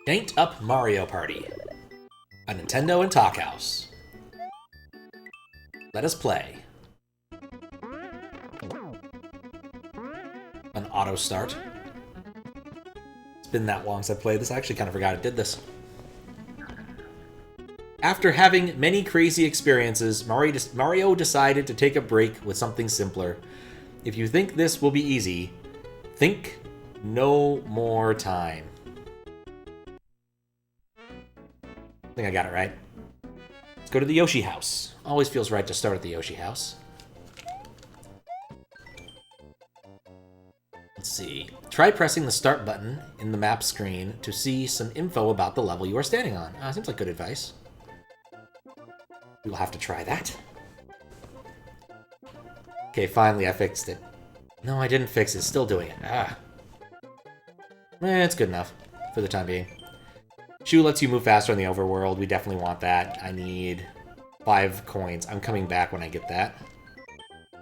Janked Up Mario Party. A Nintendo and Talk House. Let us play. An auto start. It's been that long since I played this. I actually kind of forgot I did this. After having many crazy experiences, Mario decided to take a break with something simpler. If you think this will be easy, think no more time. I think I got it right. Let's go to the Yoshi house. Always feels right to start at the Yoshi house. Let's see. Try pressing the start button in the map screen to see some info about the level you are standing on. Seems like good advice. We will have to try that. Okay, finally I fixed it. No, I didn't fix it. Still doing it. It's good enough for the time being. Shoe lets you move faster in the overworld. We definitely want that. I need 5 coins. I'm coming back when I get that.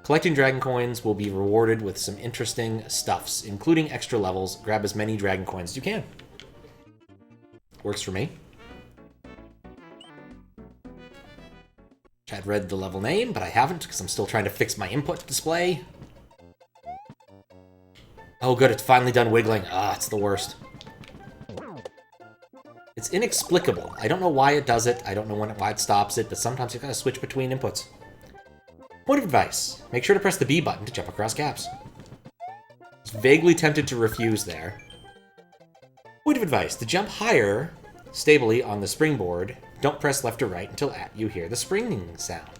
Collecting dragon coins will be rewarded with some interesting stuffs, including extra levels. Grab as many dragon coins as you can. Works for me. I'd read the level name, but I haven't because I'm still trying to fix my input display. Oh good, it's finally done wiggling. It's the worst. It's inexplicable. I don't know why it does it. I don't know why it stops it, but sometimes you've got to switch between inputs. Point of advice. Make sure to press the B button to jump across gaps. I was vaguely tempted to refuse there. Point of advice. To jump higher, stably on the springboard, don't press left or right until you hear the springing sound.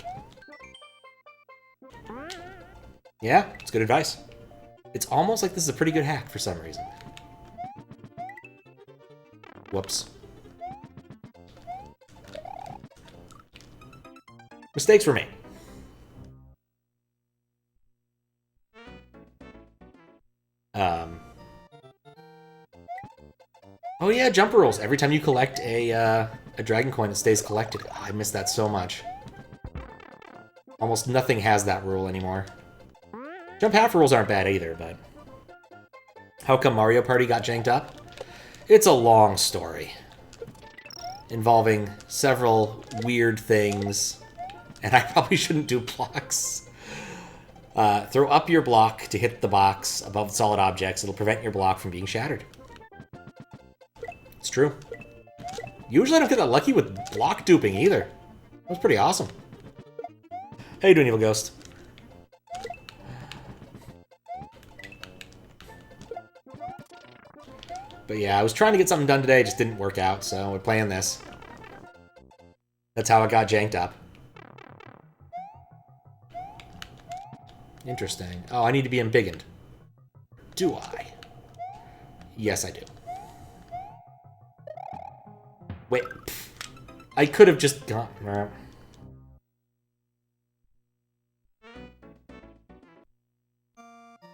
Yeah, it's good advice. It's almost like this is a pretty good hack for some reason. Whoops. Mistakes were made. Oh yeah, jumper rolls. Every time you collect a dragon coin, it stays collected. I miss that so much. Almost nothing has that rule anymore. Jump half rolls aren't bad either, but... How come Mario Party got janked up? It's a long story. Involving several weird things. And I probably shouldn't do blocks. Throw up your block to hit the box above solid objects. It'll prevent your block from being shattered. It's true. Usually I don't get that lucky with block duping either. That was pretty awesome. How you doing, Evil Ghost? But yeah, I was trying to get something done today, it just didn't work out, so we're playing this. That's how it got janked up. Interesting. Oh, I need to be embiggened. Do I? Yes, I do. Wait. I could have just gone...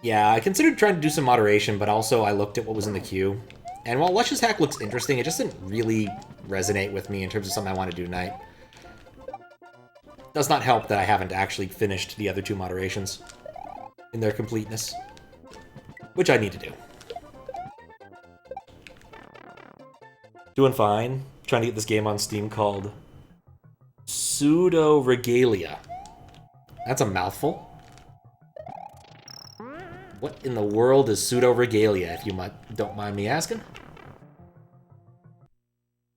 Yeah, I considered trying to do some moderation, but also I looked at what was in the queue. And while Lush's hack looks interesting, it just didn't really resonate with me in terms of something I want to do tonight. Does not help that I haven't actually finished the other 2 moderations in their completeness, which I need to do. Doing fine. Trying to get this game on Steam called Pseudo Regalia. That's a mouthful. What in the world is Pseudo Regalia, if you don't mind me asking?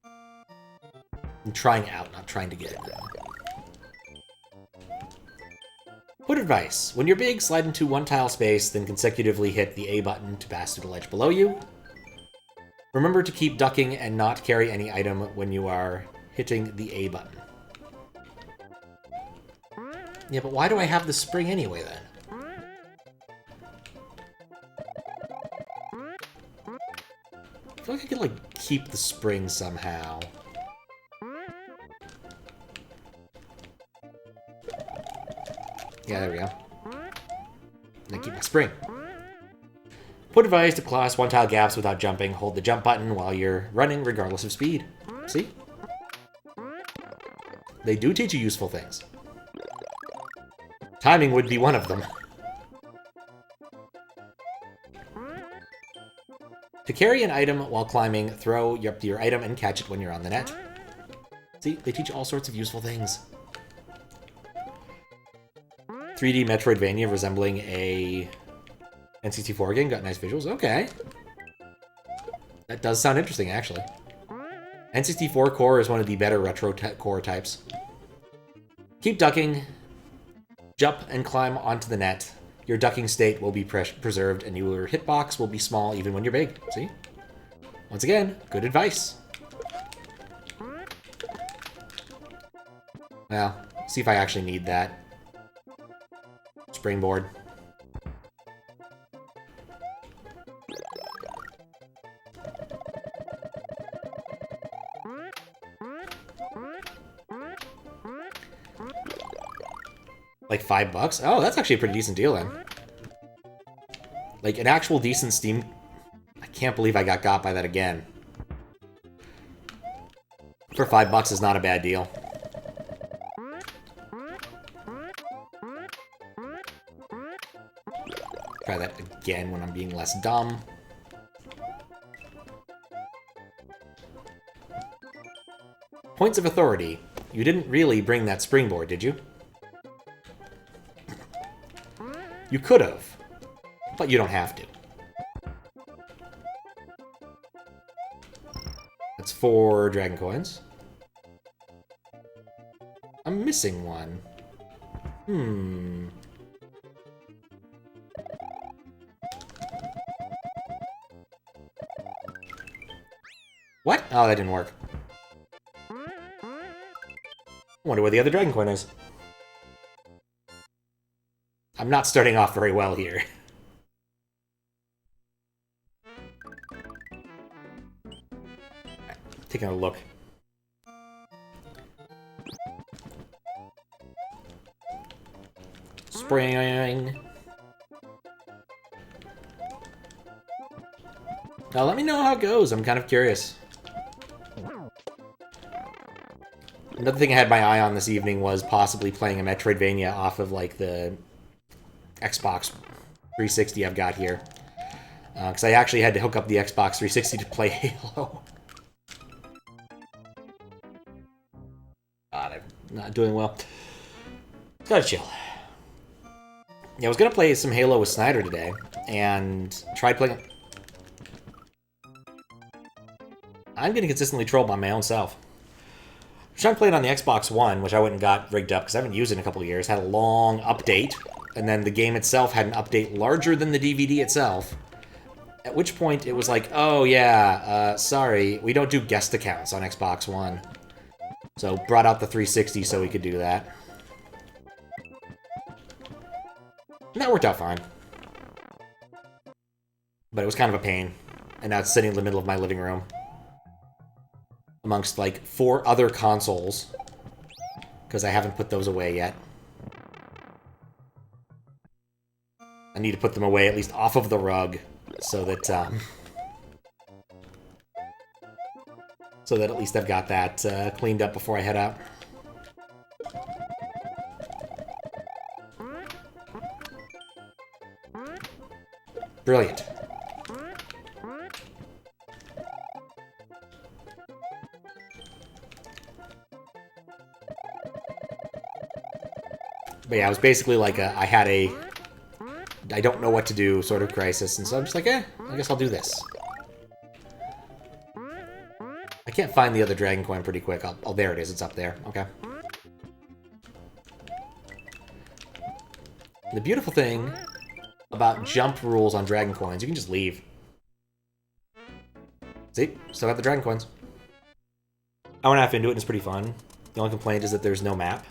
I'm trying out, not trying to get it. Point advice. When you're big, slide into 1 tile space, then consecutively hit the A button to pass through the ledge below you. Remember to keep ducking and not carry any item when you are hitting the A button. Yeah, but why do I have the spring anyway, then? I feel like I could, like, keep the spring somehow. Yeah, there we go. And I keep my spring. Point advice to cross 1 tile gaps without jumping. Hold the jump button while you're running, regardless of speed. See? They do teach you useful things. Timing would be one of them. To carry an item while climbing, throw your item and catch it when you're on the net. See, they teach all sorts of useful things. 3D Metroidvania resembling a N64 game. Got nice visuals. Okay. That does sound interesting, actually. N64 core is one of the better retro core types. Keep ducking. Jump and climb onto the net. Your ducking state will be preserved, and your hitbox will be small even when you're big. See? Once again, good advice. Well, see if I actually need that. Springboard. Like $5? Oh, that's actually a pretty decent deal then. Like an actual decent Steam... I can't believe I got by that again. For $5 is not a bad deal. Try that again when I'm being less dumb. Points of authority. You didn't really bring that springboard, did you? You could have, but you don't have to. That's 4 dragon coins. I'm missing one. What? Oh, that didn't work. I wonder where the other dragon coin is. I'm not starting off very well here. Taking a look. Spring. Now let me know how it goes. I'm kind of curious. Another thing I had my eye on this evening was possibly playing a Metroidvania off of like the Xbox 360 I've got here. Because I actually had to hook up the Xbox 360 to play Halo. God, I'm not doing well. Gotta chill. Yeah, I was gonna play some Halo with Snyder today, and tried playing... I'm getting consistently trolled by my own self. I was trying to play it on the Xbox One, which I went and got rigged up because I haven't used it in a couple of years. Had a long update, and then the game itself had an update larger than the DVD itself. At which point it was like, oh yeah, sorry, we don't do guest accounts on Xbox One. So brought out the 360 so we could do that. And that worked out fine. But it was kind of a pain. And now it's sitting in the middle of my living room. Amongst like 4 other consoles. Because I haven't put those away yet. I need to put them away at least off of the rug. So that, so that at least I've got that cleaned up before I head out. Brilliant. But yeah, it was basically like I had a I don't know what to do sort of crisis, and so I'm just like, I guess I'll do this. I can't find the other dragon coin pretty quick. Oh, there it is. It's up there. Okay. The beautiful thing about jump rules on dragon coins, you can just leave. See? Still got the dragon coins. Hour and a half into it, and it's pretty fun. The only complaint is that there's no map.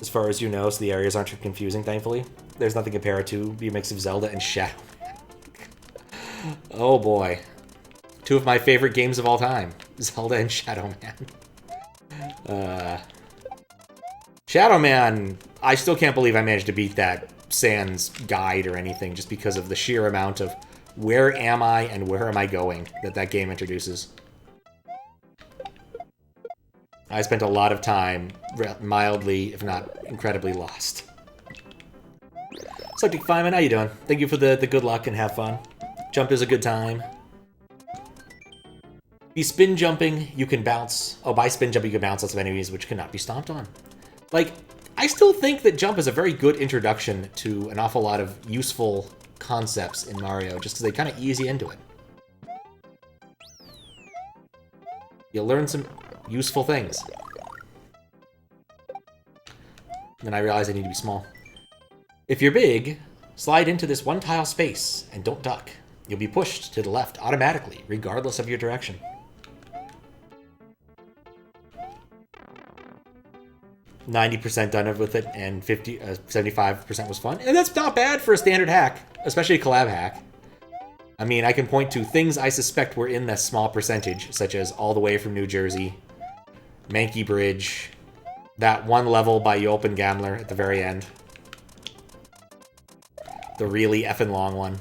As far as you know, so the areas aren't too confusing, thankfully. There's nothing to compare it to. Be a mix of Zelda and Shadow Man. Oh boy. 2 of my favorite games of all time. Zelda and Shadow Man. Shadow Man, I still can't believe I managed to beat that Sans guide or anything just because of the sheer amount of where am I and where am I going that game introduces. I spent a lot of time mildly, if not incredibly, lost. Subject Feynman, how you doing? Thank you for the good luck and have fun. Jump is a good time. Be spin jumping, you can bounce. Oh, by spin jumping, you can bounce lots of enemies which cannot be stomped on. Like, I still think that jump is a very good introduction to an awful lot of useful concepts in Mario, just because they kind of ease you into it. You'll learn some useful things. Then I realize I need to be small. If you're big, slide into this one-tile space and don't duck. You'll be pushed to the left automatically, regardless of your direction. "90% done with it, and 75% was fun." And that's not bad for a standard hack, especially a collab hack. I mean, I can point to things I suspect were in that small percentage, such as All the Way from New Jersey, Mankey Bridge, that one level by Jolpengammler at the very end. The really effing long one.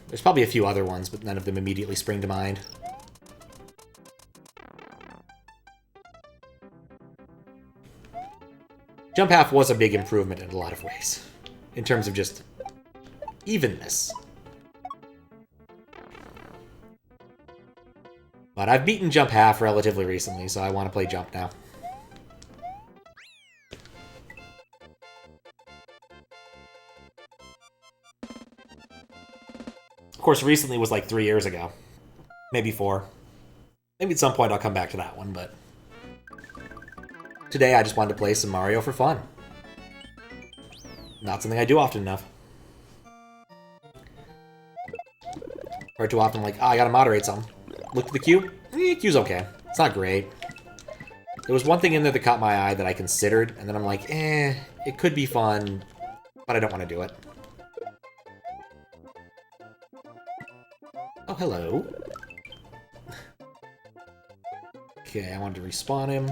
There's probably a few other ones, but none of them immediately spring to mind. Jump half was a big improvement in a lot of ways, in terms of just evenness. But I've beaten jump half relatively recently, so I want to play jump now. Of course, recently was like 3 years ago. Maybe 4. Maybe at some point I'll come back to that one, but... Today I just wanted to play some Mario for fun. Not something I do often enough. Or too often, like, oh, I gotta moderate some. Look at the queue. Queue's okay. It's not great. There was one thing in there that caught my eye that I considered, and then I'm like, it could be fun, but I don't want to do it. Oh, hello. Okay, I wanted to respawn him.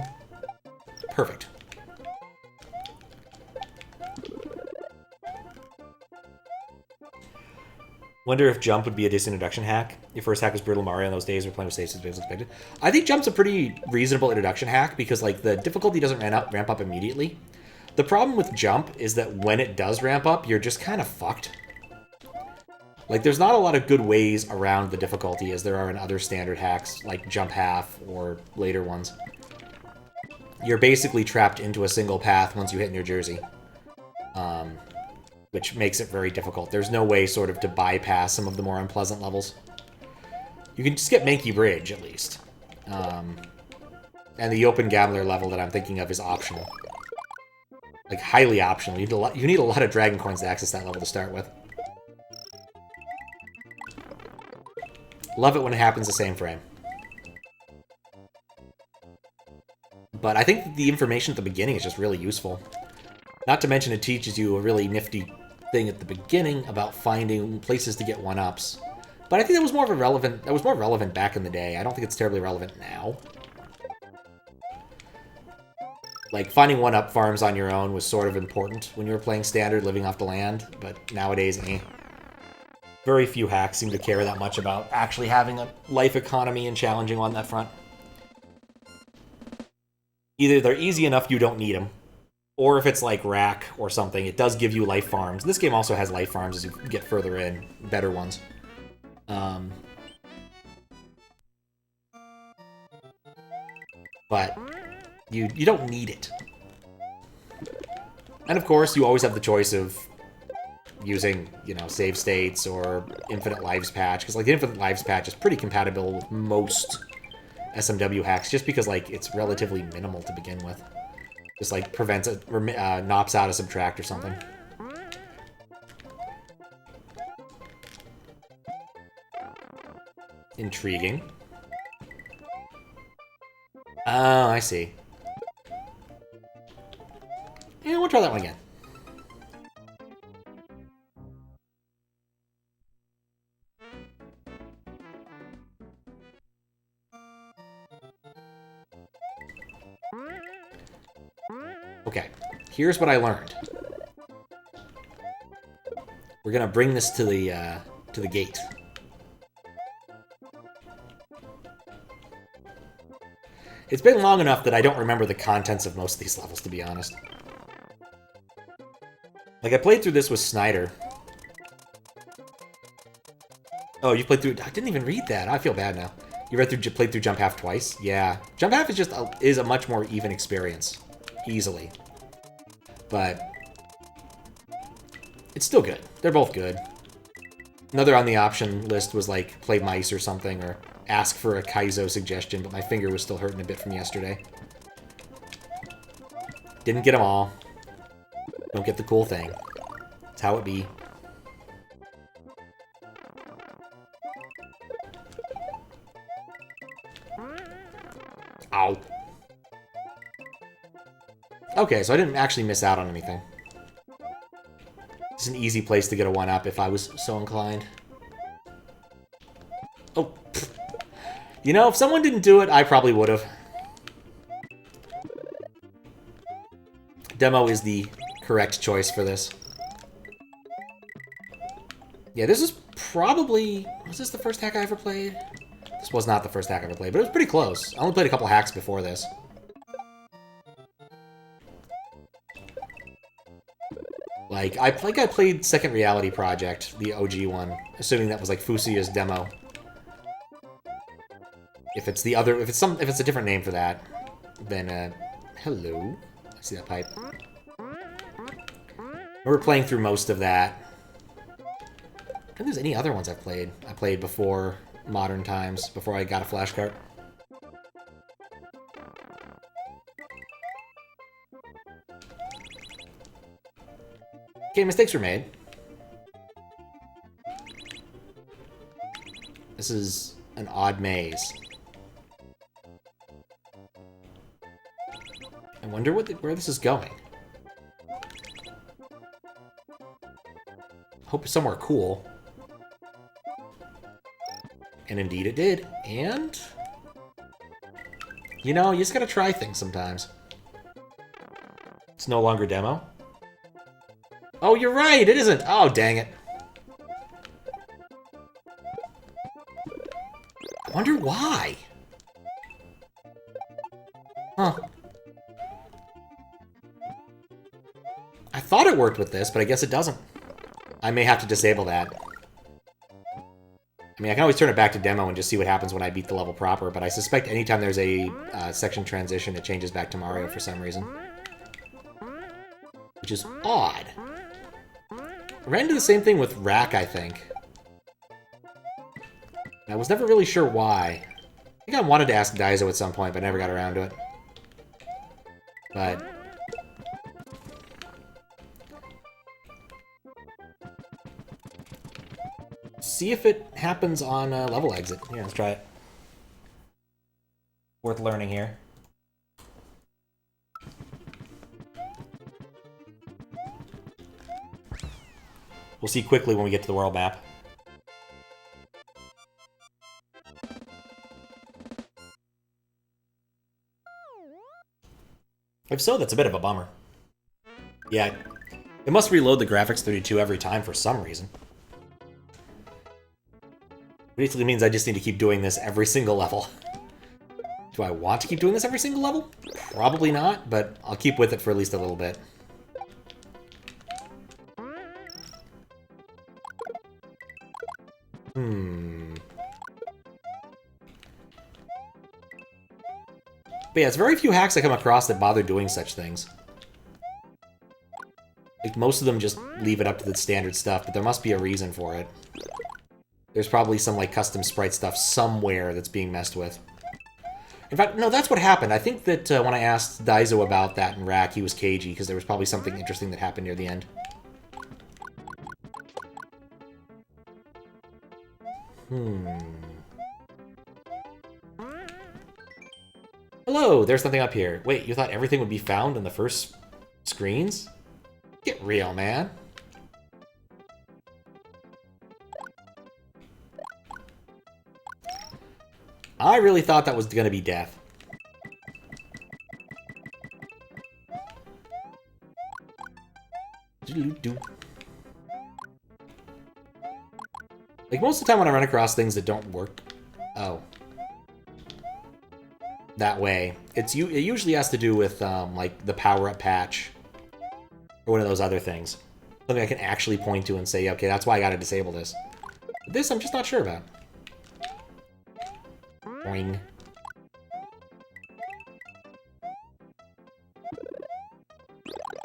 Perfect. Wonder if jump would be a disintroduction hack. Your first hack was Brutal Mario in those days, we're playing with stages as expected. I think jump's a pretty reasonable introduction hack because, like, the difficulty doesn't ramp up immediately. The problem with jump is that when it does ramp up, you're just kind of fucked. Like, there's not a lot of good ways around the difficulty as there are in other standard hacks, like jump half or later ones. You're basically trapped into a single path once you hit New Jersey. Which makes it very difficult. There's no way sort of to bypass some of the more unpleasant levels. You can just get Mankey Bridge, at least. And the Jolpengammler level that I'm thinking of is optional. Like, highly optional. You need a lot of Dragon Coins to access that level to start with. Love it when it happens the same frame. But I think the information at the beginning is just really useful. Not to mention it teaches you a really nifty thing at the beginning about finding places to get one-ups. But I think that was more relevant back in the day. I don't think it's terribly relevant now. Like, finding one-up farms on your own was sort of important when you were playing standard, living off the land, but nowadays, very few hacks seem to care that much about actually having a life economy and challenging on that front. Either they're easy enough you don't need them, or if it's like Rack or something, it does give you life farms. This game also has life farms as you get further in, better ones. But you don't need it. And of course, you always have the choice of using, save states or Infinite Lives patch, because like the Infinite Lives patch is pretty compatible with most SMW hacks, just because like it's relatively minimal to begin with. Just like prevents it, knops out a subtract or something. Intriguing. Oh, I see. Yeah, we'll try that one again. Okay, here's what I learned. We're gonna bring this to the gate. It's been long enough that I don't remember the contents of most of these levels, to be honest. Like, I played through this with Snyder. Oh, you played through... I didn't even read that. I feel bad now. You played through Jump Half twice? Yeah. Jump Half is just is a much more even experience. Easily. But... it's still good. They're both good. Another on the option list was like, play mice or something, or ask for a Kaizo suggestion, but my finger was still hurting a bit from yesterday. Didn't get them all. Don't get the cool thing. That's how it be. Ow. Okay, so I didn't actually miss out on anything. It's an easy place to get a 1-up if I was so inclined. Oh. Pfft. You know, if someone didn't do it, I probably would have. Demo is the correct choice for this. Yeah, this is probably... was this the first hack I ever played? This was not the first hack I ever played, but it was pretty close. I only played a couple hacks before this. Like, I played Second Reality Project, the OG one, assuming that was like Fusia's demo. If it's the other, if it's a different name for that, then hello. I see that pipe. We're playing through most of that. I don't think there's any other ones I've played. I played before modern times, before I got a flash cart. Okay, mistakes were made. This is an odd maze. I wonder where this is going. Hope it's somewhere cool. And indeed it did. And... you know, you just gotta try things sometimes. It's no longer demo. Oh, you're right! It isn't! Oh, dang it. I wonder why. Huh. I thought it worked with this, but I guess it doesn't. I may have to disable that. I mean, I can always turn it back to demo and just see what happens when I beat the level proper, but I suspect anytime there's a section transition, it changes back to Mario for some reason. Which is odd. I ran into the same thing with Rack, I think. I was never really sure why. I think I wanted to ask Daizo at some point, but I never got around to it. But... see if it happens on level exit. Yeah, let's try it. Worth learning here. We'll see quickly when we get to the world map. If so, that's a bit of a bummer. Yeah, it must reload the graphics 32 every time for some reason. Basically means I just need to keep doing this every single level. Do I want to keep doing this every single level? Probably not, but I'll keep with it for at least a little bit. But yeah, it's very few hacks I come across that bother doing such things. Like, most of them just leave it up to the standard stuff, but there must be a reason for it. There's probably some, like, custom sprite stuff somewhere that's being messed with. In fact, no, that's what happened. I think that when I asked Daizo about that in Rack, he was cagey, because there was probably something interesting that happened near the end. Hello, there's nothing up here. Wait, you thought everything would be found in the first screens? Get real, man. I really thought that was going to be death. Like, most of the time when I run across things that don't work... oh. That way. It usually has to do with, like, the power-up patch. Or one of those other things. Something I can actually point to and say, okay, that's why I gotta disable this. This I'm just not sure about. Boing.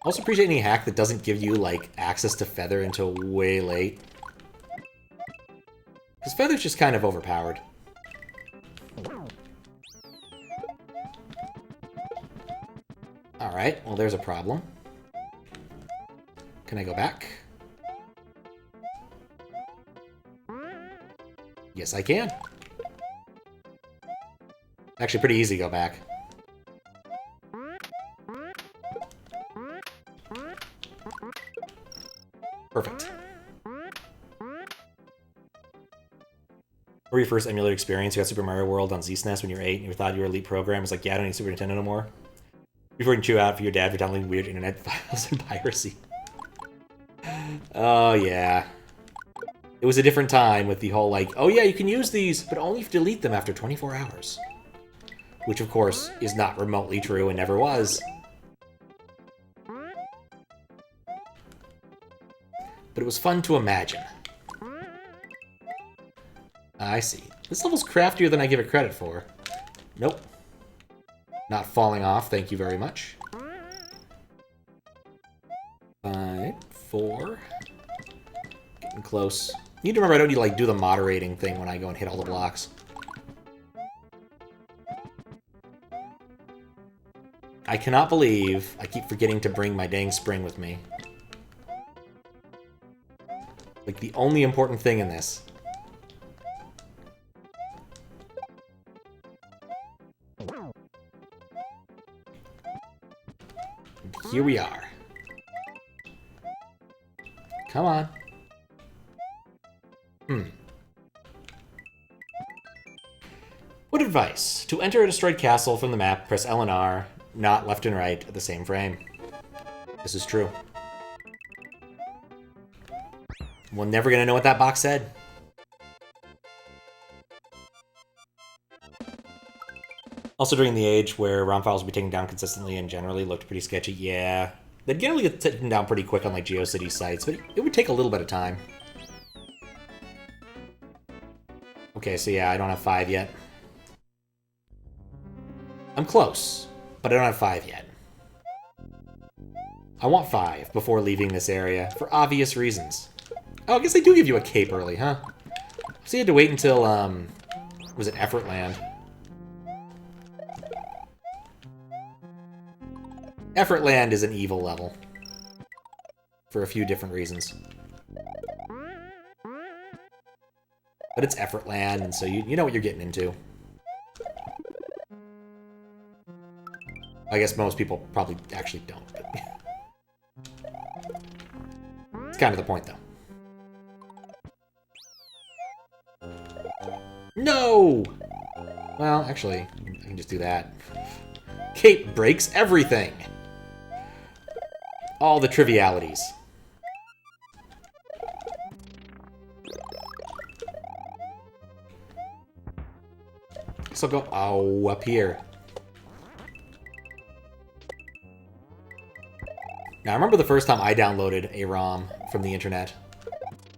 Also appreciate any hack that doesn't give you, like, access to Feather until way late. Because Feather's just kind of overpowered. Alright, well there's a problem. Can I go back? Yes, I can. Actually, pretty easy to go back. Perfect. Or your first emulator experience, you got Super Mario World on ZSNES when you were 8 and you thought you were Elite Program. It's like, yeah, I don't need Super Nintendo no more. Before you can chew out for your dad for downloading weird internet files and piracy. Oh, yeah. It was a different time with the whole, like, oh yeah, you can use these, but only if you delete them after 24 hours. Which, of course, is not remotely true and never was. But it was fun to imagine. I see. This level's craftier than I give it credit for. Nope. Not falling off, thank you very much. 5, 4. Getting close. You need to remember I don't need to, like, do the moderating thing when I go and hit all the blocks. I cannot believe I keep forgetting to bring my dang spring with me. Like, the only important thing in this. And here we are. Come on. What advice? To enter a destroyed castle from the map, press L and R, not left and right at the same frame. This is true. We're never gonna know what that box said. Also during the age where ROM files would be taken down consistently and generally looked pretty sketchy, yeah. They'd generally get taken down pretty quick on like GeoCities sites, but it would take a little bit of time. Okay, so yeah, I don't have 5 yet. I'm close, but I don't have 5 yet. I want 5 before leaving this area, for obvious reasons. Oh, I guess they do give you a cape early, huh? So you had to wait until, was it Effortland? Effortland is an evil level. For a few different reasons. But it's Effortland, and so you know what you're getting into. I guess most people probably actually don't. But it's kind of the point, though. No! Well, actually, I can just do that. Cape breaks everything! All the trivialities. So go, oh, up here. Now, I remember the first time I downloaded a ROM from the internet.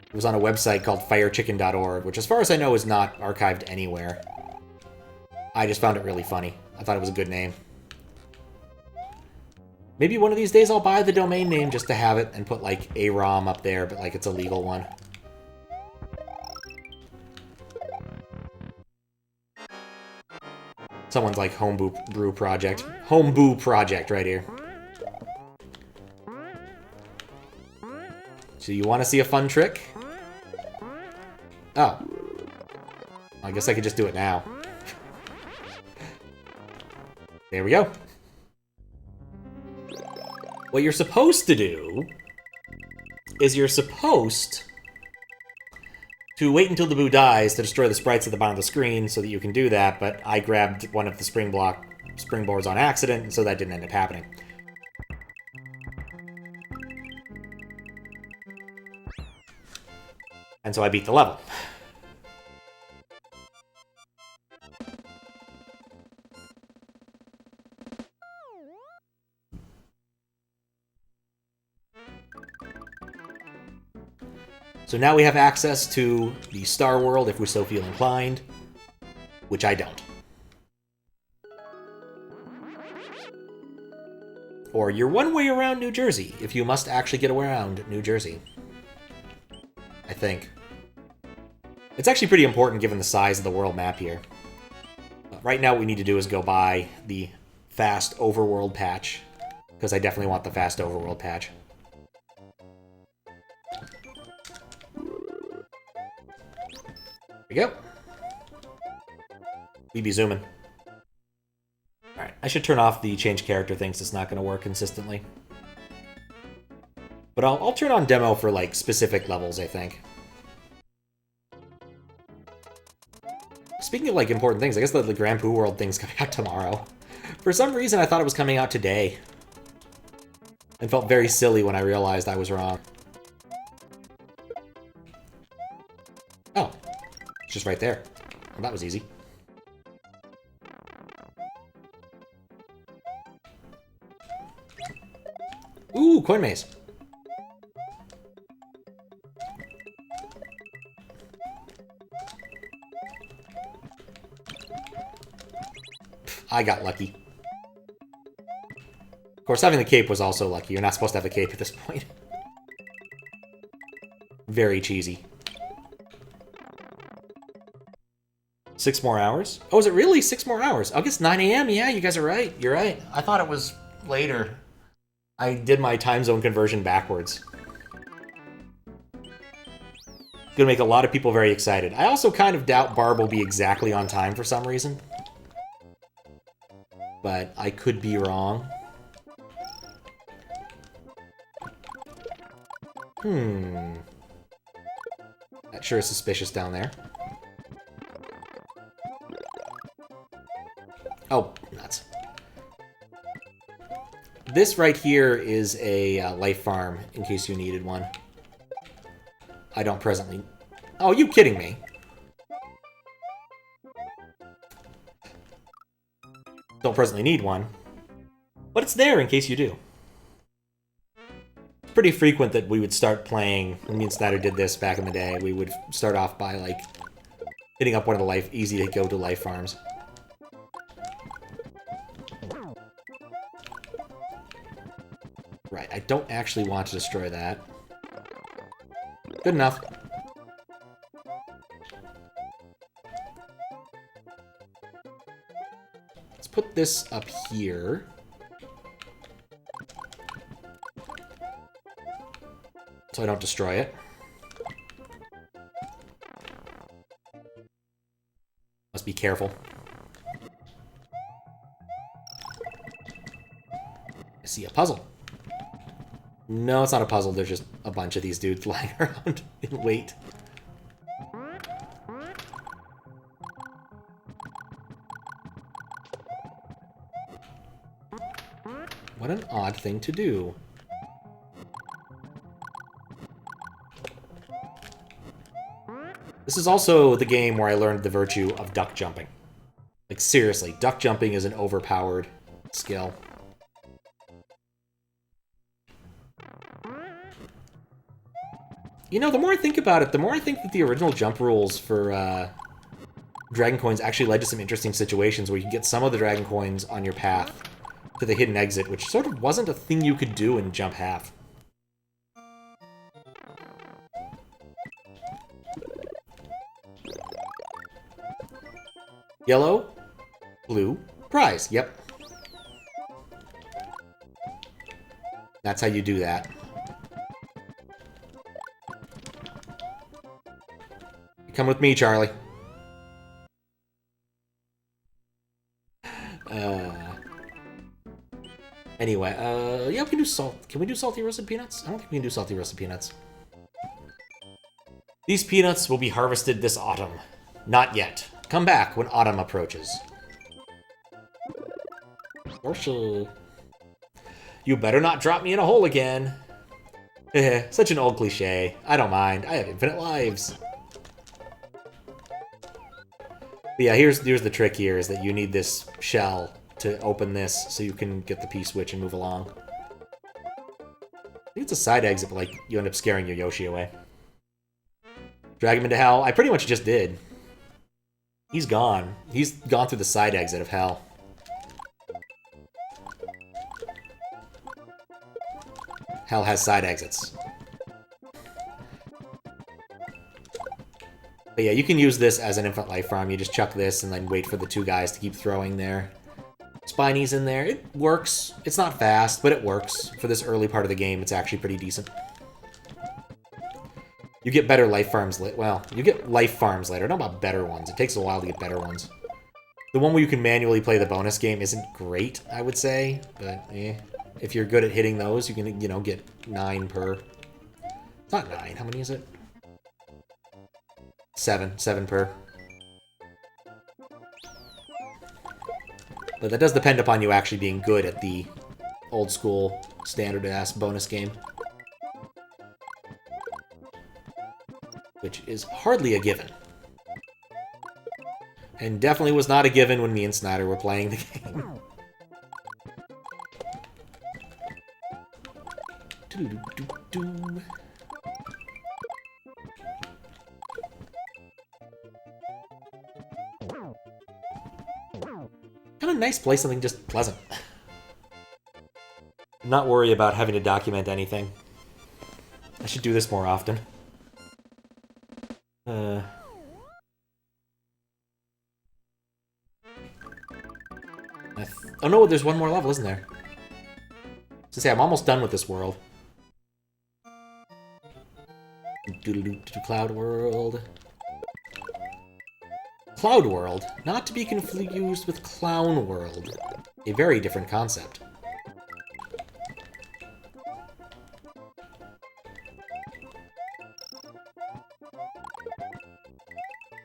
It was on a website called firechicken.org, which as far as I know is not archived anywhere. I just found it really funny. I thought it was a good name. Maybe one of these days I'll buy the domain name just to have it and put, like, a ROM up there, but, like, it's a legal one. Someone's, like, Homebrew Project. Homebrew Project right here. So you want to see a fun trick? Oh. I guess I could just do it now. There we go. What you're supposed to do is you're supposed to wait until the boo dies to destroy the sprites at the bottom of the screen so that you can do that, but I grabbed one of the springboards on accident, and so that didn't end up happening. And so I beat the level. So now we have access to the Star World if we so feel inclined, which I don't. Or you're one way around New Jersey, if you must actually get around New Jersey. I think. It's actually pretty important given the size of the world map here. Right now what we need to do is go buy the fast overworld patch, because I definitely want the fast overworld patch. There we go. We be zooming. Alright, I should turn off the change character things. It's not going to work consistently. But I'll turn on demo for, like, specific levels, I think. Speaking of, like, important things, I guess the Grand Poo World thing's coming out tomorrow. For some reason, I thought it was coming out today. And felt very silly when I realized I was wrong. Oh. It's just right there. Well, that was easy. Ooh, coin maze. I got lucky. Of course, having the cape was also lucky. You're not supposed to have a cape at this point. Very cheesy. 6 more hours? Oh, is it really 6 more hours? I guess 9 a.m. Yeah, you guys are right. You're right. I thought it was later. I did my time zone conversion backwards. It's gonna make a lot of people very excited. I also kind of doubt Barb will be exactly on time for some reason. But I could be wrong. That sure is suspicious down there. Oh, nuts. This right here is a life farm, in case you needed one. I don't presently... Oh, you kidding me? Don't presently need one. But it's there in case you do. It's pretty frequent that we would start playing, when me and Snyder did this back in the day, we would start off by, like, hitting up one of the easy-to-go-to life farms. Right, I don't actually want to destroy that. Good enough. Let's put this up here. So I don't destroy it. Must be careful. I see a puzzle. No, it's not a puzzle. There's just a bunch of these dudes lying around in wait. What an odd thing to do. This is also the game where I learned the virtue of duck jumping. Like, seriously, duck jumping is an overpowered skill. You know, the more I think about it, the more I think that the original jump rules for Dragon Coins actually led to some interesting situations where you can get some of the Dragon Coins on your path to the hidden exit, which sort of wasn't a thing you could do in Jump Half. Yellow, blue, prize. Yep. That's how you do that. Come with me, Charlie. Anyway, yeah, we can do salt. Can we do salty roasted peanuts? I don't think we can do salty roasted peanuts. These peanuts will be harvested this autumn. Not yet. Come back when autumn approaches. Marshall. You better not drop me in a hole again. Such an old cliche. I don't mind. I have infinite lives. But yeah, here's the trick here, is that you need this shell to open this so you can get the P-switch and move along. I think it's a side exit, but like, you end up scaring your Yoshi away. Drag him into hell. I pretty much just did. He's gone. He's gone through the side exit of hell. Hell has side exits. But yeah, you can use this as an infant life farm. You just chuck this and then wait for the two guys to keep throwing their spinies in there. It works. It's not fast, but it works. For this early part of the game, it's actually pretty decent. You get better life farms later. Well, you get life farms later. Not about better ones. It takes a while to get better ones. The one where you can manually play the bonus game isn't great, I would say. But, if you're good at hitting those, you can, you know, get 9 per... It's not 9. How many is it? 7. 7 per. But that does depend upon you actually being good at the old school standard-ass bonus game. Which is hardly a given. And definitely was not a given when me and Snyder were playing the game. Kind of nice play something just pleasant. Not worry about having to document anything. I should do this more often. Oh no, there's one more level, isn't there? So say I'm almost done with this world. Cloud World. Cloud World, not to be confused with Clown World. A very different concept.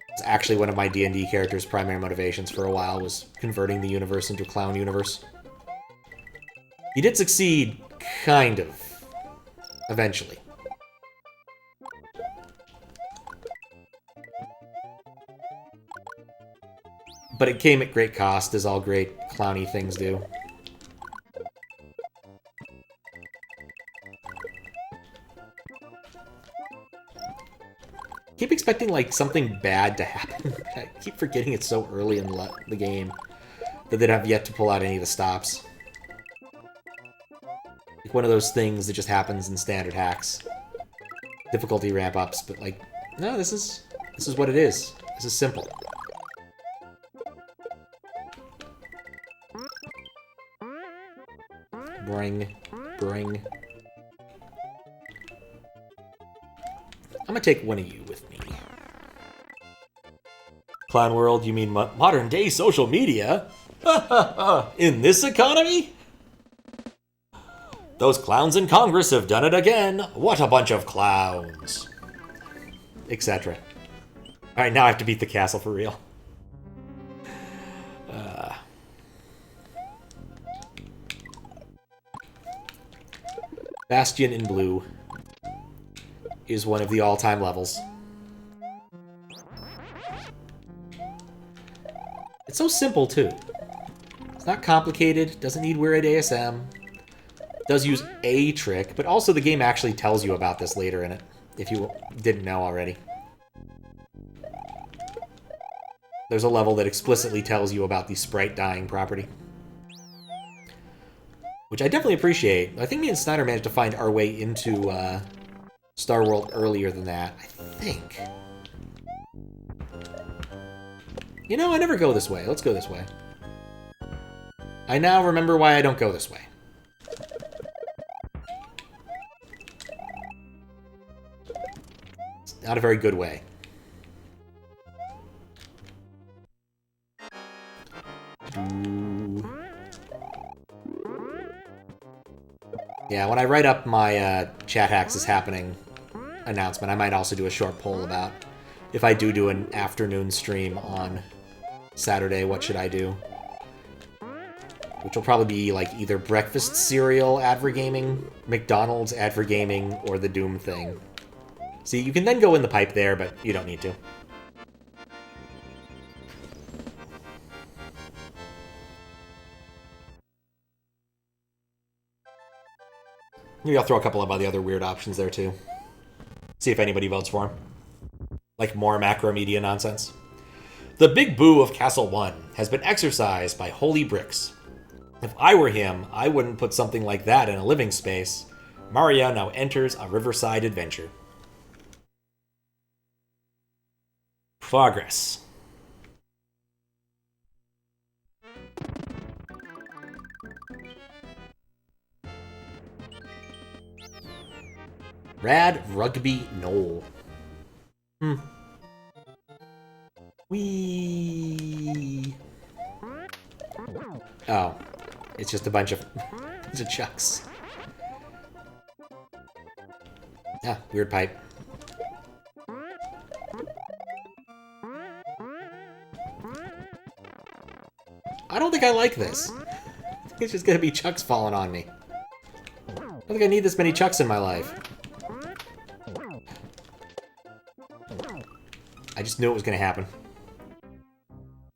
It's actually one of my D&D characters' primary motivations for a while, was converting the universe into a clown universe. He did succeed, kind of. Eventually. But it came at great cost, as all great clowny things do. I keep expecting, like, something bad to happen. I keep forgetting it's so early in the game that they have yet to pull out any of the stops. Like one of those things that just happens in standard hacks. Difficulty ramp-ups, but, like, no, this is what it is. This is simple. Bring. I'm gonna take one of you with me. Clown World, you mean modern-day social media? In this economy? Those clowns in Congress have done it again. What a bunch of clowns. Etc. Alright, now I have to beat the castle for real. Bastion in blue is one of the all-time levels. It's so simple, too. It's not complicated, doesn't need weird ASM. Does use a trick, but also the game actually tells you about this later in it, if you didn't know already. There's a level that explicitly tells you about the sprite dying property. Which I definitely appreciate. I think me and Snyder managed to find our way into Star World earlier than that, I think. You know, I never go this way. Let's go this way. I now remember why I don't go this way. It's not a very good way. Yeah, when I write up my Chat Hacks is Happening announcement, I might also do a short poll about if I do an afternoon stream on Saturday, what should I do? Which will probably be like either breakfast cereal advergaming, McDonald's advergaming, or the Doom thing. See, you can then go in the pipe there, but you don't need to. Maybe I'll throw a couple of the other weird options there, too. See if anybody votes for him. Like more macromedia nonsense. The big boo of Castle 1 has been exorcised by holy bricks. If I were him, I wouldn't put something like that in a living space. Maria now enters a riverside adventure. Progress. Rad Rugby Knoll. Wee. Oh, it's just a bunch of chucks. Ah, weird pipe. I don't think I like this. I think it's just gonna be chucks falling on me. I don't think I need this many chucks in my life. I just knew it was gonna happen.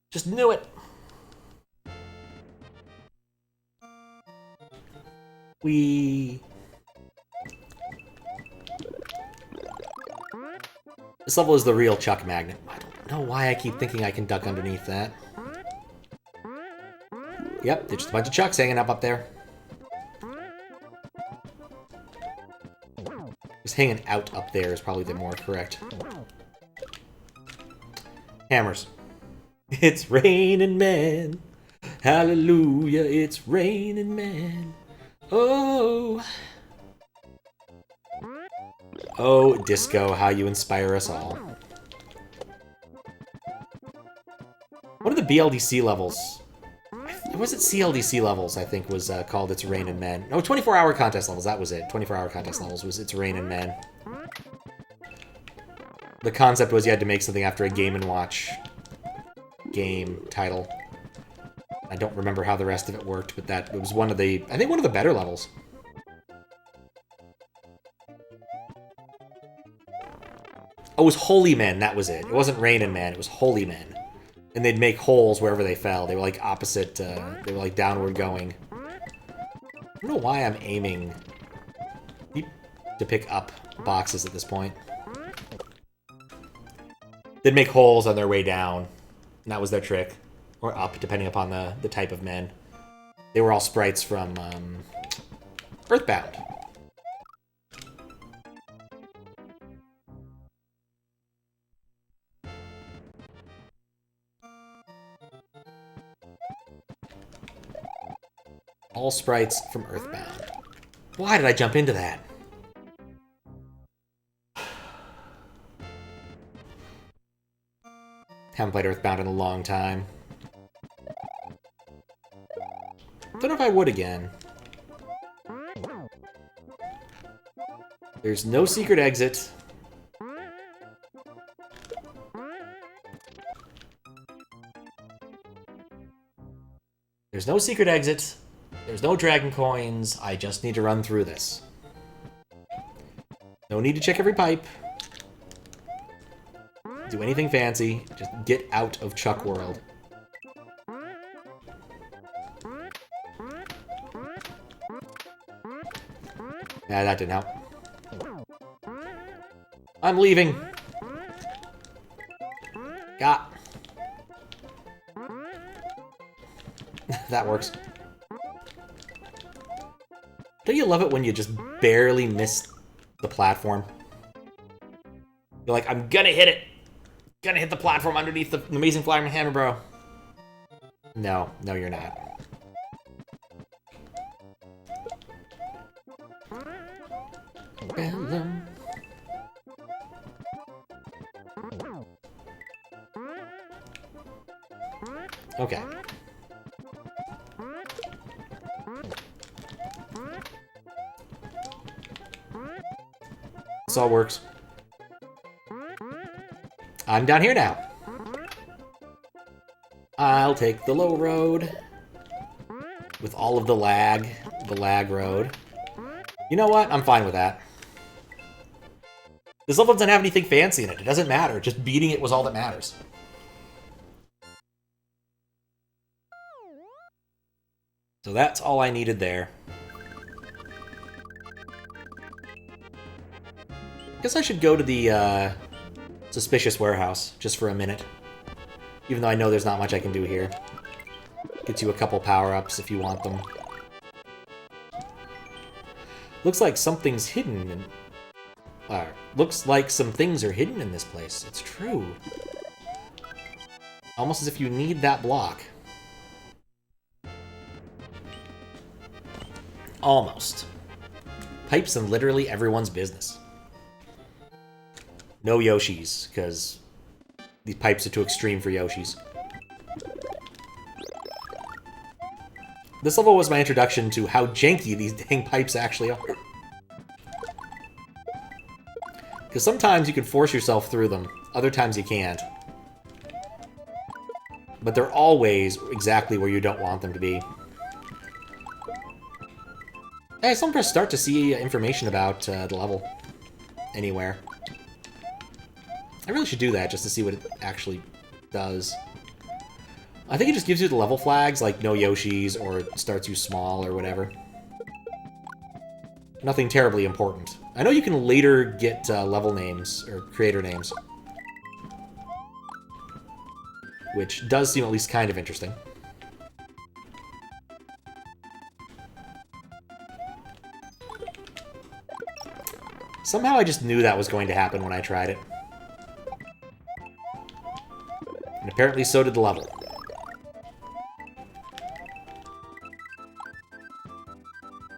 Just knew it. This level is the real chuck magnet. I don't know why I keep thinking I can duck underneath that. Yep, there's just a bunch of chucks hanging up there. Just hanging out up there is probably the more correct. Hammers. It's raining men. Hallelujah, it's raining men. Oh. Oh, Disco, how you inspire us all. One of the BLDC levels, was it CLDC levels, I think, was called It's Raining Men. No, 24-hour contest levels, that was it. 24-hour contest levels was It's Raining Men. The concept was you had to make something after a Game & Watch game title. I don't remember how the rest of it worked, but that it was one of the, I think one of the better levels. Oh, it was Holy Men, that was it. It wasn't Rainin' Men, it was Holy Men. And they'd make holes wherever they fell. They were like opposite, they were like downward going. I don't know why I'm aiming to pick up boxes at this point. They'd make holes on their way down, and that was their trick. Or up, depending upon the type of men. They were all sprites from Earthbound. All sprites from Earthbound. Why did I jump into that? Haven't played Earthbound in a long time. Don't know if I would again. There's no secret exit. There's no secret exit. There's no dragon coins. I just need to run through this. No need to check every pipe. Do anything fancy. Just get out of Chuck World. Yeah, that didn't help. I'm leaving. Got. That works. Don't you love it when you just barely miss the platform? You're like, I'm gonna hit it. Gonna hit the platform underneath the amazing flying hammer, bro. No, no, you're not. Okay. This all works. I'm down here now. I'll take the low road with all of the lag road. You know what? I'm fine with that. This level doesn't have anything fancy in it. It doesn't matter. Just beating it was all that matters. So that's all I needed there. Guess I should go to the Suspicious warehouse, just for a minute. Even though I know there's not much I can do here. Gets you a couple power-ups if you want them. Looks like something's hidden in... looks like some things are hidden in this place. It's true. Almost as if you need that block. Almost. Pipes in literally everyone's business. No Yoshis, because these pipes are too extreme for Yoshis. This level was my introduction to how janky these dang pipes actually are. Because sometimes you can force yourself through them, other times you can't. But they're always exactly where you don't want them to be. Hey, someone press start to see information about the level. Anywhere. I really should do that just to see what it actually does. I think it just gives you the level flags, like no Yoshis, or it starts you small, or whatever. Nothing terribly important. I know you can later get level names, or creator names. Which does seem at least kind of interesting. Somehow I just knew that was going to happen when I tried it. And apparently so did the level.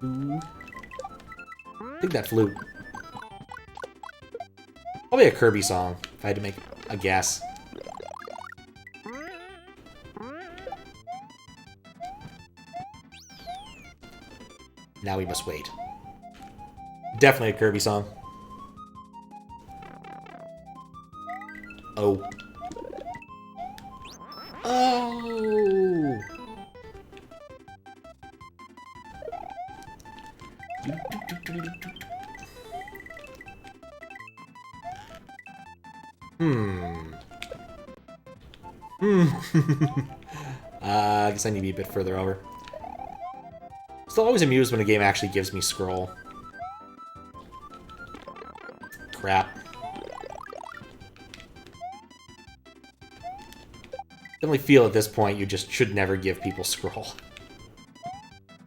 Ooh. Dig that flute. Probably a Kirby song, if I had to make a guess. Now we must wait. Definitely a Kirby song. Oh. Oh! I guess I need to be a bit further over. Still always amused when a game actually gives me scroll. Crap. Definitely feel at this point you just should never give people scroll.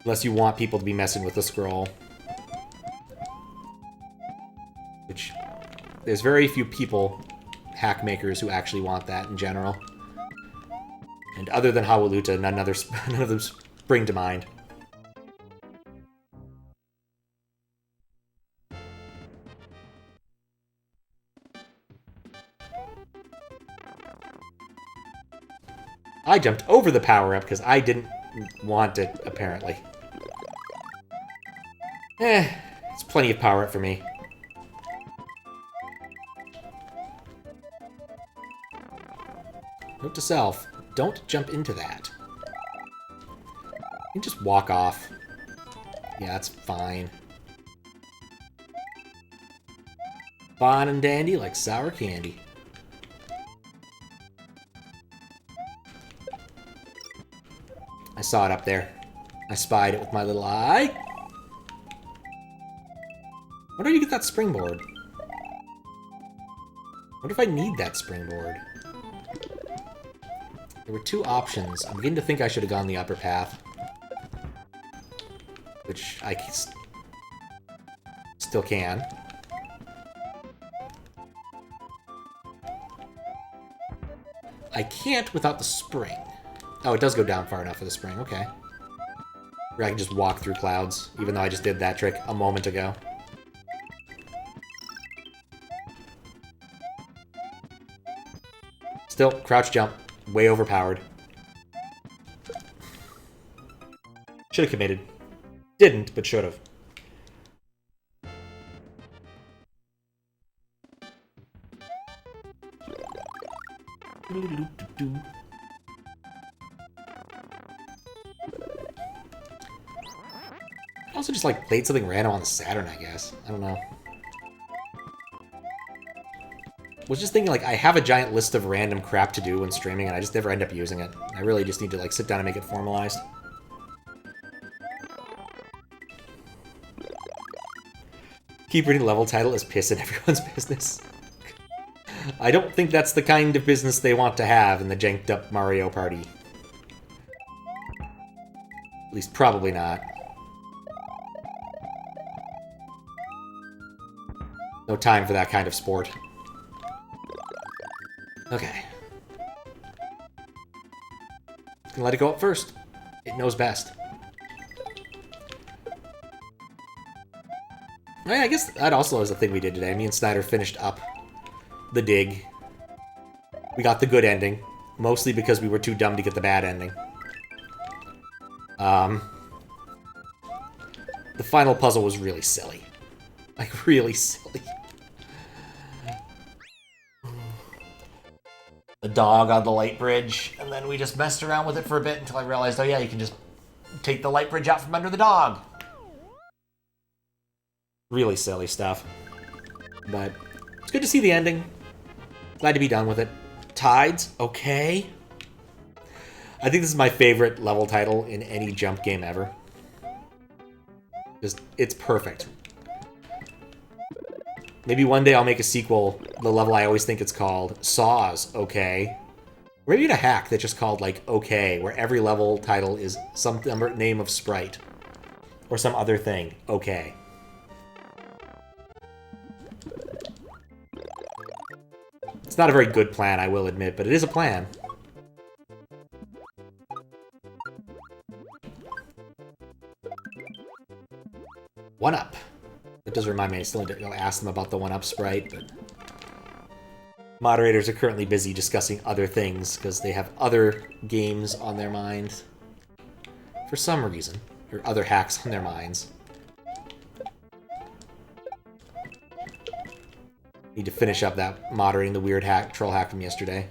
Unless you want people to be messing with the scroll. Which, there's very few people, hack makers, who actually want that in general. And other than Hawuluta, none of them spring to mind. I jumped over the power-up because I didn't want it, apparently. It's plenty of power-up for me. Note to self, don't jump into that. You can just walk off. Yeah, that's fine. Fine and dandy like sour candy. I saw it up there. I spied it with my little eye. Where do you get that springboard? What if I need that springboard? There were two options. I'm beginning to think I should have gone the upper path. Which I still can. I can't without the spring. Oh, it does go down far enough for the spring. Okay. Or I can just walk through clouds, even though I just did that trick a moment ago. Still, crouch jump. Way overpowered. Should have committed. Didn't, but should have. Also just like played something random on the Saturn, I guess. I don't know. Was just thinking like I have a giant list of random crap to do when streaming and I just never end up using it. I really just need to like sit down and make it formalized. Keep reading level title is piss in everyone's business. I don't think that's the kind of business they want to have in the janked up Mario Party. At least probably not. No time for that kind of sport. Okay. Gonna let it go up first. It knows best. Oh, yeah, I guess that also is the thing we did today. Me and Snyder finished up the dig. We got the good ending, mostly because we were too dumb to get the bad ending. The final puzzle was really silly. Like, really silly. The dog on the light bridge, and then we just messed around with it for a bit until I realized, oh yeah, you can just take the light bridge out from under the dog. Really silly stuff. But it's good to see the ending. Glad to be done with it. Tides, okay. I think this is my favorite level title in any jump game ever. Just, it's perfect. Maybe one day I'll make a sequel, the level I always think it's called, Saws, okay. Or maybe a hack that's just called, like, okay, where every level title is some name of sprite. Or some other thing, okay. It's not a very good plan, I will admit, but it is a plan. One-up. That does remind me, I still need to go ask them about the one-up sprite, but... Moderators are currently busy discussing other things, because they have other games on their minds. For some reason. Or other hacks on their minds. Need to finish up that moderating the weird hack, troll hack from yesterday.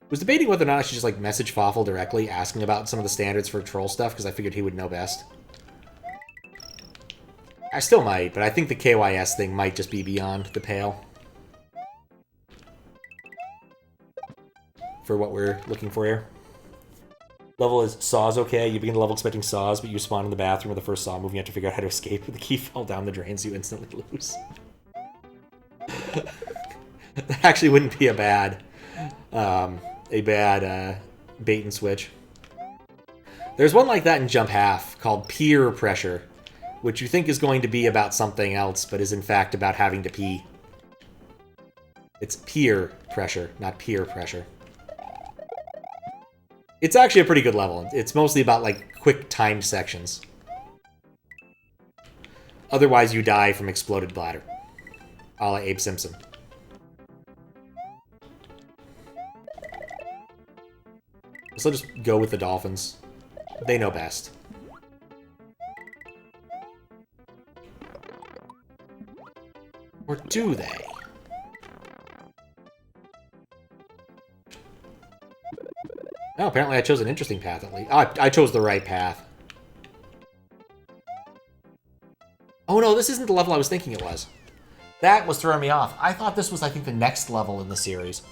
Was debating whether or not I should just, like, message Fawful directly, asking about some of the standards for troll stuff, because I figured he would know best. I still might, but I think the KYS thing might just be beyond the pale. For what we're looking for here. Level is Saws okay. You begin the level expecting Saws, but you spawn in the bathroom with the first Saw move, and you have to figure out how to escape. The key fell down the drain, so you instantly lose. That actually wouldn't be a bad bait and switch. There's one like that in Jump Half called Peer Pressure, which you think is going to be about something else, but is in fact about having to pee. It's peer pressure, not peer pressure. It's actually a pretty good level. It's mostly about, like, quick timed sections. Otherwise, you die from exploded bladder. A la Abe Simpson. So just go with the dolphins. They know best. Or do they? Oh, apparently I chose an interesting path at least. Oh, I chose the right path. Oh no, this isn't the level I was thinking it was. That was throwing me off. I thought this was, I think, the next level in the series.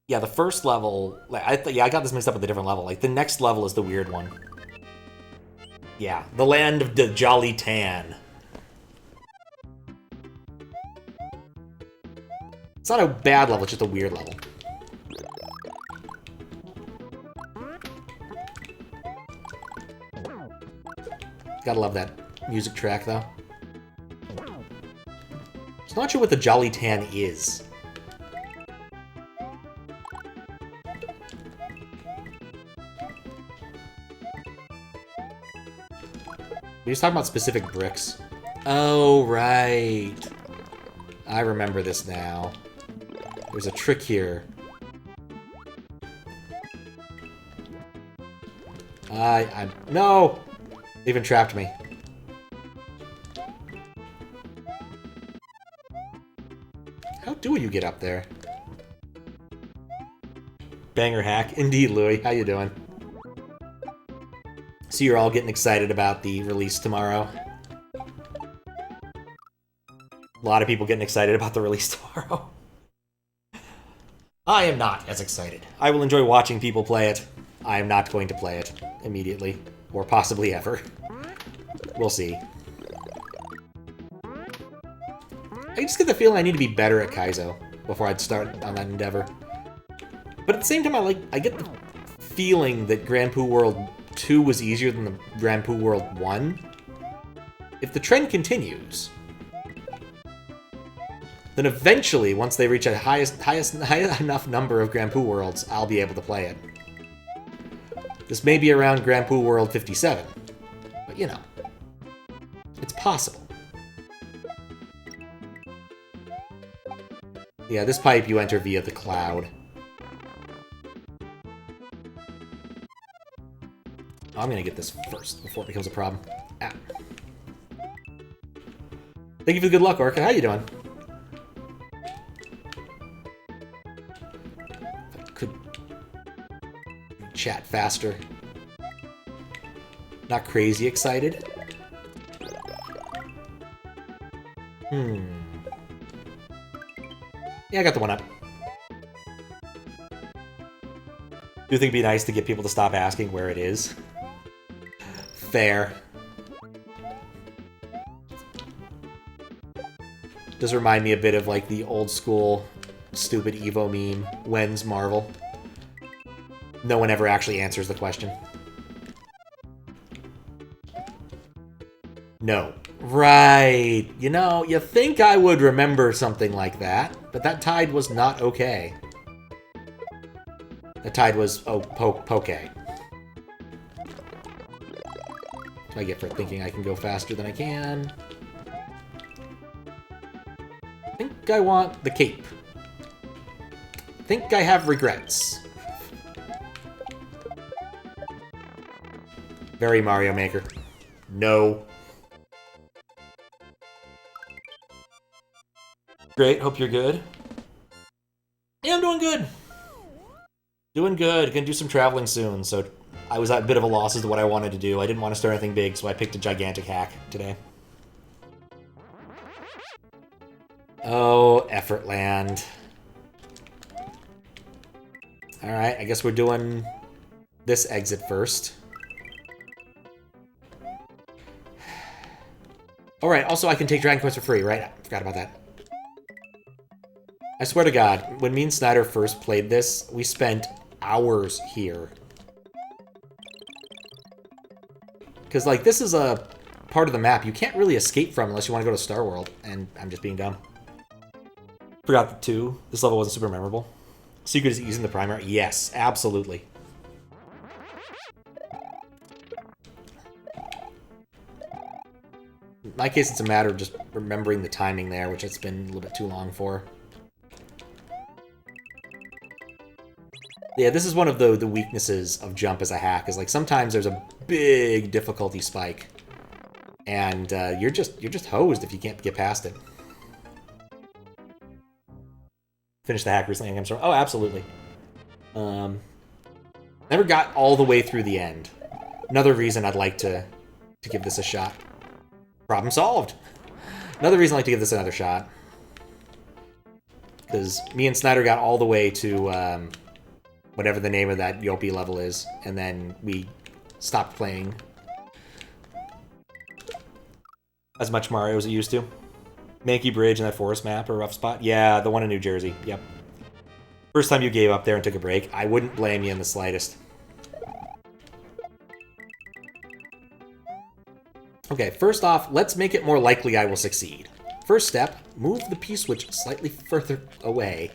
Yeah, the first level... yeah, I got this mixed up with a different level. Like, the next level is the weird one. Yeah, the land of the Jolly Tan. It's not a bad level, it's just a weird level. Gotta love that music track, though. I'm not sure what the Jolly Tan is. He was talking about specific bricks. Oh, right. I remember this now. There's a trick here. No! They even trapped me. How do you get up there? Banger hack. Indeed, Louie. How you doing? So you're all getting excited about the release tomorrow. A lot of people getting excited about the release tomorrow. I am not as excited. I will enjoy watching people play it. I am not going to play it immediately, or possibly ever. We'll see. I just get the feeling I need to be better at Kaizo before I'd start on that endeavor. But at the same time, I get the feeling that Grand Poo World 2 was easier than the Grand Poo World 1. If the trend continues, then eventually, once they reach a high enough number of Grand Poo Worlds, I'll be able to play it. This may be around Grand Poo World 57, but you know, it's possible. Yeah, this pipe you enter via the cloud. Oh, I'm gonna get this first before it becomes a problem. Ah. Thank you for the good luck, Orca. How you doing? If I could chat faster. Not crazy excited. Yeah, I got the one up. Do you think it'd be nice to get people to stop asking where it is? Fair. Does remind me a bit of like the old school stupid Evo meme, when's Marvel? No one ever actually answers the question. No. Right. You know, you think I would remember something like that, but that tide was not okay. The tide was, oh, poke. That's what I get for thinking I can go faster than I can. I think I want the cape. I think I have regrets. Very Mario Maker. No. Great, hope you're good. Yeah, I'm doing good. Doing good. Gonna do some traveling soon, so I was at a bit of a loss as to what I wanted to do. I didn't want to start anything big, so I picked a gigantic hack today. Oh, Effortland. Alright, I guess we're doing this exit first. Alright, also I can take Dragon Quest for free, right? I forgot about that. I swear to God, when me and Snyder first played this, we spent hours here. Because, like, this is a part of the map you can't really escape from unless you want to go to Star World, and I'm just being dumb. Forgot the 2. This level wasn't super memorable. Secret is using the primary? Yes, absolutely. In my case, it's a matter of just remembering the timing there, which it's been a little bit too long for. Yeah, this is one of the weaknesses of jump as a hack, is like sometimes there's a big difficulty spike, and you're just hosed if you can't get past it. Finished the hack recently, I'm sorry. Oh, absolutely. Never got all the way through the end. Another reason I'd like to give this a shot. Problem solved. Another reason I'd like to give this another shot. Because me and Snyder got all the way to whatever the name of that Yopi level is, and then we stopped playing as much Mario as it used to. Mankey Bridge and that forest map, a rough spot? Yeah, the one in New Jersey, yep. First time you gave up there and took a break, I wouldn't blame you in the slightest. Okay, first off, let's make it more likely I will succeed. First step, move the P-switch slightly further away.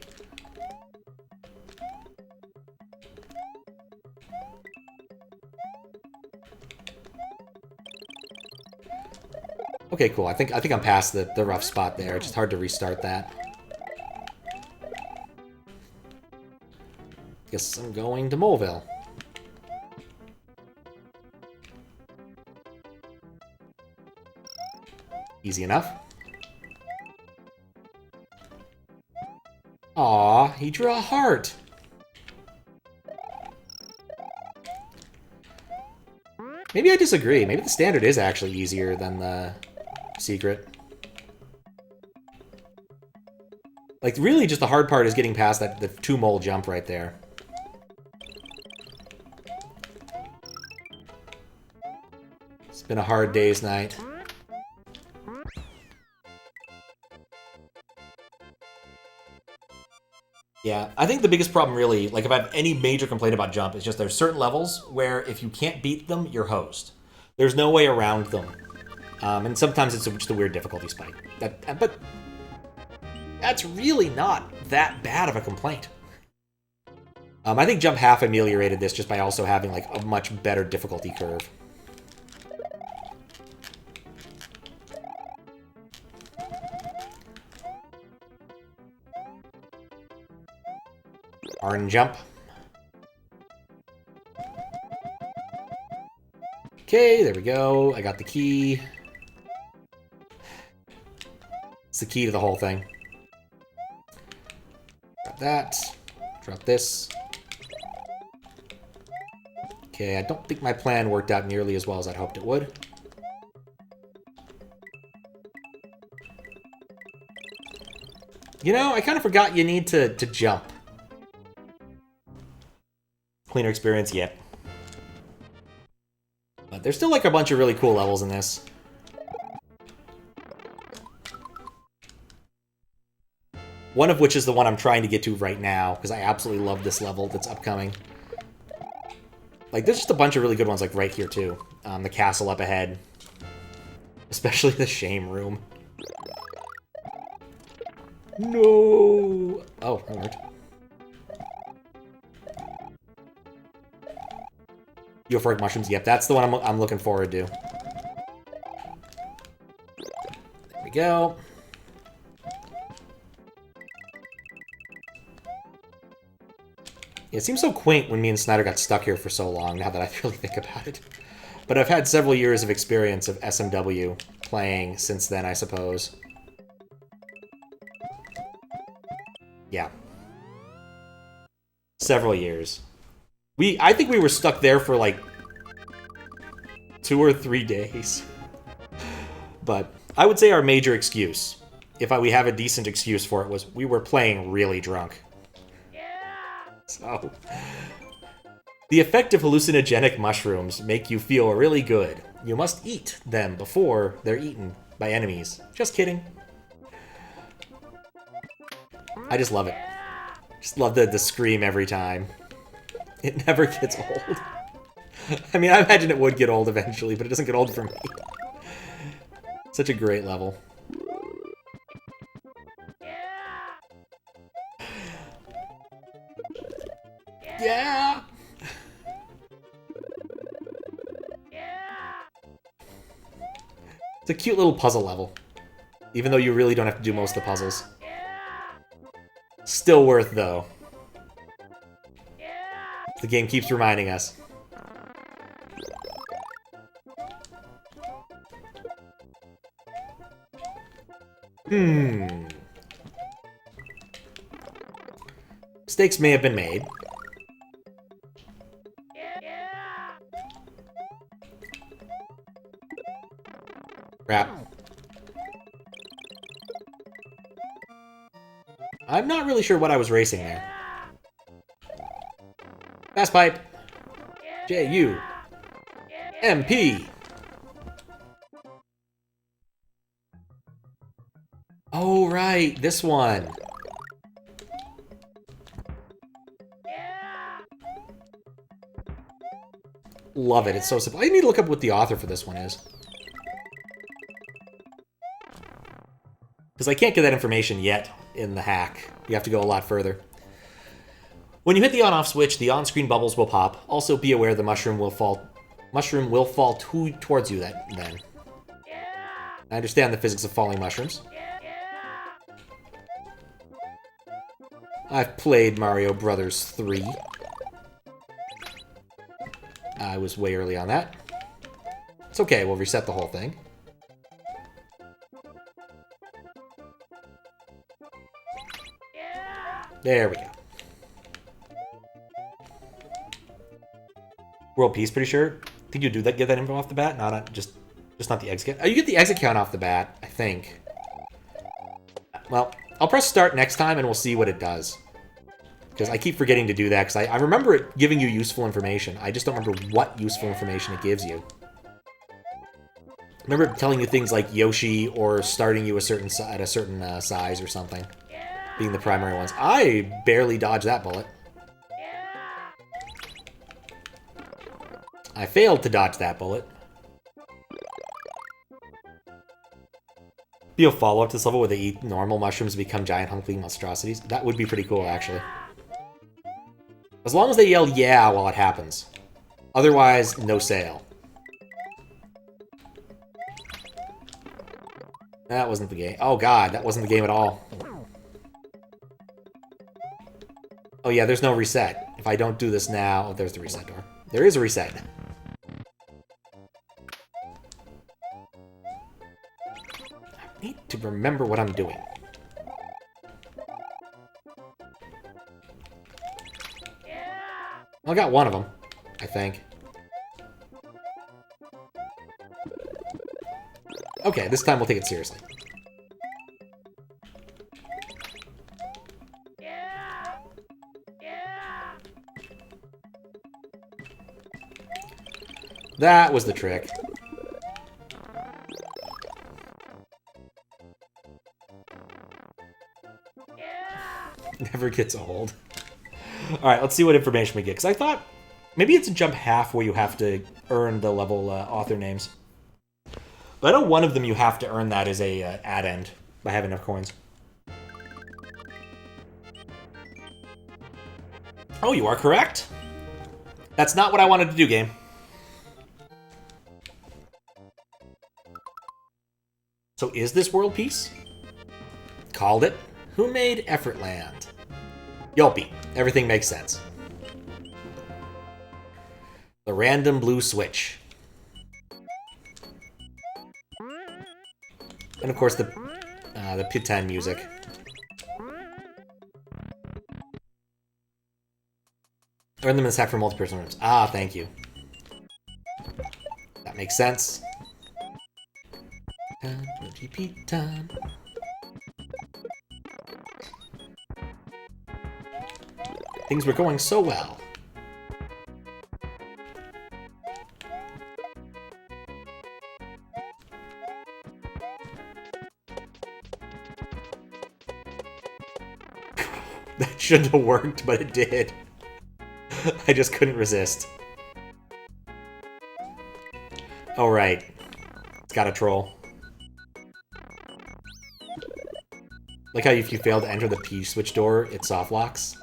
Okay, cool. I think I'm past the rough spot there. It's just hard to restart that. Guess I'm going to Moleville. Easy enough. Aw, he drew a heart. Maybe I disagree. Maybe the standard is actually easier than the secret. Like, really just the hard part is getting past the 2-mole jump right there. It's been a hard day's night. Yeah, I think the biggest problem really, like if I have any major complaint about jump, is just there's certain levels where if you can't beat them, you're hosed. There's no way around them. And sometimes it's just a weird difficulty spike. But that's really not that bad of a complaint. I think Jump Half ameliorated this just by also having like a much better difficulty curve. Orange jump. Okay, there we go. I got the key. It's the key to the whole thing. Drop that. Drop this. Okay, I don't think my plan worked out nearly as well as I'd hoped it would. You know, I kind of forgot you need to jump. Cleaner experience, yep. But there's still like a bunch of really cool levels in this. One of which is the one I'm trying to get to right now, because I absolutely love this level that's upcoming. Like, there's just a bunch of really good ones, like, right here, too. The castle up ahead. Especially the shame room. No! Oh, that worked. Euphoric mushrooms, yep, that's the one I'm looking forward to. There we go. It seems so quaint when me and Snyder got stuck here for so long, now that I really think about it. But I've had several years of experience of SMW playing since then, I suppose. Yeah. Several years. I think we were stuck there for like 2 or 3 days. But I would say our major excuse, if we have a decent excuse for it, was we were playing really drunk. So, the effect of hallucinogenic mushrooms make you feel really good. You must eat them before they're eaten by enemies. Just kidding. I just love it. Just love the scream every time. It never gets old. I mean, I imagine it would get old eventually, but it doesn't get old for me. Such a great level. Yeah! It's a cute little puzzle level. Even though you really don't have to do most of the puzzles. Still worth, though. The game keeps reminding us. Mistakes may have been made. Crap. I'm not really sure what I was racing there. Fast pipe. J-U-M-P. Oh, right. This one. Love it. It's so simple. I need to look up what the author for this one is. Because I can't get that information yet in the hack. You have to go a lot further. When you hit the on-off switch, the on-screen bubbles will pop. Also, be aware the mushroom will fall towards you then. I understand the physics of falling mushrooms. I've played Mario Brothers 3. I was way early on that. It's okay, we'll reset the whole thing. There we go. World peace, pretty sure. Think you do that? Get that info off the bat? No, not just not the exit. Oh, you get the exit count off the bat, I think. Well, I'll press start next time and we'll see what it does. Because I keep forgetting to do that, because I remember it giving you useful information. I just don't remember what useful information it gives you. I remember telling you things like Yoshi or starting you at a certain size or something. being the primary ones. I barely dodged that bullet. I failed to dodge that bullet. Be a follow-up to this level where they eat normal mushrooms and become giant hunky monstrosities. That would be pretty cool, actually. As long as they yell yeah while it happens. Otherwise, no sale. That wasn't the game. Oh god, that wasn't the game at all. Oh yeah, there's no reset. If I don't do this now... Oh, there's the reset door. There is a reset. I need to remember what I'm doing. I got one of them, I think. Okay, this time we'll take it seriously. That was the trick. Never gets old. Alright, let's see what information we get. Because I thought maybe it's a jump half where you have to earn the level author names. But I know one of them you have to earn that as a ad end by having enough coins. Oh, you are correct. That's not what I wanted to do, game. So is this world peace? Called it. Who made Effortland? Yelpy. Everything makes sense. The random blue switch. And of course the Pit 10 music. Earn them in sack for multi-person rooms. Ah, thank you. That makes sense. GP time. Things were going so well. That shouldn't have worked, but it did. I just couldn't resist. Oh, right. It's got a troll. Like how if you fail to enter the P-switch door, it soft locks.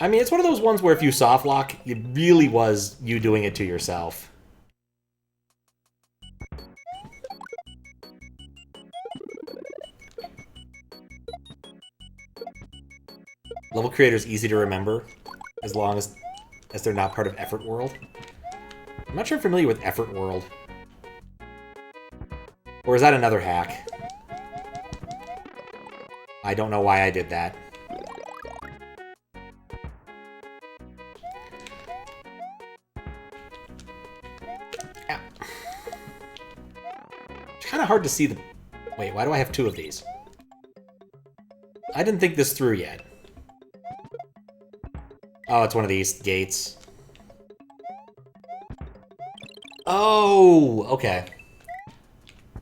I mean, it's one of those ones where if you soft lock, it really was you doing it to yourself. Level creator's easy to remember, as long as they're not part of Effort World. I'm not sure I'm familiar with Effort World. Or is that another hack? I don't know why I did that. Ow. It's kind of hard to see the... Wait, why do I have two of these? I didn't think this through yet. Oh, it's one of these gates. Oh, okay.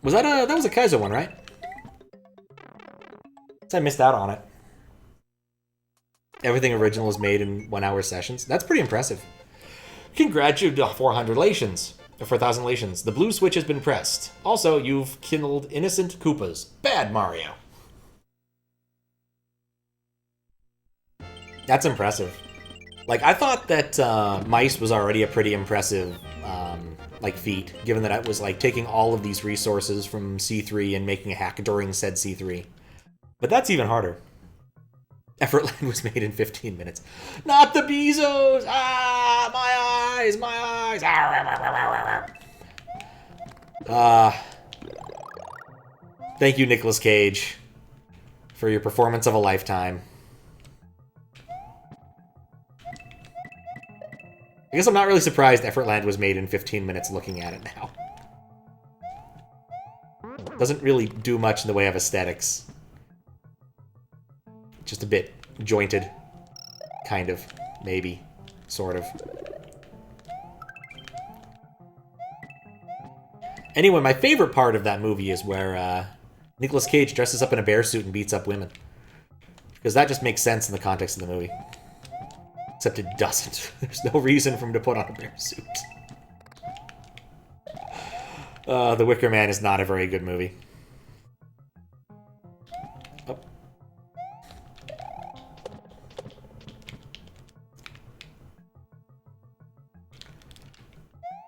Was that a... That was a Kaizo one, right? I missed out on it. Everything original is made in 1 hour sessions. That's pretty impressive. Congratulations, 400 lations. 4,000 lations. The blue switch has been pressed. Also, you've kindled innocent Koopas. Bad Mario. That's impressive. Like, I thought that mice was already a pretty impressive, like, feat, given that I was, like, taking all of these resources from C3 and making a hack during said C3. But that's even harder. Effortland was made in 15 minutes. Not the Beezos! Ah, my eyes, my eyes! Thank you, Nicolas Cage, for your performance of a lifetime. I guess I'm not really surprised Effortland was made in 15 minutes looking at it now. Doesn't really do much in the way of aesthetics. Just a bit jointed. Kind of. Maybe. Sort of. Anyway, my favorite part of that movie is where Nicolas Cage dresses up in a bear suit and beats up women. Because that just makes sense in the context of the movie. Except it doesn't. There's no reason for him to put on a bear suit. The Wicker Man is not a very good movie. Oh.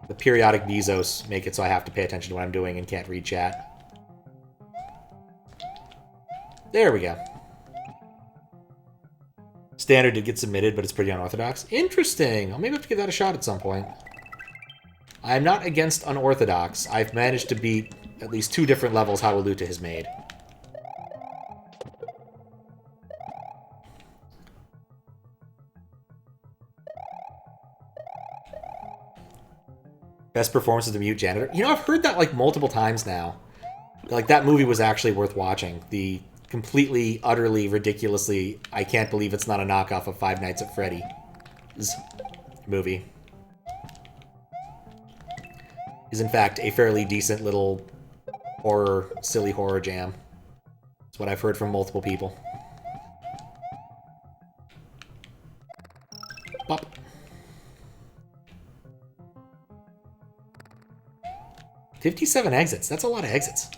The periodic Beezos make it so I have to pay attention to what I'm doing and can't read chat. There we go. Standard did get submitted, but it's pretty unorthodox. Interesting. I'll maybe have to give that a shot at some point. I'm not against unorthodox. I've managed to beat at least 2 different levels Howluta has made. Best performance of the Mute Janitor. You know, I've heard that like multiple times now. Like, that movie was actually worth watching. The completely, utterly, ridiculously, I can't believe it's not a knockoff of Five Nights at Freddy's movie. Is in fact a fairly decent little horror, silly horror jam. That's what I've heard from multiple people. Bop. $57 exits. That's a lot of exits.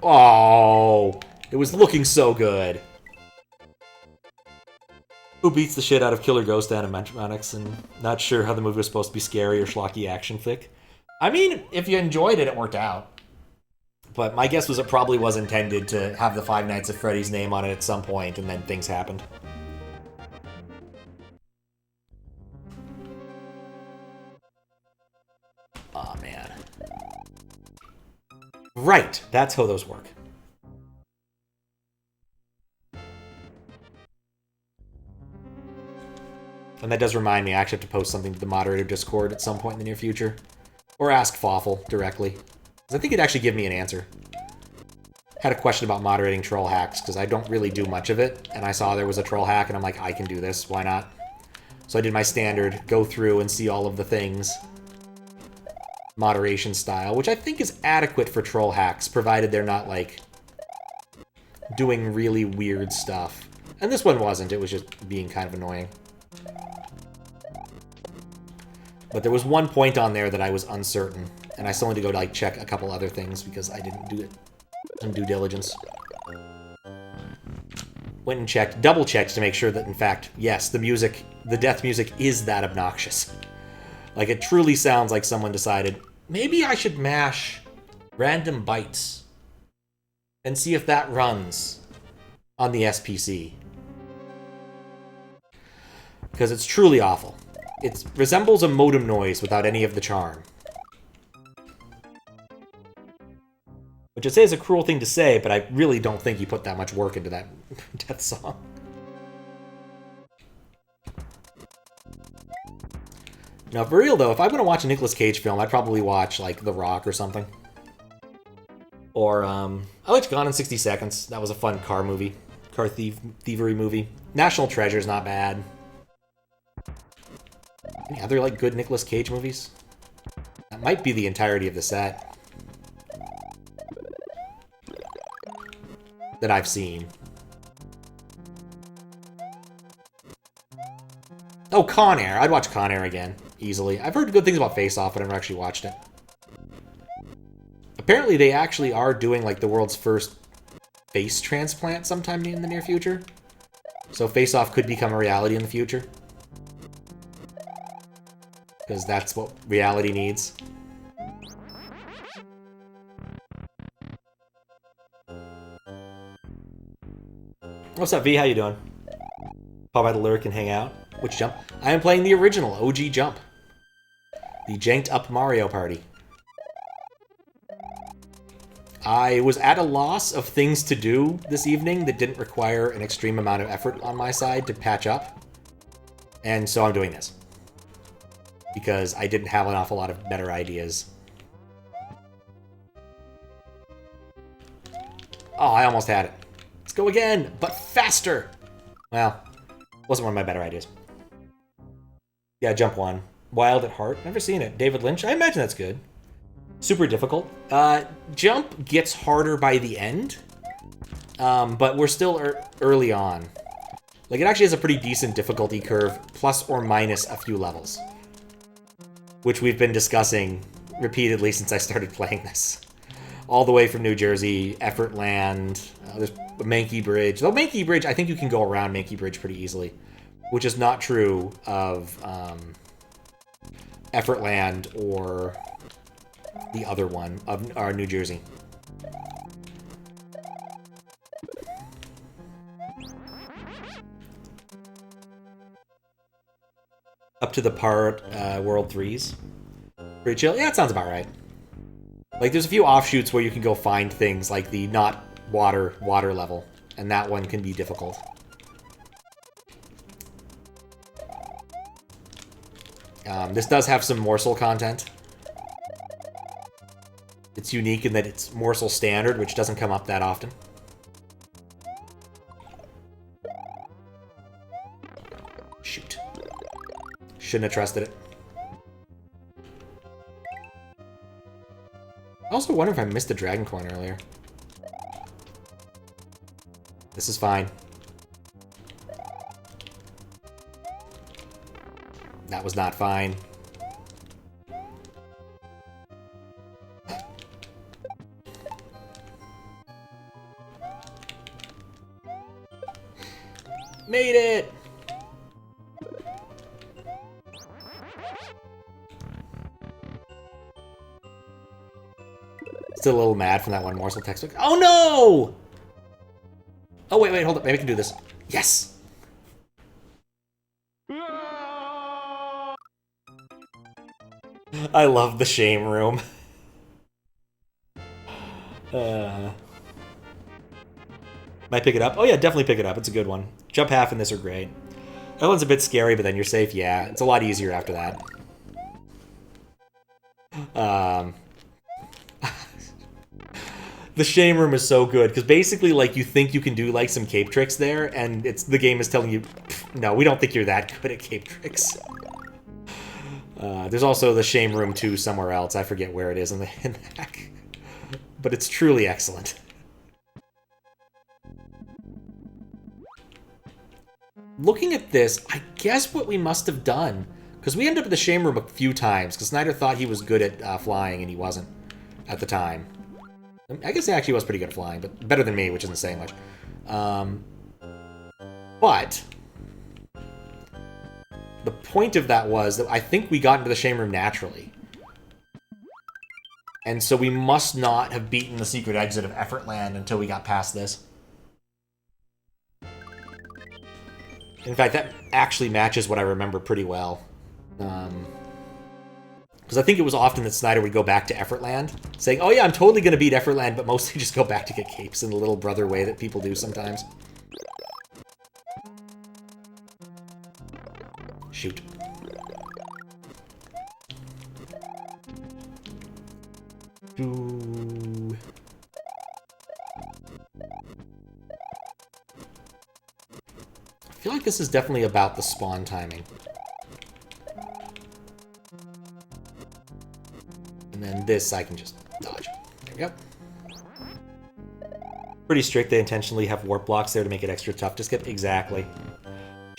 Oh, it was looking so good. Who beats the shit out of Killer Ghost animatronics, and not sure how the movie was supposed to be scary or schlocky action flick. I mean, if you enjoyed it, it worked out. But my guess was it probably was intended to have the Five Nights at Freddy's name on it at some point, and then things happened. Aw, man. Right, that's how those work. And that does remind me, I actually have to post something to the moderator Discord at some point in the near future. Or ask Fawful directly. Because I think it'd actually give me an answer. Had a question about moderating troll hacks, because I don't really do much of it. And I saw there was a troll hack, and I'm like, I can do this, why not? So I did my standard, go through and see all of the things. Moderation style, which I think is adequate for troll hacks, provided they're not, like, doing really weird stuff. And this one wasn't, it was just being kind of annoying. But there was one point on there that I was uncertain, and I still need to go to, like, check a couple other things because I didn't do it. Some due diligence. Went and checked, double-checked to make sure that, in fact, yes, the music, the death music is that obnoxious. Like, it truly sounds like someone decided, maybe I should mash random bytes and see if that runs on the SPC. Because it's truly awful. It resembles a modem noise without any of the charm. Which I say is a cruel thing to say, but I really don't think you put that much work into that death song. Now, for real, though, if I'm going to watch a Nicolas Cage film, I'd probably watch, like, The Rock or something. Or, I liked Gone in 60 Seconds. That was a fun car movie. Car thievery movie. National Treasure's not bad. Any other, like, good Nicolas Cage movies? That might be the entirety of the set. That I've seen. Oh, Con Air. I'd watch Con Air again. Easily. I've heard good things about Face Off, but I've never actually watched it. Apparently, they actually are doing, like, the world's first face transplant sometime in the near future. So Face Off could become a reality in the future. Because that's what reality needs. What's up, V? How you doing? Pop by the lyric and hang out. Which jump? I am playing the original OG jump. The Janked Up Mario Party. I was at a loss of things to do this evening that didn't require an extreme amount of effort on my side to patch up. And so I'm doing this. Because I didn't have an awful lot of better ideas. Oh, I almost had it. Let's go again, but faster! Well, wasn't one of my better ideas. Yeah, Jump 1. Wild at Heart. Never seen it. David Lynch? I imagine that's good. Super difficult. Jump gets harder by the end, but we're still early on. Like, it actually has a pretty decent difficulty curve, plus or minus a few levels, which we've been discussing repeatedly since I started playing this. All the way from New Jersey, Effortland, there's Mankey Bridge. Though Mankey Bridge, I think you can go around Mankey Bridge pretty easily, which is not true of Effortland or the other one of our New Jersey. Up to the part World 3s. Pretty chill. Yeah, it sounds about right. Like, there's a few offshoots where you can go find things, like the not water level, and that one can be difficult. This does have some morsel content. It's unique in that it's morsel standard, which doesn't come up that often. Shoot. Shouldn't have trusted it. I also wonder if I missed the dragon coin earlier. This is fine. That was not fine. Made it! Still a little mad from that one morsel textbook. Oh no! Oh wait, hold up. Maybe I can do this. Yes! I love the shame room. Might pick it up? Oh yeah, definitely pick it up. It's a good one. Jump half and this are great. That one's a bit scary, but then you're safe. Yeah, it's a lot easier after that. The shame room is so good, because basically, like, you think you can do, like, some cape tricks there, and the game is telling you, no, we don't think you're that good at cape tricks. There's also the shame room 2 somewhere else. I forget where it is in the hack. But it's truly excellent. Looking at this, I guess what we must have done, because we ended up in the shame room a few times, because Snyder thought he was good at flying, and he wasn't at the time. I guess he actually was pretty good at flying, but better than me, which isn't saying much. But the point of that was that I think we got into the shame room naturally. And so we must not have beaten the secret exit of Effortland until we got past this. In fact, that actually matches what I remember pretty well. Because I think it was often that Snyder would go back to Effortland, saying, oh yeah, I'm totally going to beat Effortland, but mostly just go back to get capes in the little brother way that people do sometimes. Shoot. Ooh. I feel like this is definitely about the spawn timing. And then this I can just dodge. There we go. Pretty strict. They intentionally have warp blocks there to make it extra tough to skip. Exactly.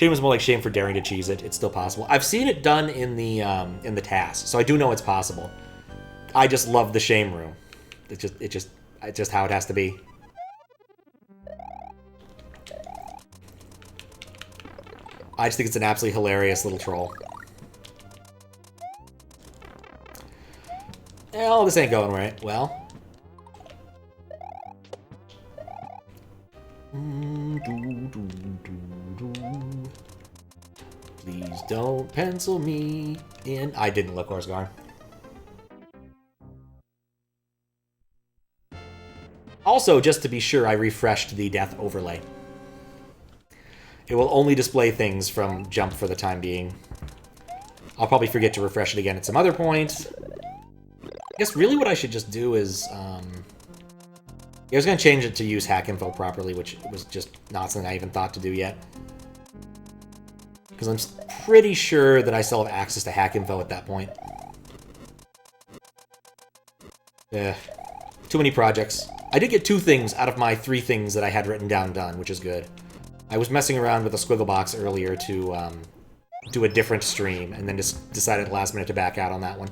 Shame is more like shame for daring to cheese it. It's still possible. I've seen it done in the task, so I do know it's possible. I just love the shame room. It's just how it has to be. I just think it's an absolutely hilarious little troll. Well, this ain't going right. Well. Please don't pencil me in. I didn't look, Horsgar. Also, just to be sure, I refreshed the death overlay. It will only display things from jump for the time being. I'll probably forget to refresh it again at some other point. I guess really what I should just do is... I was going to change it to use hack info properly, which was just not something I even thought to do yet. Because I'm pretty sure that I still have access to hack info at that point. Too many projects. I did get 2 things out of my 3 things that I had written down done, which is good. I was messing around with a squiggle box earlier to do a different stream, and then just decided at the last minute to back out on that one.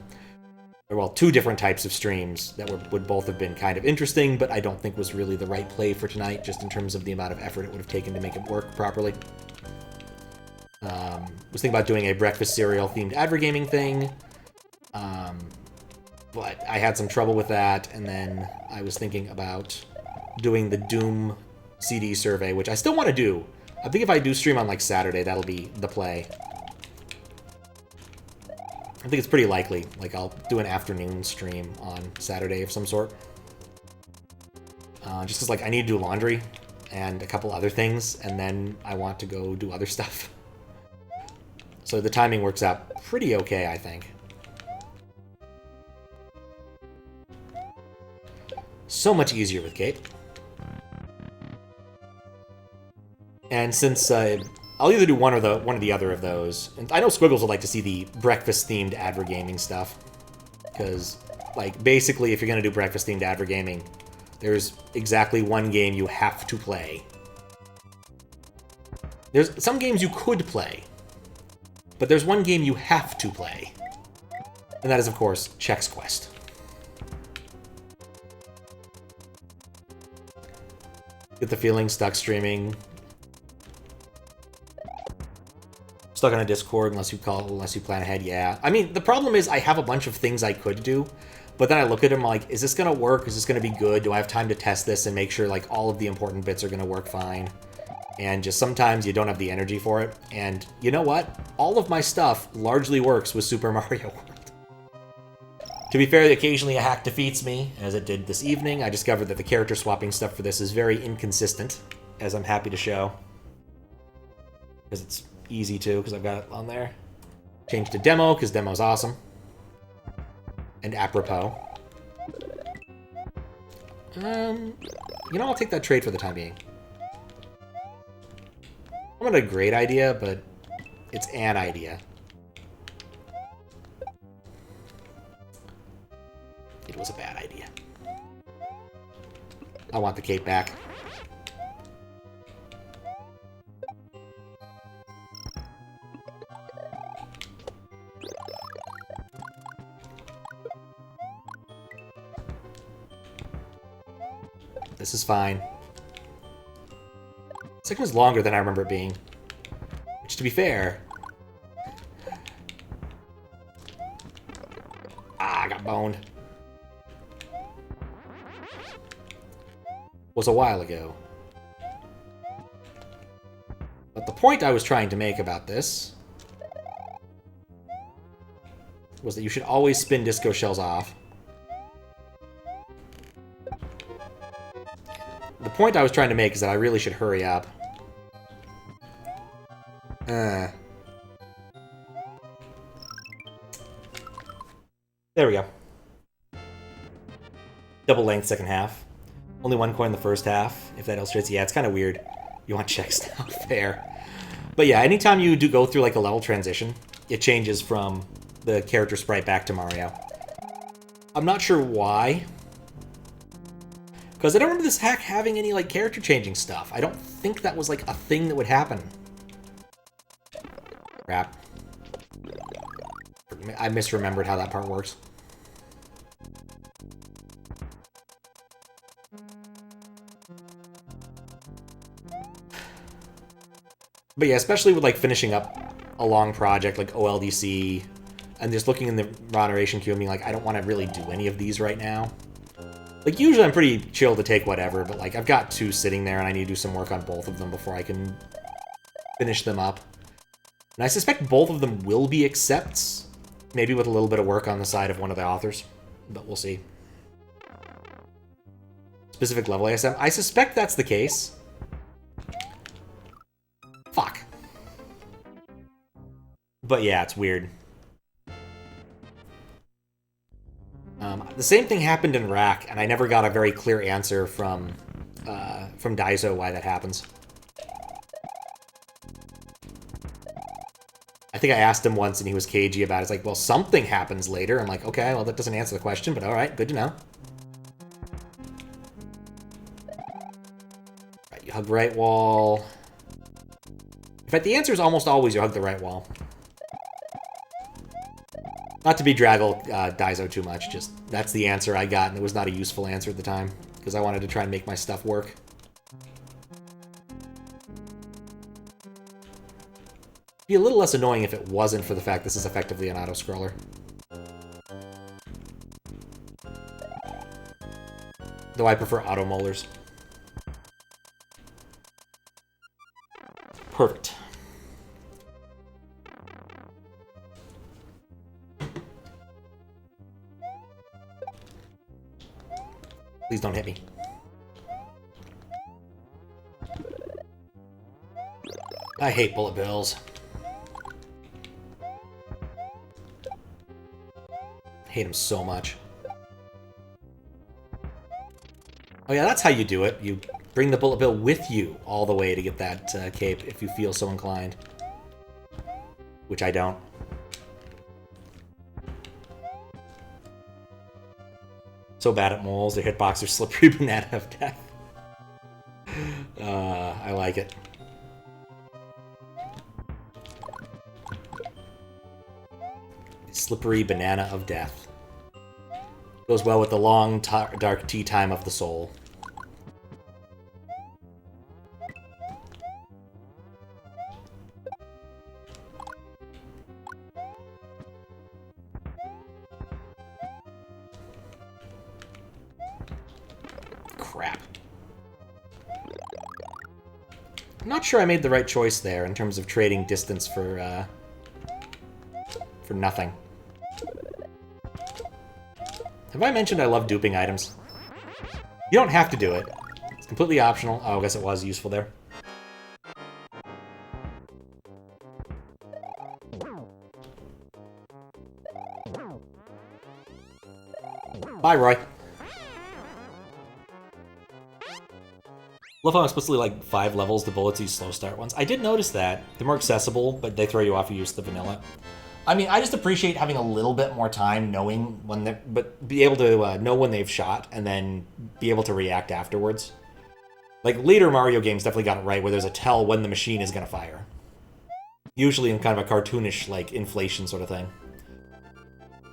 Well, 2 different types of streams that would both have been kind of interesting, but I don't think was really the right play for tonight, just in terms of the amount of effort it would have taken to make it work properly. Was thinking about doing a breakfast cereal themed advergaming thing, but I had some trouble with that, and then I was thinking about doing the Doom CD survey, which I still want to do. I think if I do stream on, like, Saturday, that'll be the play. I think it's pretty likely. Like, I'll do an afternoon stream on Saturday of some sort. Just because, like, I need to do laundry and a couple other things, and then I want to go do other stuff. So the timing works out pretty okay, I think. So much easier with Cape. And since I'll either do one or the other of those, and I know Squiggles would like to see the breakfast-themed advergaming stuff, because, like, basically, if you're gonna do breakfast-themed advergaming, there's exactly 1 game you have to play. There's some games you could play, but there's 1 game you have to play, and that is, of course, Chex Quest. Get the feeling stuck streaming. Stuck on a Discord unless you plan ahead. Yeah. I mean, the problem is I have a bunch of things I could do, but then I look at them like, is this gonna work? Is this gonna be good? Do I have time to test this and make sure like all of the important bits are gonna work fine? And just sometimes you don't have the energy for it. And you know what? All of my stuff largely works with Super Mario World. To be fair, occasionally a hack defeats me, as it did this evening. I discovered that the character swapping stuff for this is very inconsistent, as I'm happy to show. Because it's easy to, because I've got it on there. Change to demo, because demo's awesome. And apropos. You know, I'll take that trade for the time being. I'm not a great idea, but it's an idea. It was a bad idea. I want the cape back. This is fine. Second is longer than I remember it being. Which, to be fair... I got boned. Was a while ago. But the point I was trying to make about this was that you should always spin disco shells off. The point I was trying to make is that I really should hurry up. There we go. Double length second half. Only 1 coin in the first half, if that illustrates. Yeah, it's kind of weird. You want checks now. Fair. But yeah, anytime you do go through like a level transition, it changes from the character sprite back to Mario. I'm not sure why. Because I don't remember this hack having any like character changing stuff. I don't think that was like a thing that would happen. Crap. I misremembered how that part works. But yeah, especially with like finishing up a long project like OLDC, and just looking in the moderation queue and being like, I don't want to really do any of these right now. Like, usually I'm pretty chill to take whatever, but like, I've got 2 sitting there and I need to do some work on both of them before I can finish them up. And I suspect both of them will be accepts, maybe with a little bit of work on the side of one of the authors, but we'll see. Specific level ASM, I suspect that's the case. Fuck. But yeah, it's weird. The same thing happened in Rack, and I never got a very clear answer from Daiso why that happens. I think I asked him once, and he was cagey about it. It's like, well, something happens later. I'm like, okay, well, that doesn't answer the question, but all right, good to know. Hug the right wall. In fact, the answer is almost always you hug the right wall. Not to be draggle Daiso too much, just that's the answer I got, and it was not a useful answer at the time, because I wanted to try and make my stuff work. It'd be a little less annoying if it wasn't for the fact this is effectively an auto-scroller. Though I prefer auto-molars. Perfect. Please don't hit me. I hate bullet bills. Hate them so much. Oh yeah, that's how you do it. You bring the bullet bill with you all the way to get that cape if you feel so inclined. Which I don't. So bad at moles, their hitbox are slippery banana of death. I like it. Slippery banana of death. Goes well with the long, dark tea time of the soul. Crap. I'm not sure I made the right choice there in terms of trading distance for nothing. Have I mentioned I love duping items? You don't have to do it. It's completely optional. Oh, I guess it was useful there. Bye, Roy. Love how explicitly like 5 levels the bullets use slow start ones. I did notice that. They're more accessible, but they throw you off if you use the vanilla. I mean, I just appreciate having a little bit more time knowing when they, but be able to know when they've shot and then be able to react afterwards. Like later Mario games definitely got it right where there's a tell when the machine is going to fire. Usually in kind of a cartoonish like inflation sort of thing.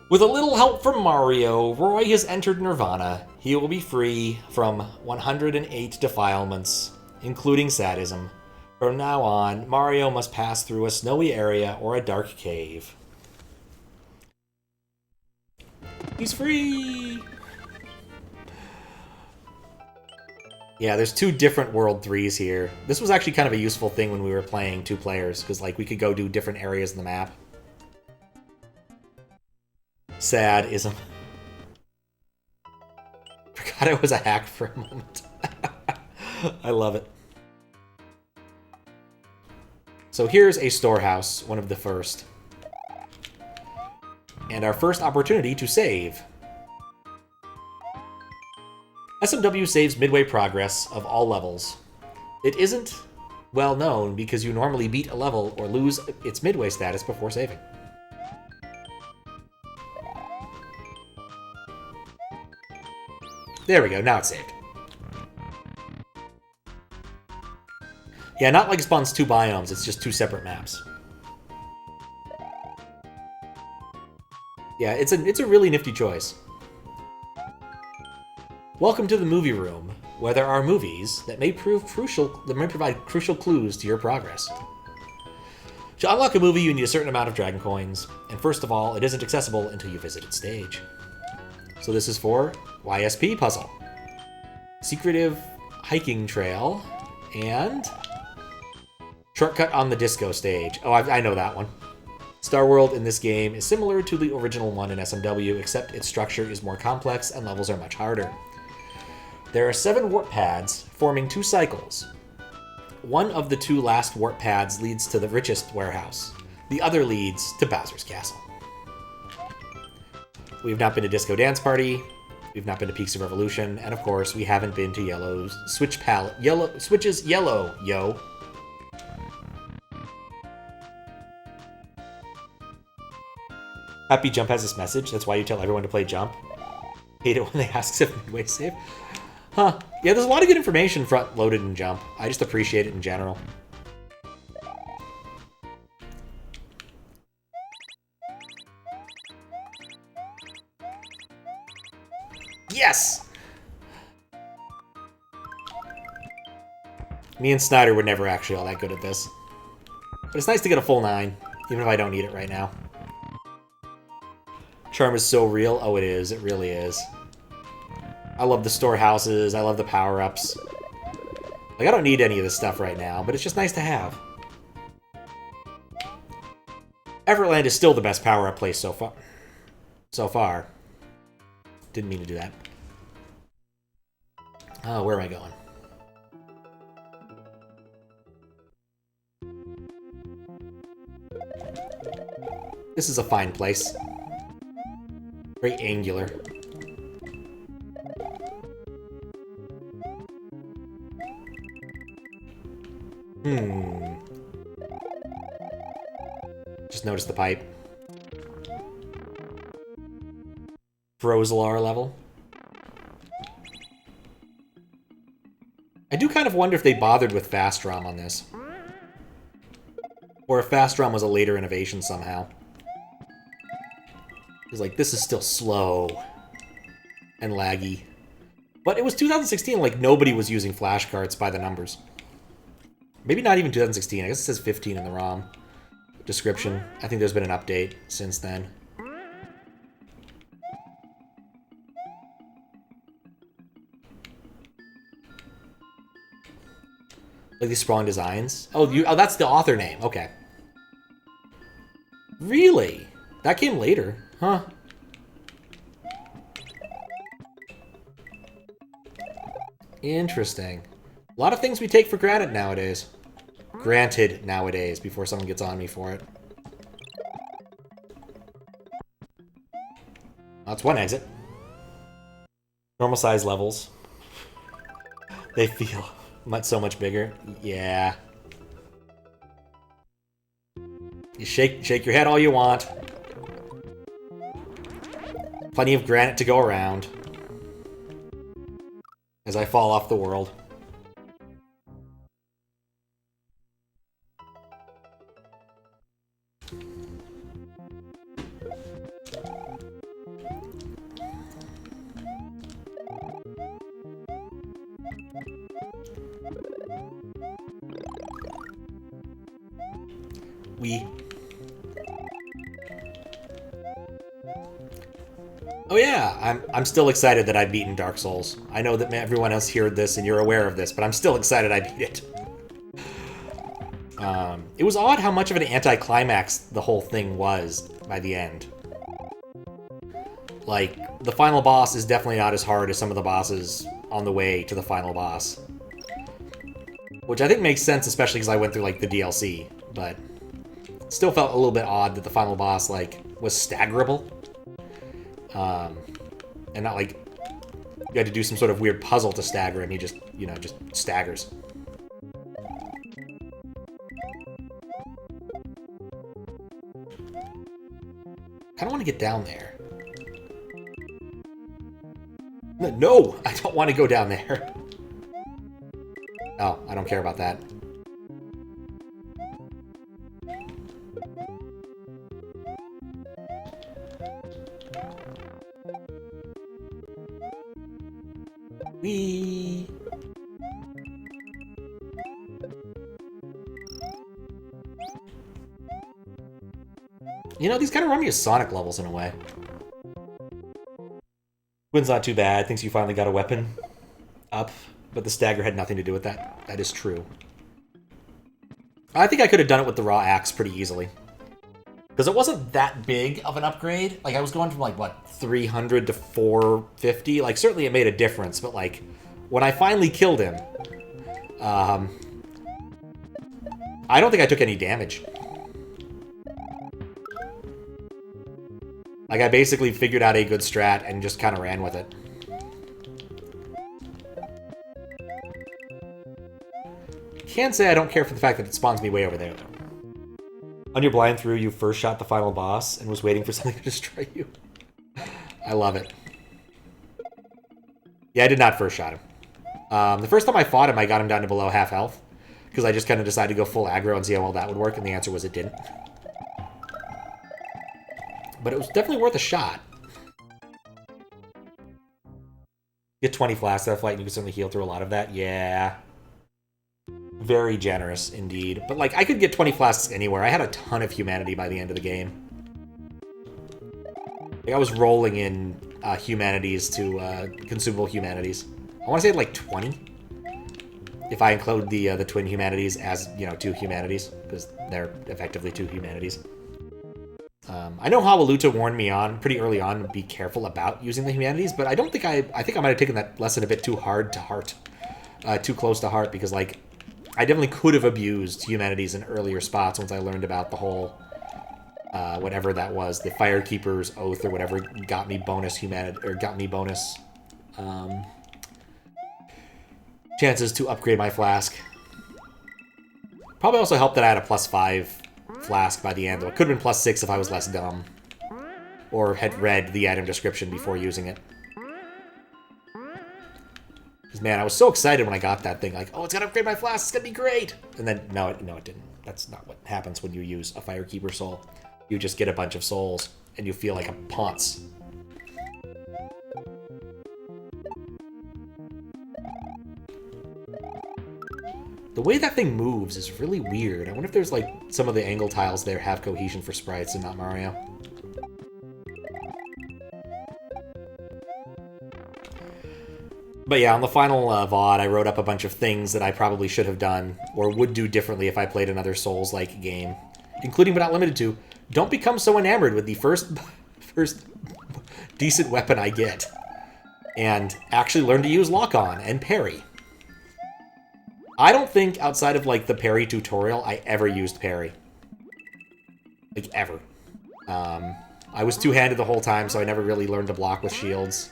With a little help from Mario, Roy has entered Nirvana. He will be free from 108 defilements, including sadism. From now on, Mario must pass through a snowy area or a dark cave. He's free! Yeah, there's 2 different World 3s here. This was actually kind of a useful thing when we were playing 2 players, because like we could go do different areas in the map. Sadism. Forgot it was a hack for a moment. I love it. So here's a storehouse, one of the first. And our first opportunity to save. SMW saves midway progress of all levels. It isn't well known because you normally beat a level or lose its midway status before saving. There we go, now it's saved. Yeah, not like it spawns 2 biomes, it's just 2 separate maps. Yeah, it's a really nifty choice. Welcome to the movie room, where there are movies that may provide crucial clues to your progress. To unlock a movie, you need a certain amount of dragon coins, and first of all, it isn't accessible until you visit its stage. So this is for YSP puzzle, secretive hiking trail, and shortcut on the disco stage. Oh, I know that one. Star World in this game is similar to the original one in SMW, except its structure is more complex and levels are much harder. There are 7 warp pads forming 2 cycles. One of the 2 last warp pads leads to the richest warehouse. The other leads to Bowser's Castle. We've not been to Disco Dance Party, we've not been to Peaks of Revolution, and of course, we haven't been to Yellow's Switch Palette. Switch's yellow, yo. Happy Jump has this message, that's why you tell everyone to play Jump. Hate it when they ask if midway save. Huh. Yeah, there's a lot of good information front-loaded in Jump. I just appreciate it in general. Yes! Me and Snyder were never actually all that good at this. But it's nice to get a full 9, even if I don't need it right now. Charm is so real. Oh, it is. It really is. I love the storehouses. I love the power-ups. Like, I don't need any of this stuff right now, but it's just nice to have. Effortland is still the best power-up place so far. Didn't mean to do that. Oh, where am I going? This is a fine place. Very angular. Just noticed the pipe. Frozelar level. I do kind of wonder if they bothered with Fast ROM on this. Or if Fast ROM was a later innovation somehow. It's like, this is still slow and laggy. But it was 2016, like, nobody was using flashcards by the numbers. Maybe not even 2016. I guess it says 15 in the ROM description. I think there's been an update since then. Like these Sproing designs? Oh, that's the author name. Okay. Really? That came later. Huh. Interesting. A lot of things we take for granted nowadays. Granted nowadays, before someone gets on me for it. That's one exit. Normal size levels. They feel so much bigger. Yeah. You shake your head all you want. Plenty of granite to go around. As I fall off the world. Oh yeah, I'm still excited that I've beaten Dark Souls. I know that everyone else heard this and you're aware of this, but I'm still excited I beat it. It was odd how much of an anticlimax the whole thing was by the end. Like, the final boss is definitely not as hard as some of the bosses on the way to the final boss. Which I think makes sense, especially because I went through, like, the DLC, but still felt a little bit odd that the final boss, like, was staggerable. And not like you had to do some sort of weird puzzle to stagger him. He just, you know, just staggers. Kinda want to get down there. No! I don't want to go down there. Oh, I don't care about that. Whee! You know, these kind of run me as Sonic levels in a way. Quinn's not too bad, thinks you finally got a weapon up, but the stagger had nothing to do with that. That is true. I think I could have done it with the raw axe pretty easily. Because it wasn't that big of an upgrade. Like, I was going from, like, what, 300 to 450? Like, certainly it made a difference, but, like, when I finally killed him, I don't think I took any damage. Like, I basically figured out a good strat and just kind of ran with it. Can't say I don't care for the fact that it spawns me way over there, though. On your blind through, you first shot the final boss and was waiting for something to destroy you. I love it. Yeah, I did not first shot him. The first time I fought him, I got him down to below half health. Because I just kind of decided to go full aggro and see how well that would work, and the answer was it didn't. But it was definitely worth a shot. Get 20 flasks out of flight, and you can certainly heal through a lot of that. Yeah. Very generous, indeed. But, like, I could get 20 flasks anywhere. I had a ton of humanity by the end of the game. Like, I was rolling in humanities to consumable humanities. I want to say like 20. If I include the twin humanities as, you know, 2 humanities. Because they're effectively 2 humanities. I know Hawaluta warned me on pretty early on to be careful about using the humanities, but I don't think I think I might have taken that lesson a bit too hard to heart. Too close to heart, because, like, I definitely could have abused humanities in earlier spots once I learned about the whole, whatever that was, the Firekeeper's Oath or whatever got me bonus humanity, or got me bonus, chances to upgrade my flask. Probably also helped that I had a +5 flask by the end, though it could have been +6 if I was less dumb. Or had read the item description before using it. Because, man, I was so excited when I got that thing. Like, oh, it's gonna upgrade my flask, it's gonna be great! And then, no, it didn't. That's not what happens when you use a Firekeeper soul. You just get a bunch of souls, and you feel like a ponce. The way that thing moves is really weird. I wonder if there's, like, some of the angle tiles there have cohesion for sprites and not Mario. But yeah, on the final VOD, I wrote up a bunch of things that I probably should have done, or would do differently if I played another Souls-like game. Including, but not limited to, don't become so enamored with the first decent weapon I get. And actually learn to use lock-on and parry. I don't think, outside of, like, the parry tutorial, I ever used parry. Like, ever. I was two-handed the whole time, so I never really learned to block with shields.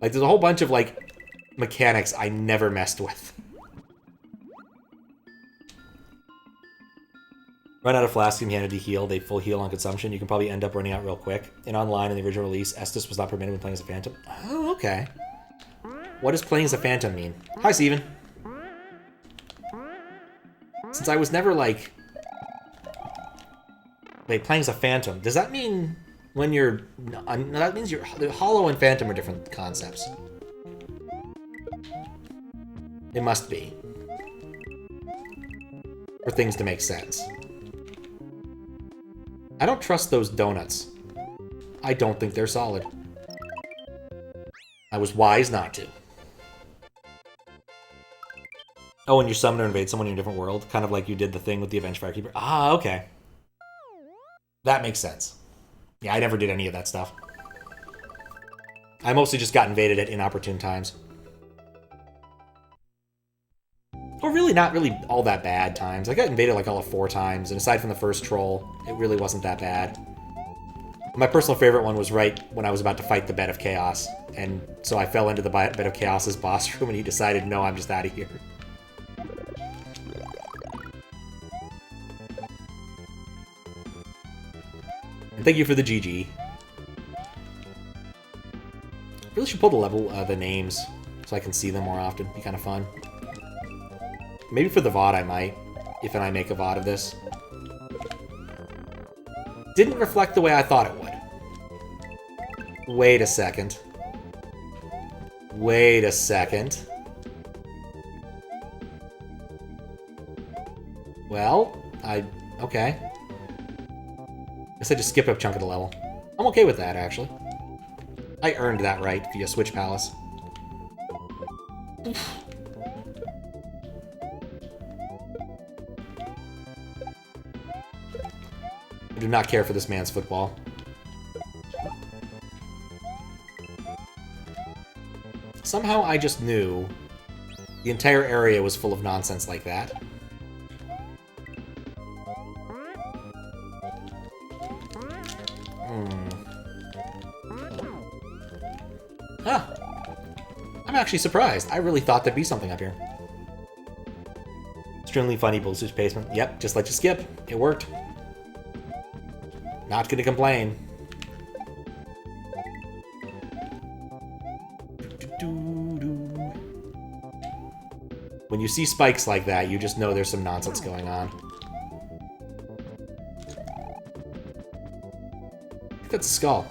Like, there's a whole bunch of, like, mechanics I never messed with. Run out of flask humanity heal, they full heal on consumption. You can probably end up running out real quick. In online, in the original release, Estus was not permitted when playing as a phantom. Oh, okay. What does playing as a phantom mean? Hi, Steven. Since I was never, like... Wait, playing as a phantom. Does that mean when you're... No, that means you're... Hollow and phantom are different concepts. It must be. For things to make sense. I don't trust those donuts. I don't think they're solid. I was wise not to. Oh, and you summon or invade someone in a different world? Kind of like you did the thing with the Avenged Firekeeper? Ah, okay. That makes sense. Yeah, I never did any of that stuff. I mostly just got invaded at inopportune times. Or really not really all that bad times. I got invaded like all of 4 times, and aside from the first troll, it really wasn't that bad. My personal favorite one was right when I was about to fight the Bed of Chaos, and so I fell into the Bed of Chaos's boss room, and he decided, no, I'm just out of here. And thank you for the GG. Really should pull the names so I can see them more often. Be kind of fun. Maybe for the VOD I might, if I make a VOD of this. Didn't reflect the way I thought it would. Wait a second. Wait a second. Well, okay. Guess I just skip a chunk of the level. I'm okay with that, actually. I earned that right via Switch Palace. I do not care for this man's football. Somehow I just knew the entire area was full of nonsense like that. Huh. I'm actually surprised. I really thought there'd be something up here. Extremely funny Bullsuit's basement. Yep, just let you skip. It worked. Not gonna complain. you see spikes like that, you just know there's some nonsense going on. I think that's a skull.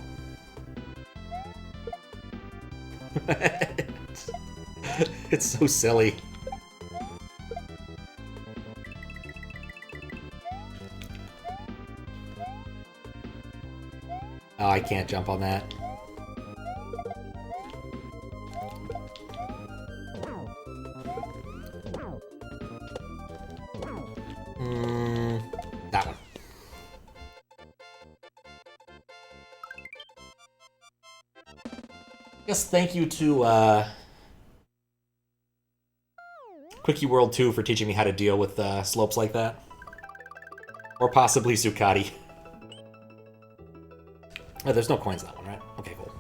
It's so silly. Oh, I can't jump on that. That one. Yes, thank you to Quickie World 2 for teaching me how to deal with slopes like that. Or possibly Zucati. Oh, there's no coins in that one, right? Okay, cool.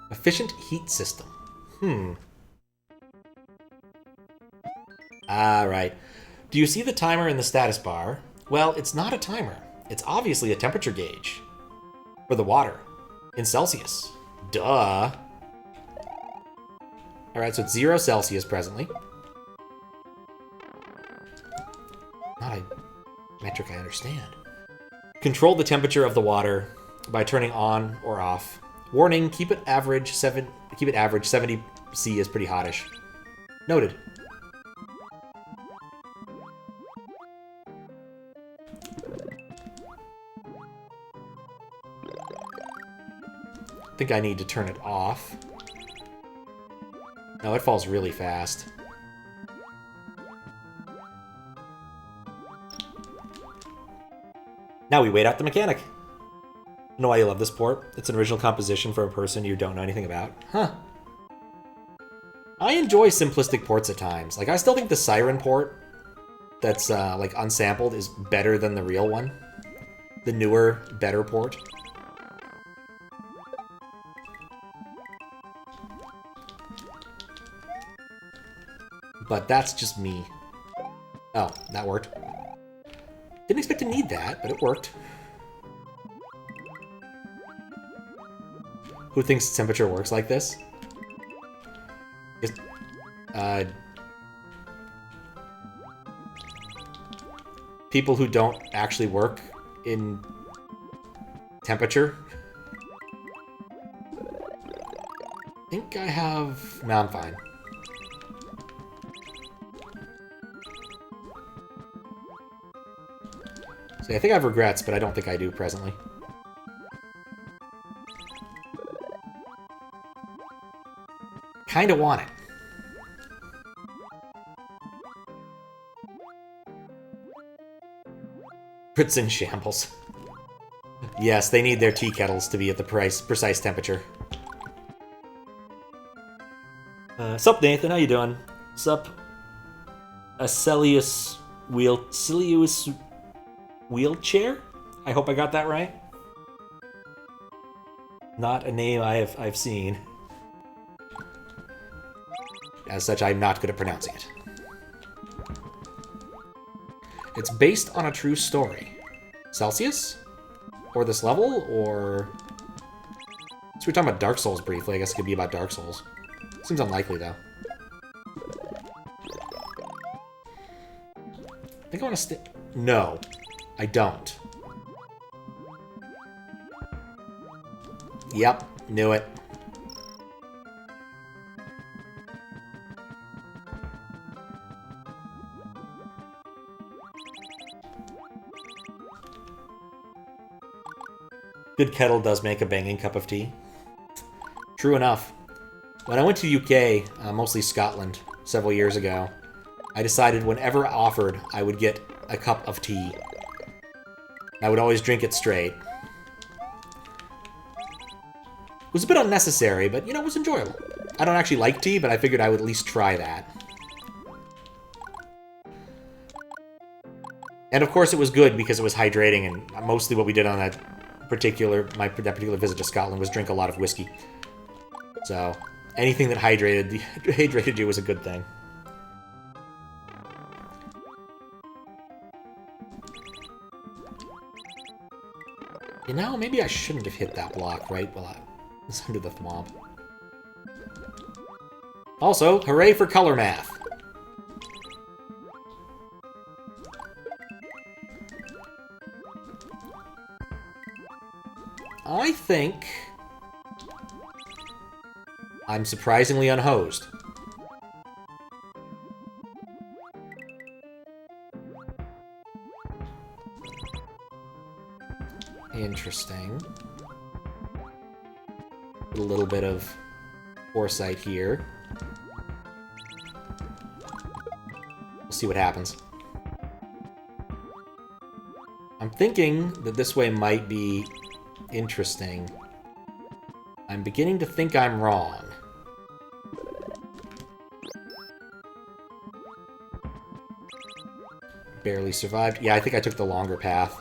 Efficient heat system. Right. Do you see the timer in the status bar? Well, it's not a timer. It's obviously a temperature gauge. For the water. In Celsius. Duh. Alright, so it's 0 Celsius presently. Not a metric I understand. Control the temperature of the water by turning on or off. Warning, keep it average 70 C is pretty hottish. Noted. I think I need to turn it off. No, it falls really fast. Now we wait out the mechanic. I know why you love this port. It's an original composition for a person you don't know anything about. Huh. I enjoy simplistic ports at times. Like, I still think the Siren port that's, like, unsampled is better than the real one. The newer, better port. But that's just me. Oh, that worked. Didn't expect to need that, but it worked. Who thinks temperature works like this? People who don't actually work in temperature? I think I have... No, I'm fine. See, I think I have regrets, but I don't think I do presently. Kinda want it. It's in shambles. Yes, they need their tea kettles to be at the precise temperature. Sup, Nathan? How you doing? Sup? Cilius wheelchair? I hope I got that right. Not a name I've seen. As such, I'm not good at pronouncing it. It's based on a true story. Celsius? Or this level? Or... So we're talking about Dark Souls briefly. I guess it could be about Dark Souls. Seems unlikely, though. I think I want to stay... No. I don't. Yep. Knew it. Good kettle does make a banging cup of tea. True enough. When I went to UK, mostly Scotland, several years ago, I decided whenever offered, I would get a cup of tea. I would always drink it straight. It was a bit unnecessary, but, you know, it was enjoyable. I don't actually like tea, but I figured I would at least try that. And of course it was good because it was hydrating, and mostly what we did on that particular visit to Scotland was drink a lot of whiskey. So, anything that hydrated you was a good thing. You know, maybe I shouldn't have hit that block right while I was under the thwomp. Also, hooray for color math! I think I'm surprisingly unhosed. Interesting. A little bit of foresight here. We'll see what happens. I'm thinking that this way might be interesting. I'm beginning to think I'm wrong. Barely survived. Yeah, I think I took the longer path.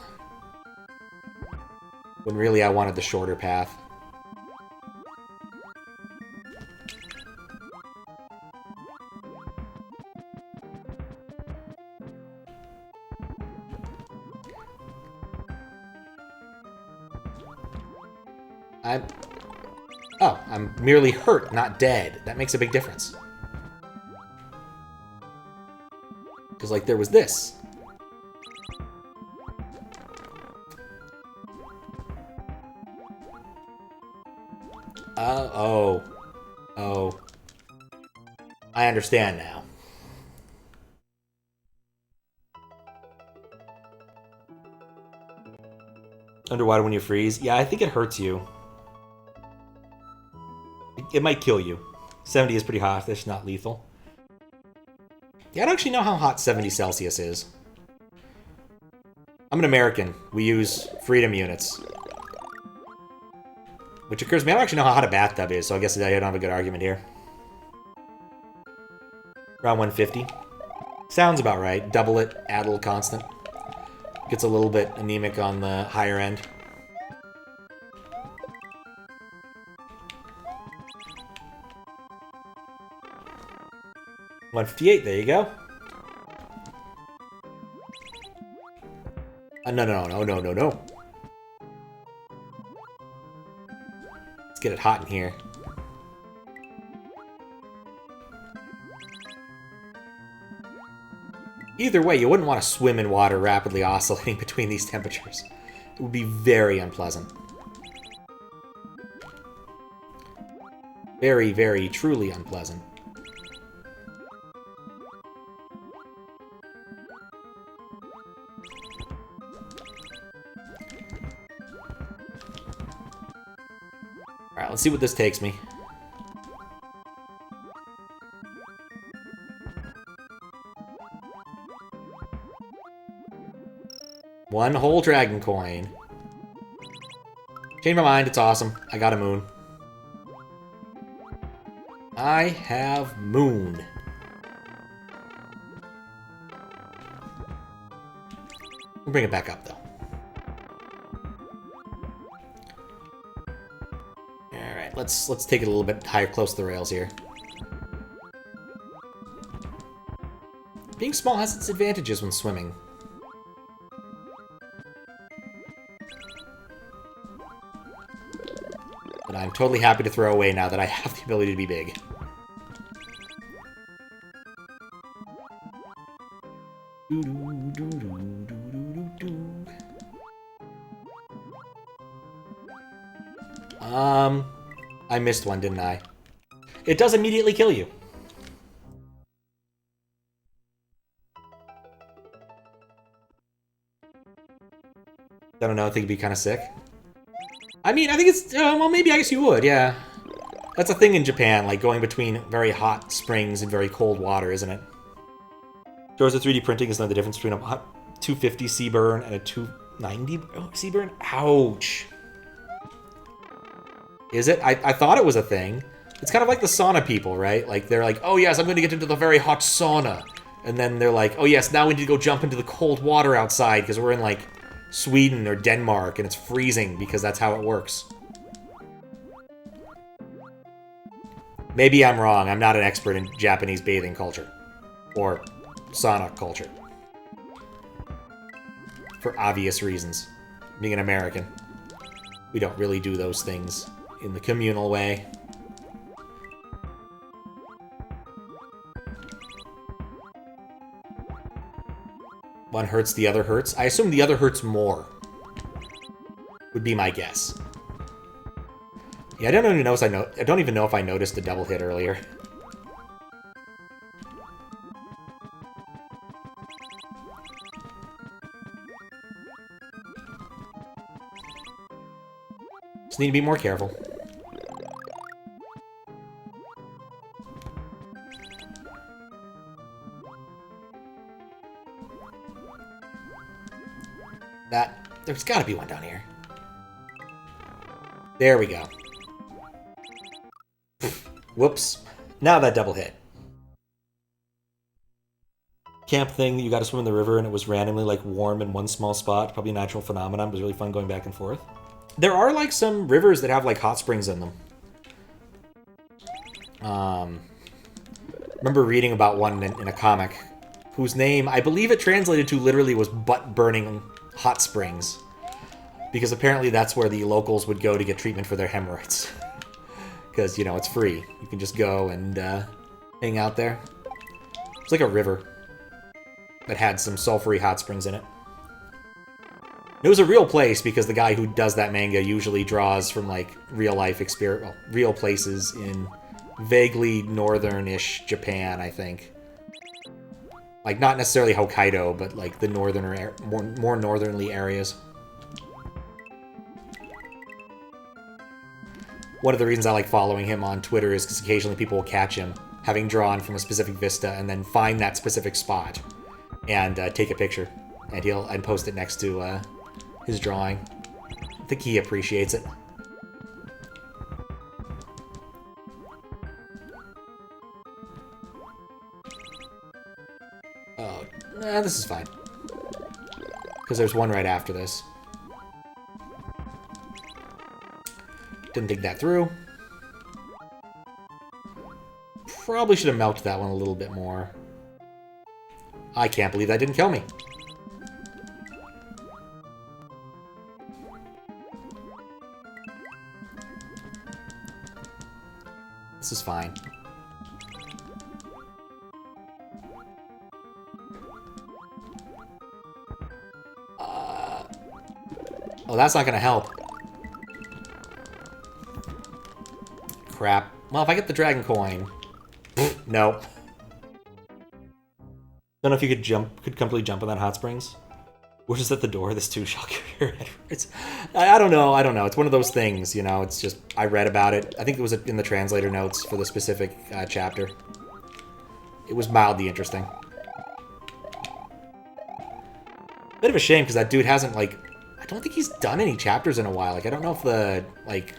When really I wanted the shorter path. I'm merely hurt, not dead. That makes a big difference. Because, like, there was this. Oh. I understand now. Underwater when you freeze? Yeah, I think it hurts you. It might kill you. 70 is pretty hot. It's not lethal. Yeah, I don't actually know how hot 70 Celsius is. I'm an American. We use freedom units. Which occurs to me, I don't actually know how hot a bathtub is, so I guess I don't have a good argument here. Around 150. Sounds about right. Double it, add a little constant. Gets a little bit anemic on the higher end. $158, there you go. No. Let's get it hot in here. Either way, you wouldn't want to swim in water rapidly oscillating between these temperatures. It would be very unpleasant. Very, very, truly unpleasant. Alright, let's see what this takes me. One whole dragon coin. Changed my mind, it's awesome. I got a moon. I have moon. We'll bring it back up, though. Alright, let's take it a little bit higher, close to the rails here. Being small has its advantages when swimming. But I'm totally happy to throw away now that I have the ability to be big. I missed one, didn't I? It does immediately kill you. I don't know, I think it'd be kind of sick. I mean, I think it's... well, maybe I guess you would, yeah. That's a thing in Japan, like going between very hot springs and very cold water, isn't it? Georgia 3D printing is not the difference between a 250 Seaburn and a 290 Seaburn? Ouch. Is it? I thought it was a thing. It's kind of like the sauna people, right? Like, they're like, oh yes, I'm going to get into the very hot sauna. And then they're like, oh yes, now we need to go jump into the cold water outside because we're in, like, Sweden or Denmark and it's freezing because that's how it works. Maybe I'm wrong. I'm not an expert in Japanese bathing culture. Or sauna culture. For obvious reasons. Being an American, we don't really do those things in the communal way. One hurts, the other hurts. I assume the other hurts more. Would be my guess. Yeah, I don't even know if I noticed the double hit earlier. Just need to be more careful. There's gotta be one down here. There we go. Whoops. Now that double hit. Camp thing, you gotta swim in the river and it was randomly like warm in one small spot. Probably a natural phenomenon, but it was really fun going back and forth. There are like some rivers that have like hot springs in them. Remember reading about one in a comic whose name, I believe it translated to literally was butt-burning hot springs. Because apparently that's where the locals would go to get treatment for their hemorrhoids. Because, you know, it's free. You can just go and hang out there. It's like a river that had some sulfury hot springs in it. It was a real place because the guy who does that manga usually draws from, like, real-life experience, well, real places in vaguely northern-ish Japan, I think. Like, not necessarily Hokkaido, but, like, the northern, more northernly areas. One of the reasons I like following him on Twitter is because occasionally people will catch him having drawn from a specific vista and then find that specific spot and take a picture. And he'll post it next to his drawing. I think he appreciates it. Oh, nah, this is fine. Because there's one right after this. Didn't think that through. Probably should have melted that one a little bit more. I can't believe that didn't kill me. This is fine. Oh, that's not gonna help. Crap. Well, if I get the dragon coin... Nope. Don't know if you could completely jump on that hot springs. We're just at the door, this too shall carry your head. I don't know, It's one of those things, you know, it's just, I read about it. I think it was in the translator notes for the specific chapter. It was mildly interesting. Bit of a shame, because that dude hasn't, like... I don't think he's done any chapters in a while. Like, I don't know if the, like...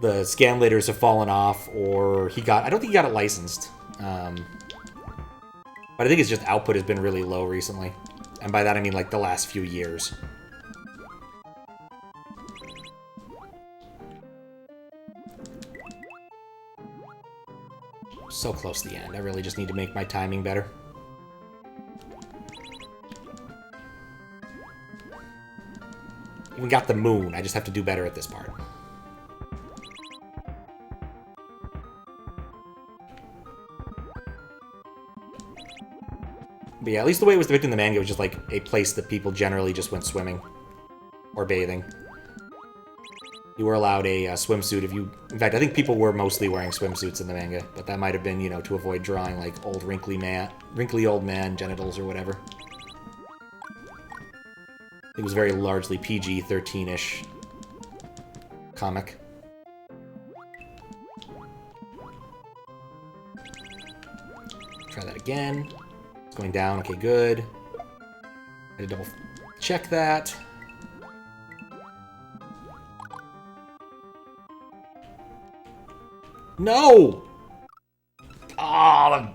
the scanlators have fallen off, or he got... I don't think he got it licensed. But I think his just output has been really low recently. And by that I mean, like, the last few years. So close to the end. I really just need to make my timing better. Even got the moon. I just have to do better at this part. But yeah, at least the way it was depicted in the manga was just like a place that people generally just went swimming. Or bathing. You were allowed a swimsuit if you... In fact, I think people were mostly wearing swimsuits in the manga. But that might have been, you know, to avoid drawing like old wrinkly old man genitals or whatever. It was very largely PG-13-ish comic. Try that again. It's going down. Okay, good. I had to double check that. No! Oh,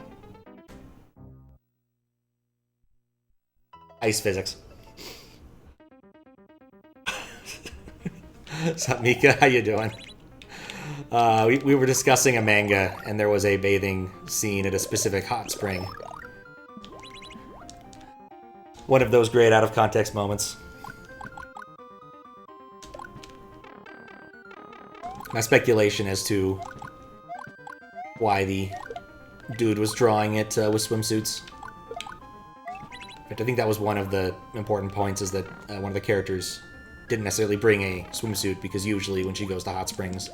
ice physics. What's up, Mika? How you doing? We were discussing a manga, and there was a bathing scene at a specific hot spring. One of those great out-of-context moments. My speculation as to why the dude was drawing it with swimsuits. In fact, I think that was one of the important points, is that one of the characters didn't necessarily bring a swimsuit, because usually when she goes to hot springs,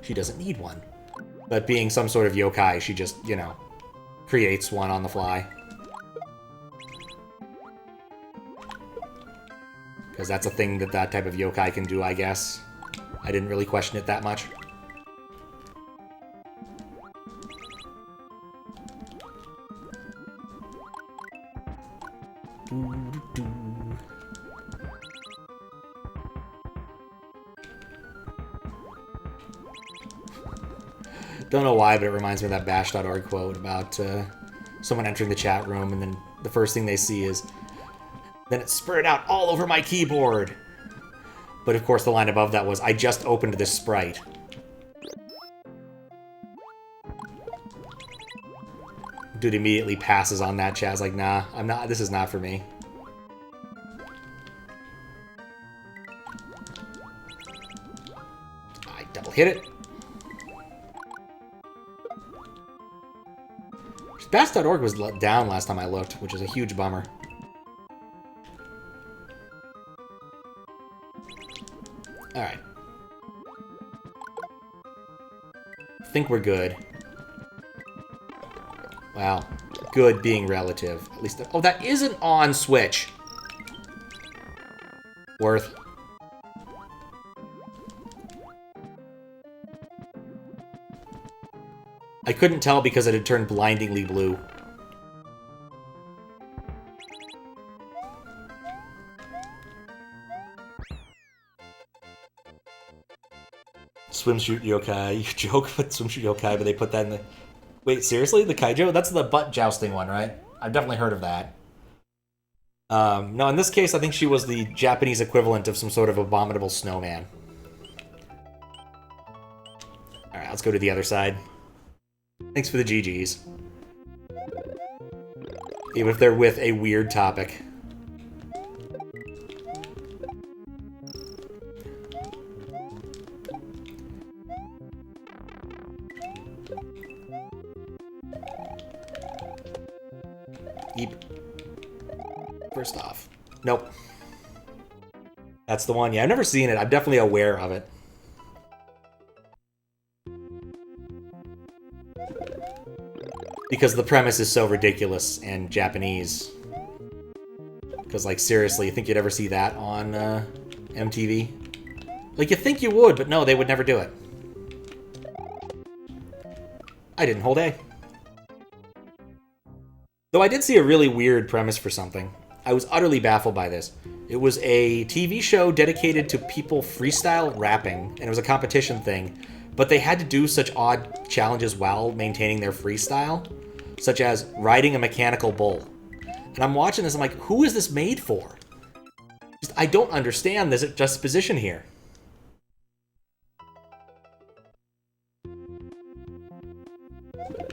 she doesn't need one. But being some sort of yokai, she just, you know, creates one on the fly. Because that's a thing that that type of yokai can do, I guess. I didn't really question it that much. Don't know why, but it reminds me of that bash.org quote about someone entering the chat room, and then the first thing they see is, then it spurred out all over my keyboard. But of course the line above that was, I just opened this sprite. Dude immediately passes on that chat. Like, nah, I'm not, this is not for me. I double hit it. Bash.org was down last time I looked, which is a huge bummer. Alright. Think we're good. Wow. Good being relative. At least... Oh, that is an on switch! Worth. I couldn't tell because it had turned blindingly blue. Swimsuit yokai. You joke about swimsuit yokai, but they put that in the... Wait, seriously? The kaijo? That's the butt jousting one, right? I've definitely heard of that. No, in this case, I think she was the Japanese equivalent of some sort of abominable snowman. Alright, let's go to the other side. Thanks for the GGs. Even if they're with a weird topic. Yeep. First off. Nope. That's the one. Yeah, I've never seen it. I'm definitely aware of it. Because the premise is so ridiculous and Japanese. Because, like, seriously, you think you'd ever see that on MTV? Like, you think you would, but no, they would never do it. I didn't hold A. Though I did see a really weird premise for something. I was utterly baffled by this. It was a TV show dedicated to people freestyle rapping, and it was a competition thing. But they had to do such odd challenges while maintaining their freestyle, such as riding a mechanical bull. And I'm watching this, I'm like, who is this made for? Just, I don't understand this juxtaposition here.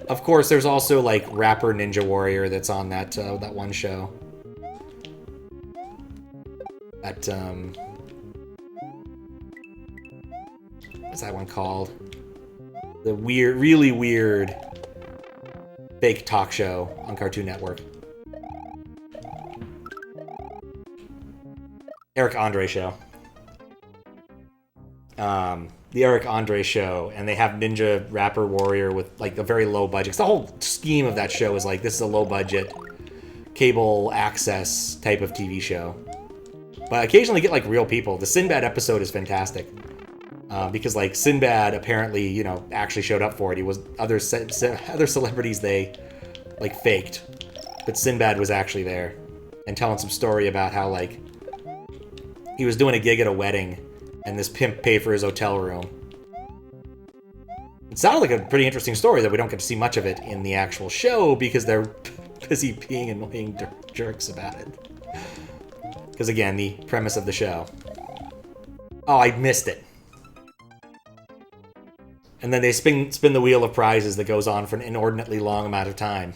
Of course, there's also, like, Rapper Ninja Warrior that's on that, that one show. That, what's that one called? The weird, really weird fake talk show on Cartoon Network. Eric Andre Show. The Eric Andre Show, and they have Ninja Rapper Warrior with, like, a very low budget. 'Cause the whole scheme of that show is, like, this is a low budget, cable access type of TV show. But I occasionally get, like, real people. The Sinbad episode is fantastic. Because, like, Sinbad apparently, you know, actually showed up for it. He was... Other celebrities, they, like, faked. But Sinbad was actually there. And telling some story about how, like, he was doing a gig at a wedding, and this pimp paid for his hotel room. It sounded like a pretty interesting story, that we don't get to see much of it in the actual show, because they're busy being annoying jerks about it. Because, again, the premise of the show. Oh, I missed it. And then they spin the wheel of prizes that goes on for an inordinately long amount of time.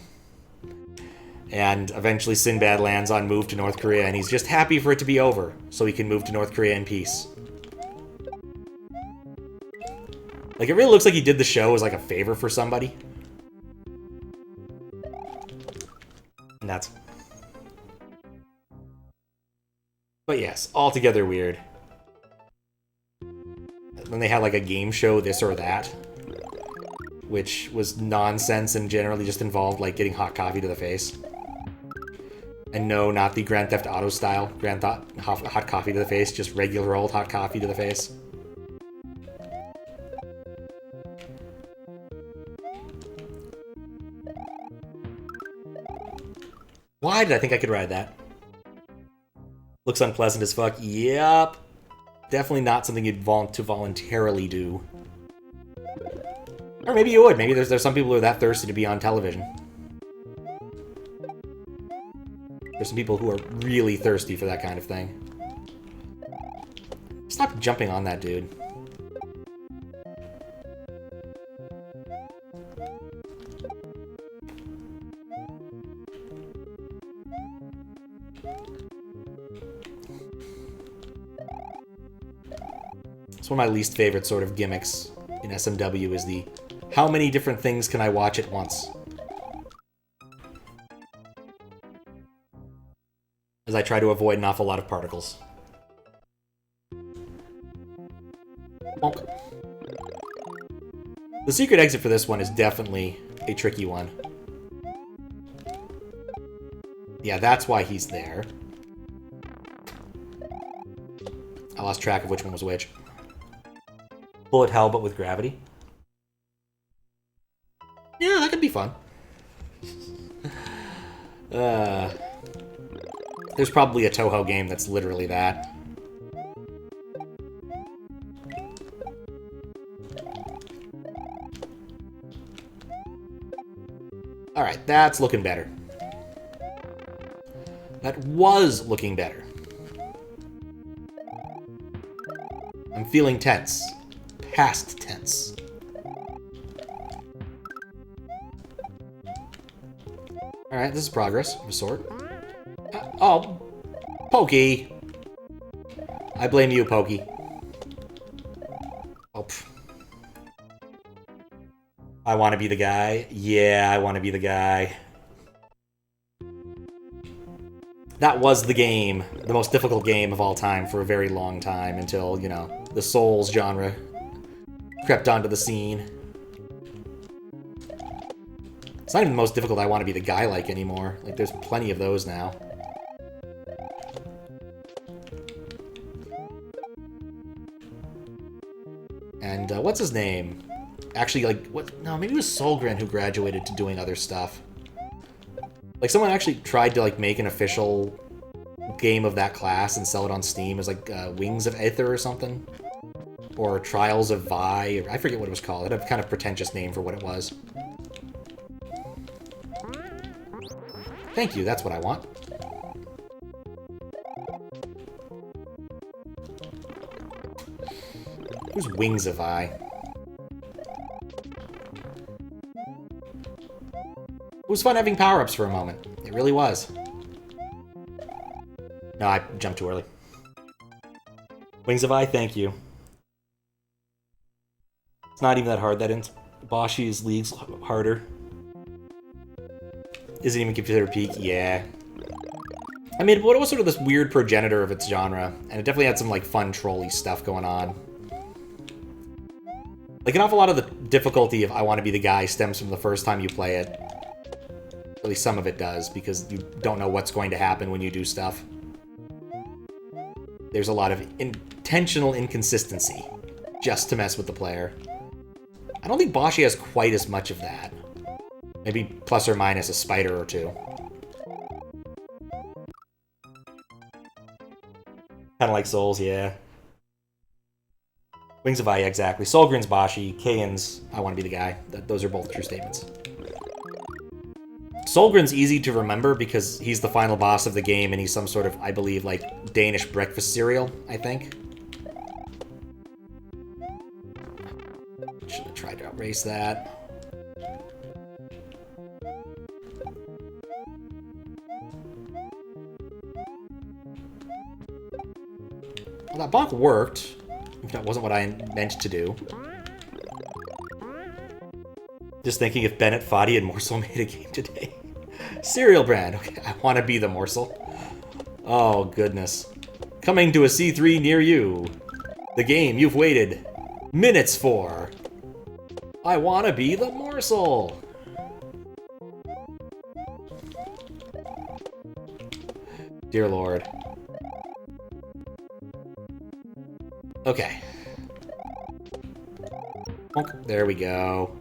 And eventually Sinbad lands on move to North Korea, and he's just happy for it to be over, so he can move to North Korea in peace. Like, it really looks like he did the show as, like, a favor for somebody. And that's... But yes, altogether weird. Then they had like a game show, This or That, which was nonsense and generally just involved like getting hot coffee to the face. And no, not the Grand Theft Auto style hot coffee to the face, just regular old hot coffee to the face. Why did I think I could ride that? Looks unpleasant as fuck. Yep. Definitely not something you'd want to voluntarily do. Or maybe you would. Maybe there's some people who are that thirsty to be on television. There's some people who are really thirsty for that kind of thing. Stop jumping on that dude. It's one of my least favorite sort of gimmicks in SMW is the how many different things can I watch at once? As I try to avoid an awful lot of particles. Bonk. The secret exit for this one is definitely a tricky one. Yeah, that's why he's there. I lost track of which one was which. Bullet hell, but with gravity. Yeah, that could be fun. There's probably a Toho game that's literally that. Alright, that's looking better. That was looking better. I'm feeling tense. Past tense. Alright, this is progress of a sort. Oh, Pokey. I blame you, Pokey. Oh, pff. I want to be the guy. Yeah, I want to be the guy. That was the game. The most difficult game of all time for a very long time until, you know, the Souls genre crept onto the scene. It's not even the most difficult I want to be the guy like anymore. Like, there's plenty of those now. And, what's his name? Actually, like, what? No, maybe it was Solgren who graduated to doing other stuff. Like, someone actually tried to, like, make an official game of that class and sell it on Steam as, like, Wings of Aether or something. Or Trials of Vi, or I forget what it was called. It had a kind of pretentious name for what it was. Thank you, that's what I want. Who's Wings of Vi? It was fun having power-ups for a moment. It really was. No, I jumped too early. Wings of Vi, thank you. It's not even that hard. Boshi's League's harder. Is it even considered peak? Yeah. I mean, it was sort of this weird progenitor of its genre, and it definitely had some, like, fun trolley stuff going on. Like, an awful lot of the difficulty of I Want to Be the Guy stems from the first time you play it. At least some of it does, because you don't know what's going to happen when you do stuff. There's a lot of intentional inconsistency, just to mess with the player. I don't think Boshi has quite as much of that. Maybe plus or minus a spider or two. Kind of like Souls, yeah. Wings of Aya, exactly. Solgren's Boshi, Kayan's I Want to Be the Guy. Those are both true statements. Solgren's easy to remember because he's the final boss of the game and he's some sort of, I believe, like, Danish breakfast cereal, I think. Should have tried to outrace that. Well, that bonk worked. If that wasn't what I meant to do. Just thinking if Bennett, Foddy, and Morsel made a game today. Cereal brand. Okay, I want to be the Morsel. Oh, goodness. Coming to a C3 near you. The game you've waited Minutes for. I wanna be the morsel. Dear Lord. Okay. There we go.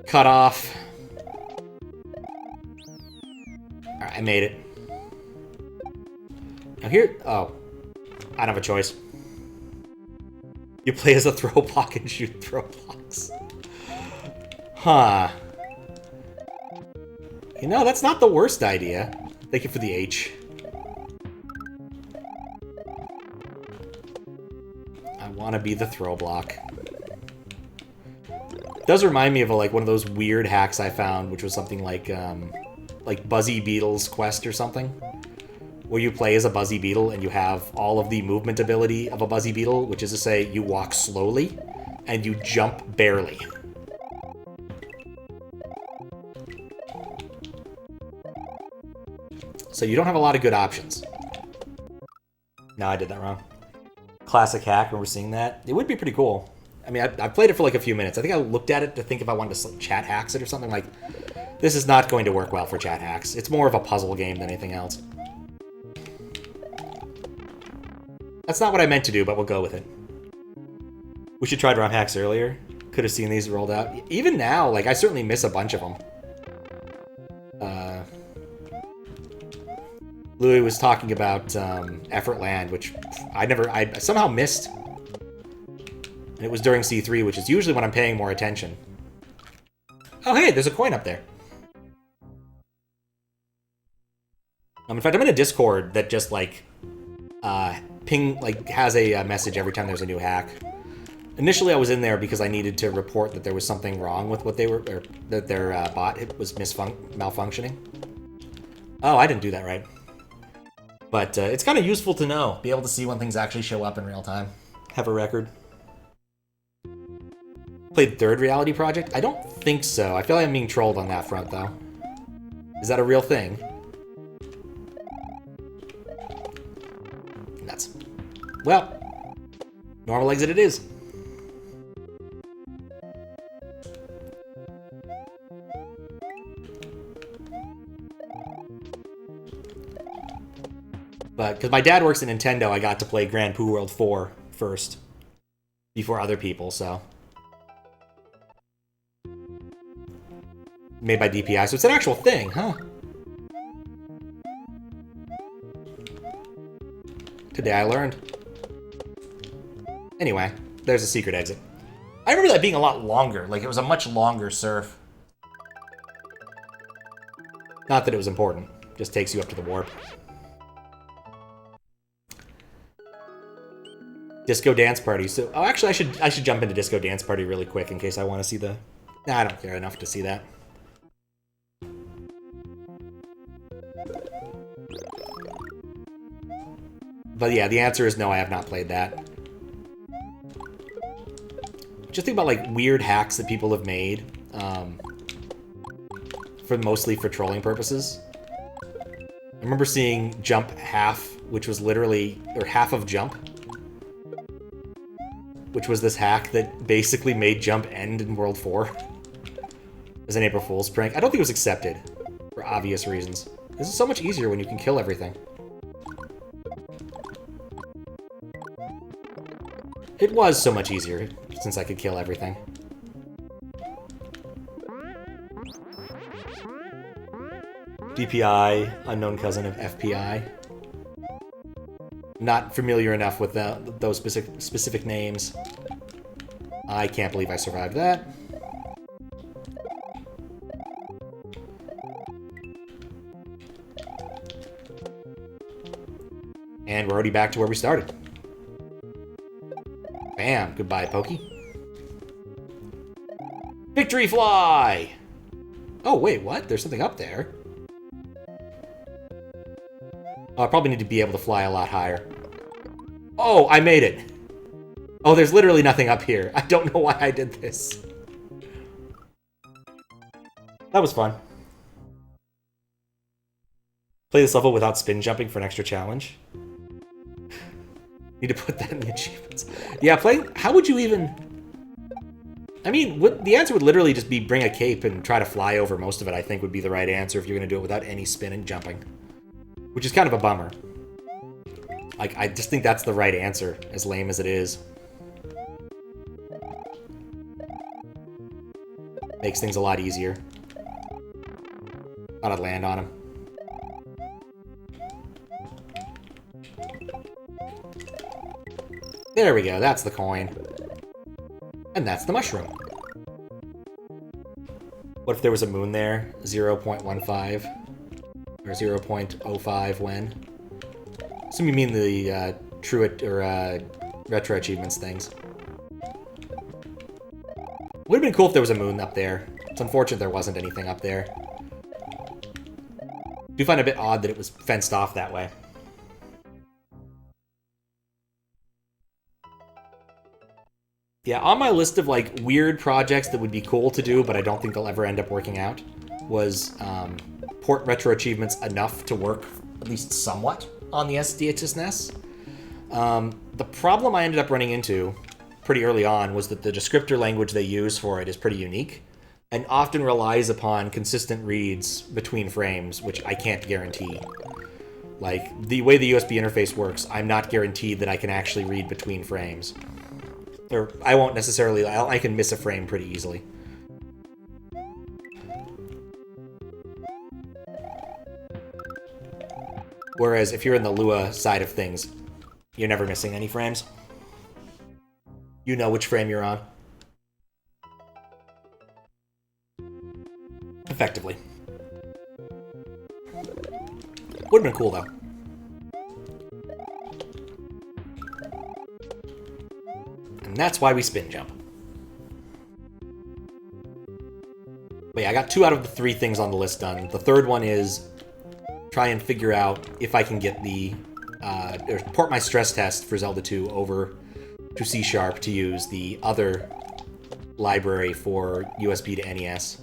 Cut off. Alright, I made it. Now here... Oh. I don't have a choice. You play as a throw block and shoot throw blocks. Huh. You know, that's not the worst idea. Thank you for the H. I want to be the throw block. It does remind me of like one of those weird hacks I found, which was something like Buzzy Beetle's Quest or something, where you play as a Buzzy Beetle and you have all of the movement ability of a Buzzy Beetle, which is to say you walk slowly and you jump barely. So you don't have a lot of good options. No, I did that wrong. Classic hack, remember seeing that? It would be pretty cool. I mean, I played it for like a few minutes. I think I looked at it to think if I wanted to chat hacks it or something. Like, this is not going to work well for chat hacks. It's more of a puzzle game than anything else. That's not what I meant to do, but we'll go with it. We should try ROM hacks earlier. Could have seen these rolled out. Even now, like, I certainly miss a bunch of them. Louis was talking about Effortland, which I somehow missed. And it was during C3, which is usually when I'm paying more attention. Oh, hey, there's a coin up there. In fact, I'm in a Discord that just, like, has a message every time there's a new hack. Initially, I was in there because I needed to report that there was something wrong with what they were, or that their bot was malfunctioning. Oh, I didn't do that right. But it's kind of useful to know, be able to see when things actually show up in real time. Have a record. Played Third Reality Project? I don't think so. I feel like I'm being trolled on that front, though. Is that a real thing? Nuts. Well, normal exit it is. But because my dad works at Nintendo, I got to play Grand Poo World 4 first, before other people, so. Made by DPI, so it's an actual thing, huh? Today I learned. Anyway, there's a secret exit. I remember that being a lot longer, like it was a much longer surf. Not that it was important, just takes you up to the warp. Disco Dance Party. So, oh, actually, I should jump into Disco Dance Party really quick in case I want to see the. Nah, I don't care enough to see that. But yeah, the answer is no. I have not played that. Just think about like weird hacks that people have made, mostly for trolling purposes. I remember seeing Jump Half, which was literally half of Jump. Which was this hack that basically made Jump end in World 4 as an April Fool's prank. I don't think it was accepted, for obvious reasons. This is so much easier when you can kill everything. It was so much easier, since I could kill everything. DPI, unknown cousin of FPI. Not familiar enough with those specific names. I can't believe I survived that. And we're already back to where we started. Bam! Goodbye, Pokey. Victory Fly! Oh, wait, what? There's something up there. Oh, I probably need to be able to fly a lot higher. Oh, I made it! Oh, there's literally nothing up here. I don't know why I did this. That was fun. Play this level without spin jumping for an extra challenge. Need to put that in the achievements. Yeah, playing... How would you even... I mean, the answer would literally just be bring a cape and try to fly over most of it, I think, would be the right answer if you're going to do it without any spin and jumping. Which is kind of a bummer. Like, I just think that's the right answer, as lame as it is. Makes things a lot easier. Thought I'd land on him. There we go, that's the coin. And that's the mushroom. What if there was a moon there? 0.15? Or 0.05 when? Assume you mean the retro achievements things. Would have been cool if there was a moon up there. It's unfortunate there wasn't anything up there. Do find it a bit odd that it was fenced off that way. Yeah, on my list of, like, weird projects that would be cool to do, but I don't think they'll ever end up working out, was port retro achievements enough to work, at least somewhat, on the SDHSNES. The problem I ended up running into pretty early on was that the descriptor language they use for it is pretty unique, and often relies upon consistent reads between frames, which I can't guarantee. Like, the way the USB interface works, I'm not guaranteed that I can actually read between frames. Or, I won't necessarily... I can miss a frame pretty easily. Whereas, if you're in the Lua side of things, you're never missing any frames. You know which frame you're on. Effectively. Would've been cool, though. And that's why we spin jump. But yeah, I got 2 out of the 3 things on the list done. The third one is try and figure out if I can get the... or port my stress test for Zelda 2 over to C# to use the other library for USB to NES.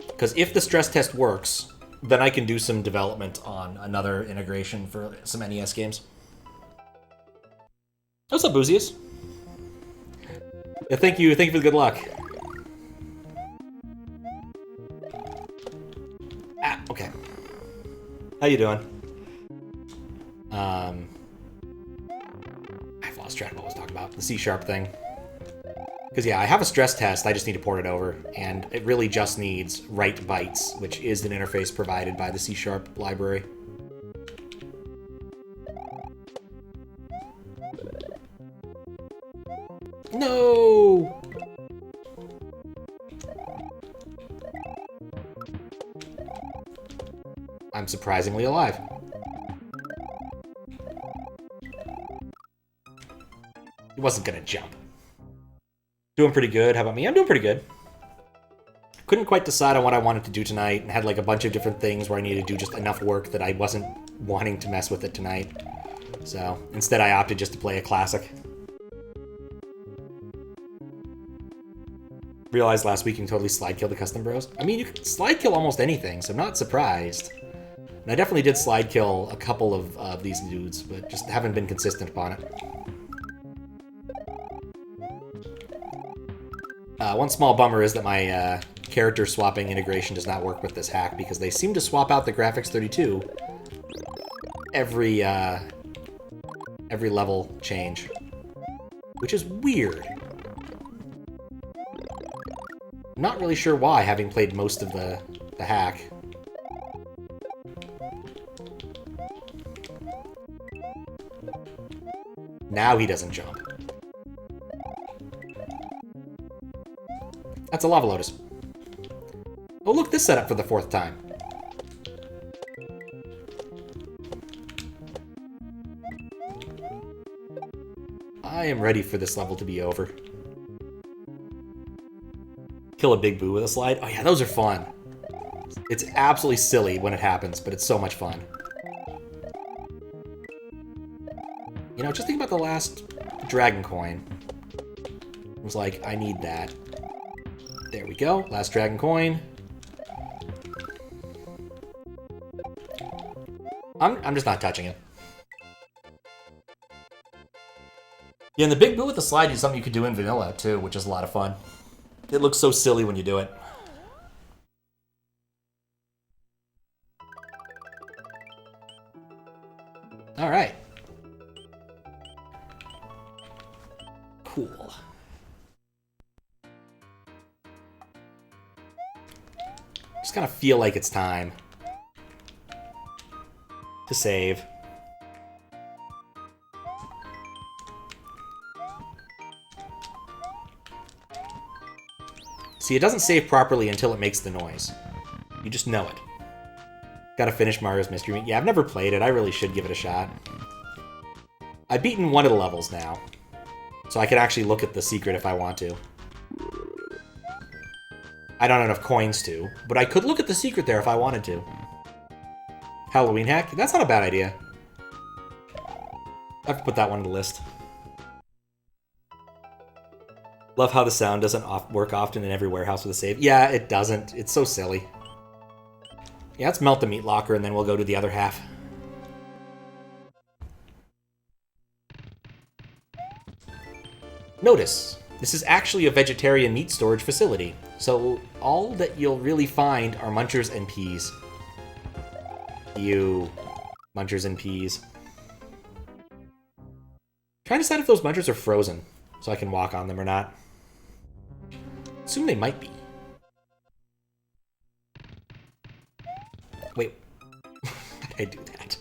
Because if the stress test works, then I can do some development on another integration for some NES games. What's up, Beezos? Yeah, thank you for the good luck. Ah, okay. How you doing? I've lost track of what I was talking about. The C# thing. Because, yeah, I have a stress test, I just need to port it over, and it really just needs write bytes, which is an interface provided by the C# library. No! I'm surprisingly alive. He wasn't gonna jump. Doing pretty good. How about me? I'm doing pretty good. Couldn't quite decide on what I wanted to do tonight, and had like a bunch of different things where I needed to do just enough work that I wasn't wanting to mess with it tonight. So, instead I opted just to play a classic. Realized last week you can totally slide kill the custom bros. I mean, you can slide kill almost anything, so I'm not surprised. And I definitely did slide kill a couple of these dudes, but just haven't been consistent upon it. One small bummer is that my character swapping integration does not work with this hack, because they seem to swap out the graphics 32 every level change, which is weird. Not really sure why, having played most of the hack. Now he doesn't jump. That's a lava lotus. Oh look, this set up for the 4th time. I am ready for this level to be over. Kill a big boo with a slide. Oh yeah, those are fun. It's absolutely silly when it happens, but it's so much fun. You know, just think about the last dragon coin. It was like, I need that. There we go. Last dragon coin. I'm just not touching it. Yeah, and the Big Boo with the slide is something you could do in vanilla, too, which is a lot of fun. It looks so silly when you do it. All right. Cool. Just kind of feel like it's time to save. See, it doesn't save properly until it makes the noise. You just know it. Gotta finish Mario's Mystery Meat. Yeah, I've never played it. I really should give it a shot. I've beaten one of the levels now, so I can actually look at the secret if I want to. I don't have enough coins to, but I could look at the secret there if I wanted to. Halloween hack? That's not a bad idea. I have to put that one on the list. Love how the sound doesn't work often in every warehouse with a save. Yeah, it doesn't. It's so silly. Yeah, let's melt the meat locker and then we'll go to the other half. Notice, this is actually a vegetarian meat storage facility, so all that you'll really find are munchers and peas. You munchers and peas. Trying to decide if those munchers are frozen, so I can walk on them or not. Assume they might be. Wait, how did I do that?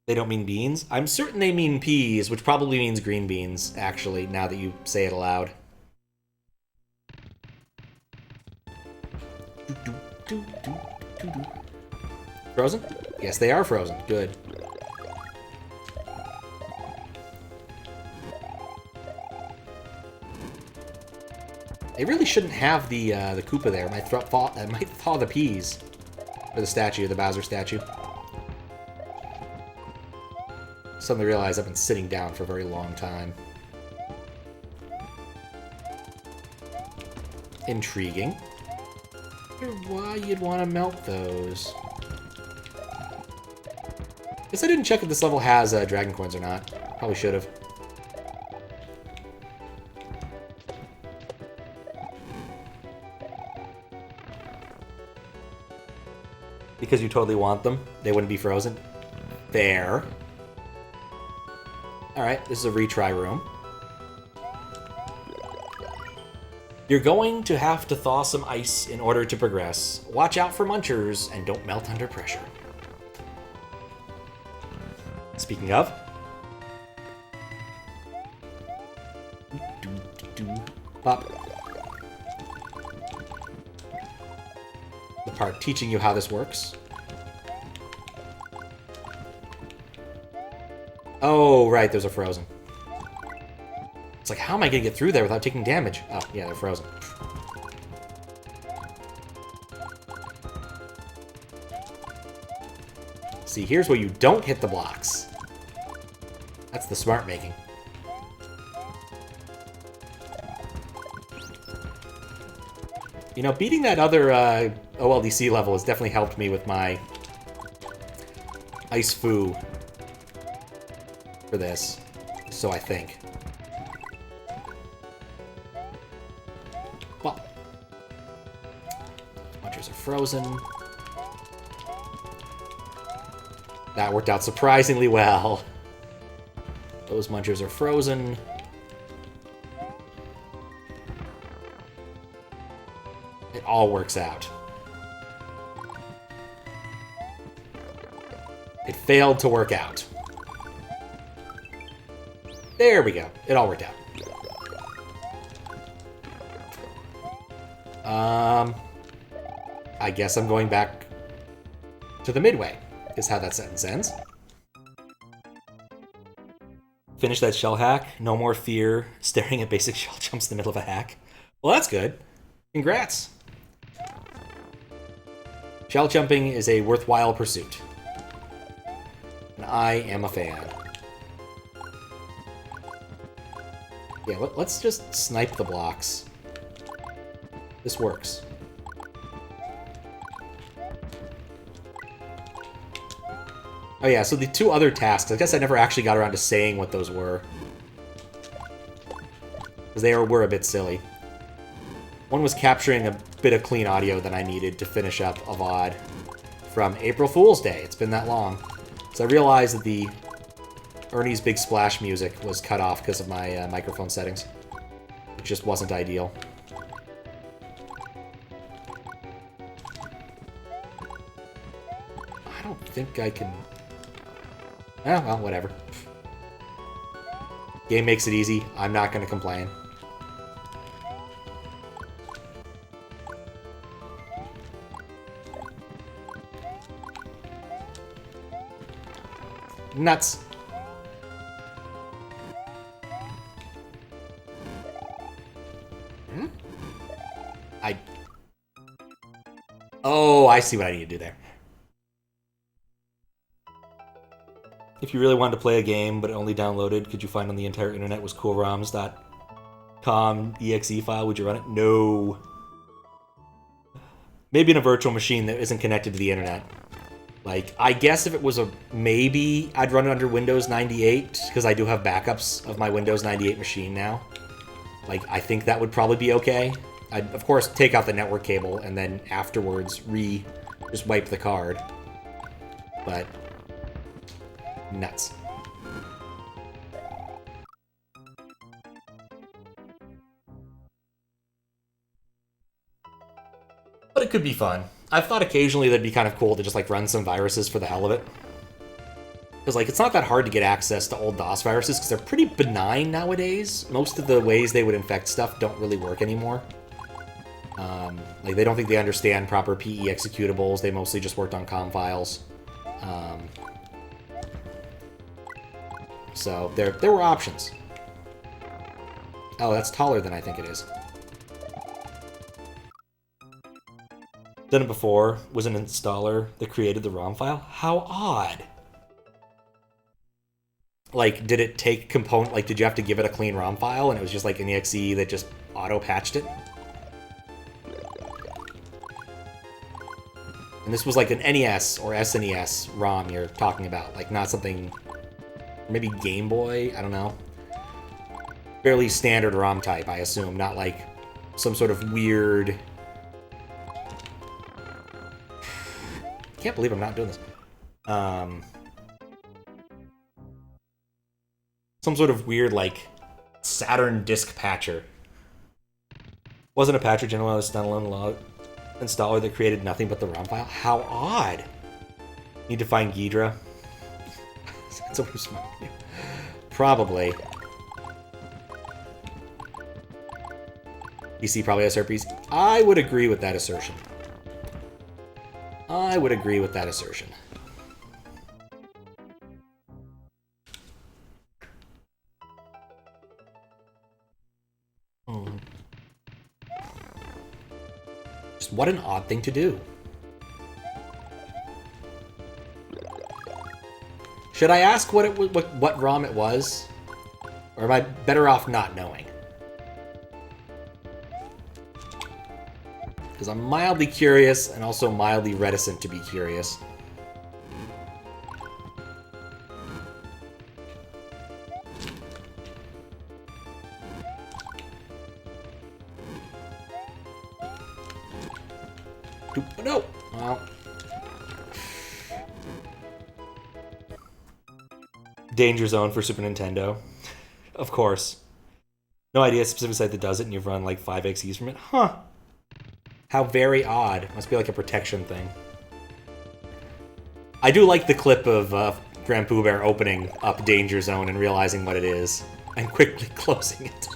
They don't mean beans? I'm certain they mean peas, which probably means green beans, actually, now that you say it aloud. Frozen? Yes, they are frozen. Good. They really shouldn't have the Koopa there. It might thaw the peas. Or the statue, the Bowser statue. Suddenly realize I've been sitting down for a very long time. Intriguing. I wonder why you'd want to melt those. Guess I didn't check if this level has dragon coins or not. Probably should have. Because you totally want them. They wouldn't be frozen. There. Alright, this is a retry room. You're going to have to thaw some ice in order to progress. Watch out for munchers and don't melt under pressure. Speaking of... Pop. The part teaching you how this works. Oh, right, those are frozen. It's like, how am I going to get through there without taking damage? Oh, yeah, they're frozen. See, here's where you don't hit the blocks. That's the smart making. You know, beating that other OLDC level has definitely helped me with my Ice Foo for this, so I think. Well, munchers are frozen. That worked out surprisingly well. Those munchers are frozen. It all works out. It failed to work out. There we go. It all worked out. I guess I'm going back to the midway, is how that sentence ends. Finish that shell hack. No more fear staring at basic shell jumps in the middle of a hack. Well, that's good. Congrats. Shell jumping is a worthwhile pursuit. And I am a fan. Yeah, let's just snipe the blocks. This works. Oh yeah, so the two other tasks, I guess I never actually got around to saying what those were. Because they were a bit silly. One was capturing a bit of clean audio that I needed to finish up a VOD from April Fool's Day. It's been that long. So I realized that the Ernie's Big Splash music was cut off because of my microphone settings. It just wasn't ideal. I don't think I can... Oh, well, whatever. Game makes it easy. I'm not going to complain. Nuts. Hmm? Oh, I see what I need to do there. If you really wanted to play a game, but it only downloaded, could you find on the entire internet was coolroms.com exe file? Would you run it? No. Maybe in a virtual machine that isn't connected to the internet. Like, I guess if it was a maybe, I'd run it under Windows 98, because I do have backups of my Windows 98 machine now. Like, I think that would probably be okay. I'd, of course, take out the network cable, and then afterwards just wipe the card. But... nuts. But it could be fun. I've thought occasionally that'd be kind of cool to just, like, run some viruses for the hell of it. Because, like, it's not that hard to get access to old DOS viruses, because they're pretty benign nowadays. Most of the ways they would infect stuff don't really work anymore. Like, they don't think they understand proper PE executables. They mostly just worked on COM files. So, there were options. Oh, that's taller than I think it is. Done it before. Was an installer that created the ROM file. How odd. Like, did it take component... Like, did you have to give it a clean ROM file and it was just like an exe that just auto-patched it? And this was like an NES or SNES ROM you're talking about. Like, not something... Maybe Game Boy? I don't know. Fairly standard ROM type, I assume. Not like some sort of weird... Can't believe I'm not doing this. Some sort of weird, like, Saturn disk patcher. Wasn't a patcher, generally a standalone log installer that created nothing but the ROM file. How odd. Need to find Ghidra. That's what was smart. Probably. PC probably has herpes. I would agree with that assertion. I would agree with that assertion. Just what an odd thing to do. Should I ask what ROM it was? Or am I better off not knowing? Because I'm mildly curious and also mildly reticent to be curious. No! Well. Danger Zone for Super Nintendo. Of course. No idea a specific site that does it, and you've run like 5 XEs from it? Huh. How very odd. Must be like a protection thing. I do like the clip of Grand Pooh Bear opening up Danger Zone and realizing what it is, and quickly closing it.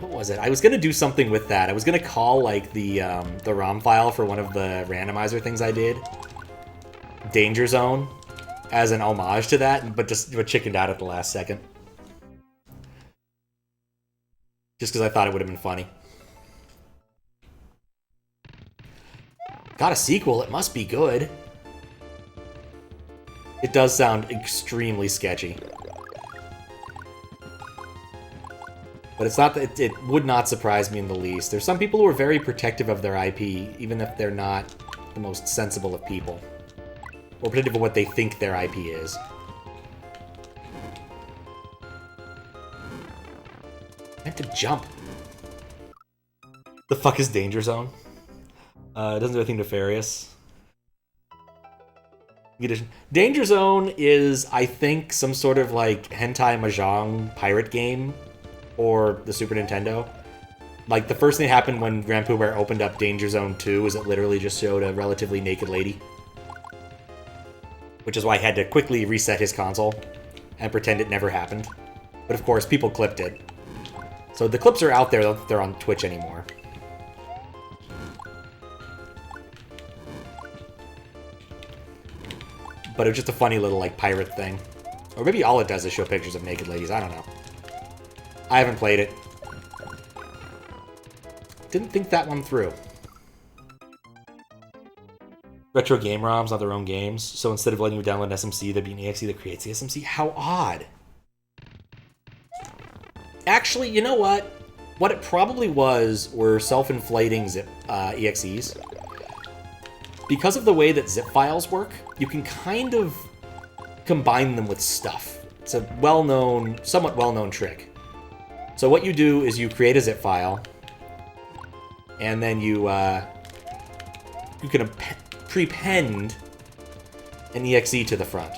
What was it? I was gonna do something with that. I was gonna call like the ROM file for one of the randomizer things I did Danger Zone as an homage to that, but chickened out at the last second. Just because I thought it would have been funny. Got a sequel, it must be good. It does sound extremely sketchy. But it's not that it would not surprise me in the least. There's some people who are very protective of their IP, even if they're not the the most sensible of people. Or predictive of what they think their IP is. I meant to jump. The fuck is Danger Zone? It doesn't do anything nefarious. Danger Zone is, I think, some sort of like hentai mahjong pirate game or the Super Nintendo. Like, the first thing that happened when Grand Pooh Bear opened up Danger Zone 2 is it literally just showed a relatively naked lady. Which is why I had to quickly reset his console and pretend it never happened. But of course, people clipped it. So the clips are out there, they're on Twitch anymore. But it was just a funny little, like, pirate thing. Or maybe all it does is show pictures of naked ladies, I don't know. I haven't played it. Didn't think that one through. Retro game ROMs, not their own games. So instead of letting you download an SMC, there'd be an EXE that creates the SMC. How odd. Actually, you know what? What it probably was were self-inflating zip EXEs. Because of the way that zip files work, you can kind of combine them with stuff. It's a well-known, somewhat well-known trick. So what you do is you create a zip file, and then you can prepend an EXE to the front.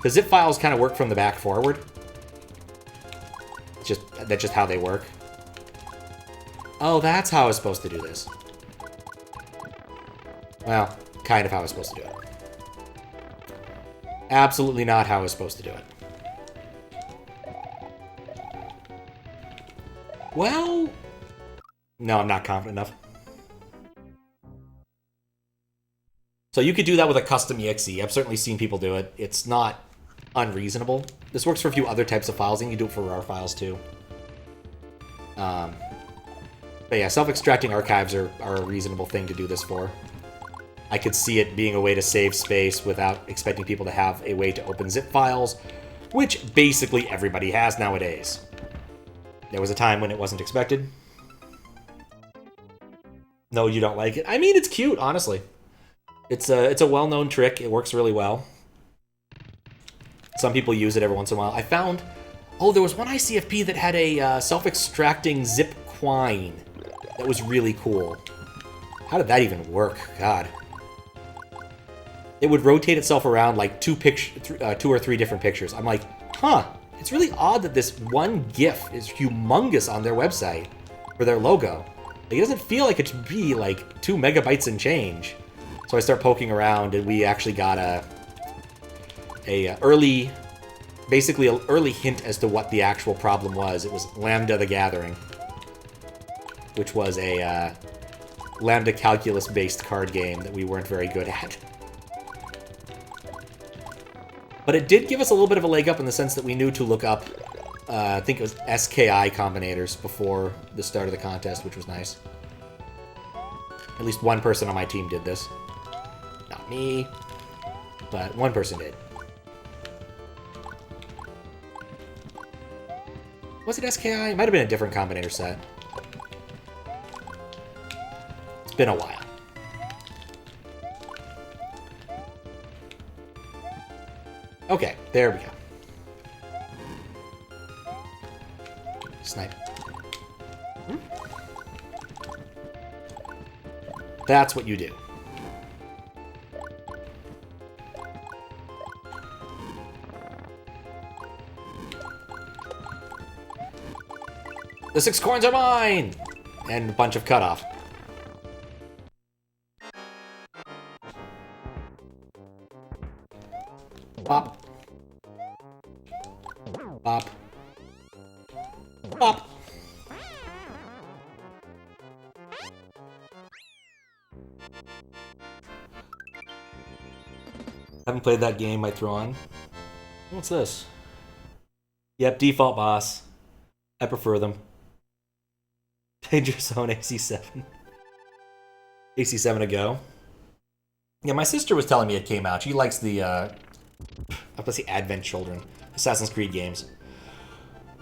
The zip files kind of work from the back forward. That's just how they work. Oh, that's how I was supposed to do this. Well, kind of how I was supposed to do it. Absolutely not how I was supposed to do it. Well... No, I'm not confident enough. So you could do that with a custom EXE. I've certainly seen people do it. It's not unreasonable. This works for a few other types of files, and you can do it for RAR files too. But yeah, self-extracting archives are a reasonable thing to do this for. I could see it being a way to save space without expecting people to have a way to open zip files, which basically everybody has nowadays. There was a time when it wasn't expected. No, you don't like it? I mean, it's cute, honestly. It's a well-known trick. It works really well. Some people use it every once in a while. I found... Oh, there was one ICFP that had a self-extracting zip quine. That was really cool. How did that even work? God. It would rotate itself around like two or three different pictures. I'm like, huh, it's really odd that this one GIF is humongous on their website for their logo. Like, it doesn't feel like it should be like 2 megabytes and change. So I start poking around, and we actually got basically an early hint as to what the actual problem was. It was Lambda the Gathering, which was a Lambda calculus-based card game that we weren't very good at. But it did give us a little bit of a leg up in the sense that we knew to look up, I think it was SKI combinators before the start of the contest, which was nice. At least one person on my team did this. Not me, but one person did. Was it SKI? It might have been a different combinator set. It's been a while. Okay, there we go. Snipe. That's what you do. The 6 coins are mine! And a bunch of cutoff. Bop. Bop. Bop. Haven't played that game, might throw on. What's this? Yep, default boss. I prefer them. Danger Zone AC7. AC7 a go. Yeah, my sister was telling me it came out. She likes the, I'm gonna say Advent Children. Assassin's Creed games.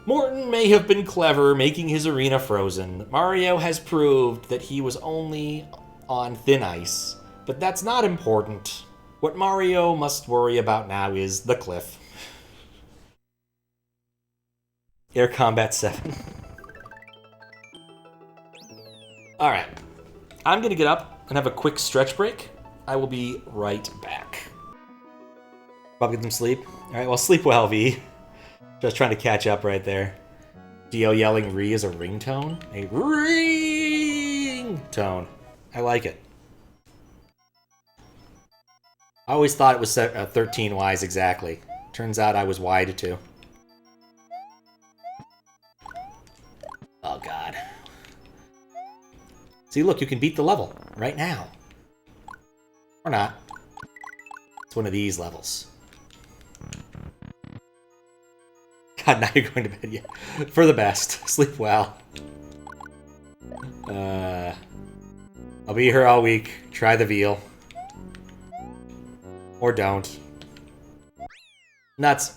Morton may have been clever making his arena frozen. Mario has proved that he was only on thin ice. But that's not important. What Mario must worry about now is the cliff. Air Combat 7. Alright. I'm gonna get up and have a quick stretch break. I will be right back. Probably get some sleep. Alright, well, sleep well, V. Just trying to catch up right there. Dio yelling "re" is a ringtone? A ringtone. I like it. I always thought it was 13 Ys exactly. Turns out I was wide too. Oh god. See, look, you can beat the level right now. Or not. It's one of these levels. God, now you're going to bed. Yeah. For the best. Sleep well. I'll be here all week. Try the veal. Or don't. Nuts.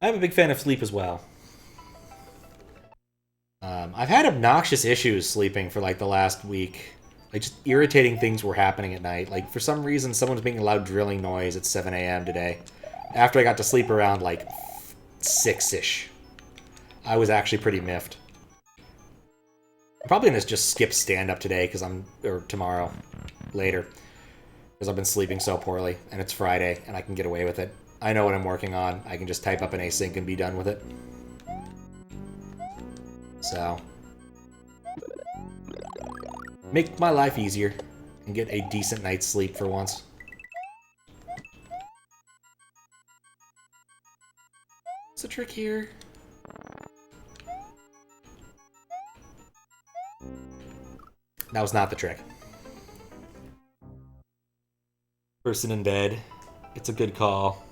I'm a big fan of sleep as well. I've had obnoxious issues sleeping for like the last week. Like just irritating things were happening at night. Like for some reason someone's making a loud drilling noise at 7 a.m. today. After I got to sleep around like 6-ish. I was actually pretty miffed. I'm probably gonna just skip stand-up today or tomorrow. Later. Because I've been sleeping so poorly. And it's Friday and I can get away with it. I know what I'm working on. I can just type up an async and be done with it. So. Make my life easier. And get a decent night's sleep for once. What's the trick here? That was not the trick. Person in bed. It's a good call.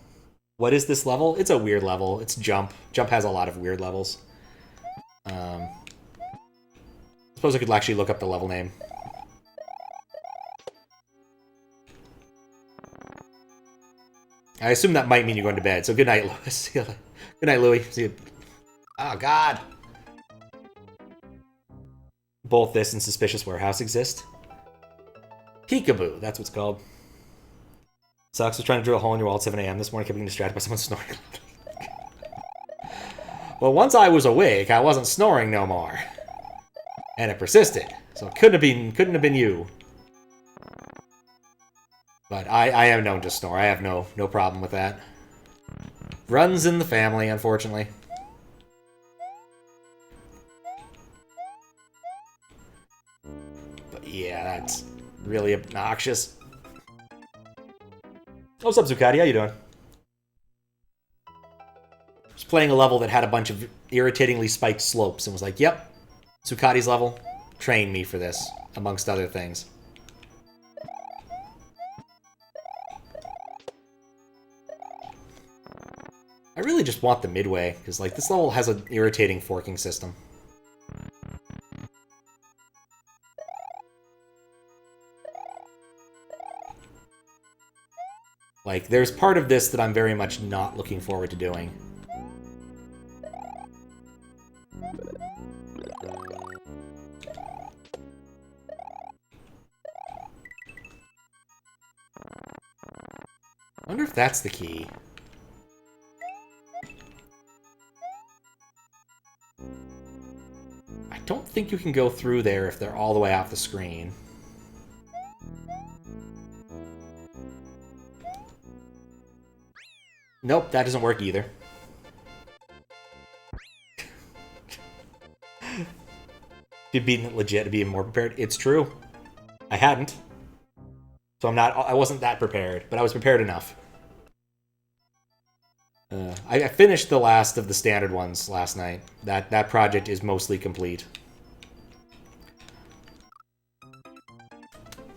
What is this level? It's a weird level. It's Jump. Jump has a lot of weird levels. I suppose I could actually look up the level name. I assume that might mean you're going to bed, so good night, Lewis. Good night, Louie. See you. Oh, God. Both this and Suspicious Warehouse exist. Peekaboo, that's what's called. Sucks. Was trying to drill a hole in your wall at 7 a.m. this morning, kept getting distracted by someone snoring. Well, once I was awake, I wasn't snoring no more. And it persisted. So it couldn't have been you. But I am known to snore. I have no problem with that. Runs in the family, unfortunately. But yeah, that's really obnoxious. Oh, what's up, Zucati? How you doing? Just playing a level that had a bunch of irritatingly spiked slopes and was like, yep, Zucati's level. Train me for this, amongst other things. I really just want the midway, because like this level has an irritating forking system. Like, there's part of this that I'm very much not looking forward to doing. I wonder if that's the key. I don't think you can go through there if they're all the way off the screen. Nope, that doesn't work either. If you'd beaten it legit to be more prepared, it's true. I hadn't. So I wasn't that prepared, but I was prepared enough. I finished the last of the standard ones last night. That project is mostly complete.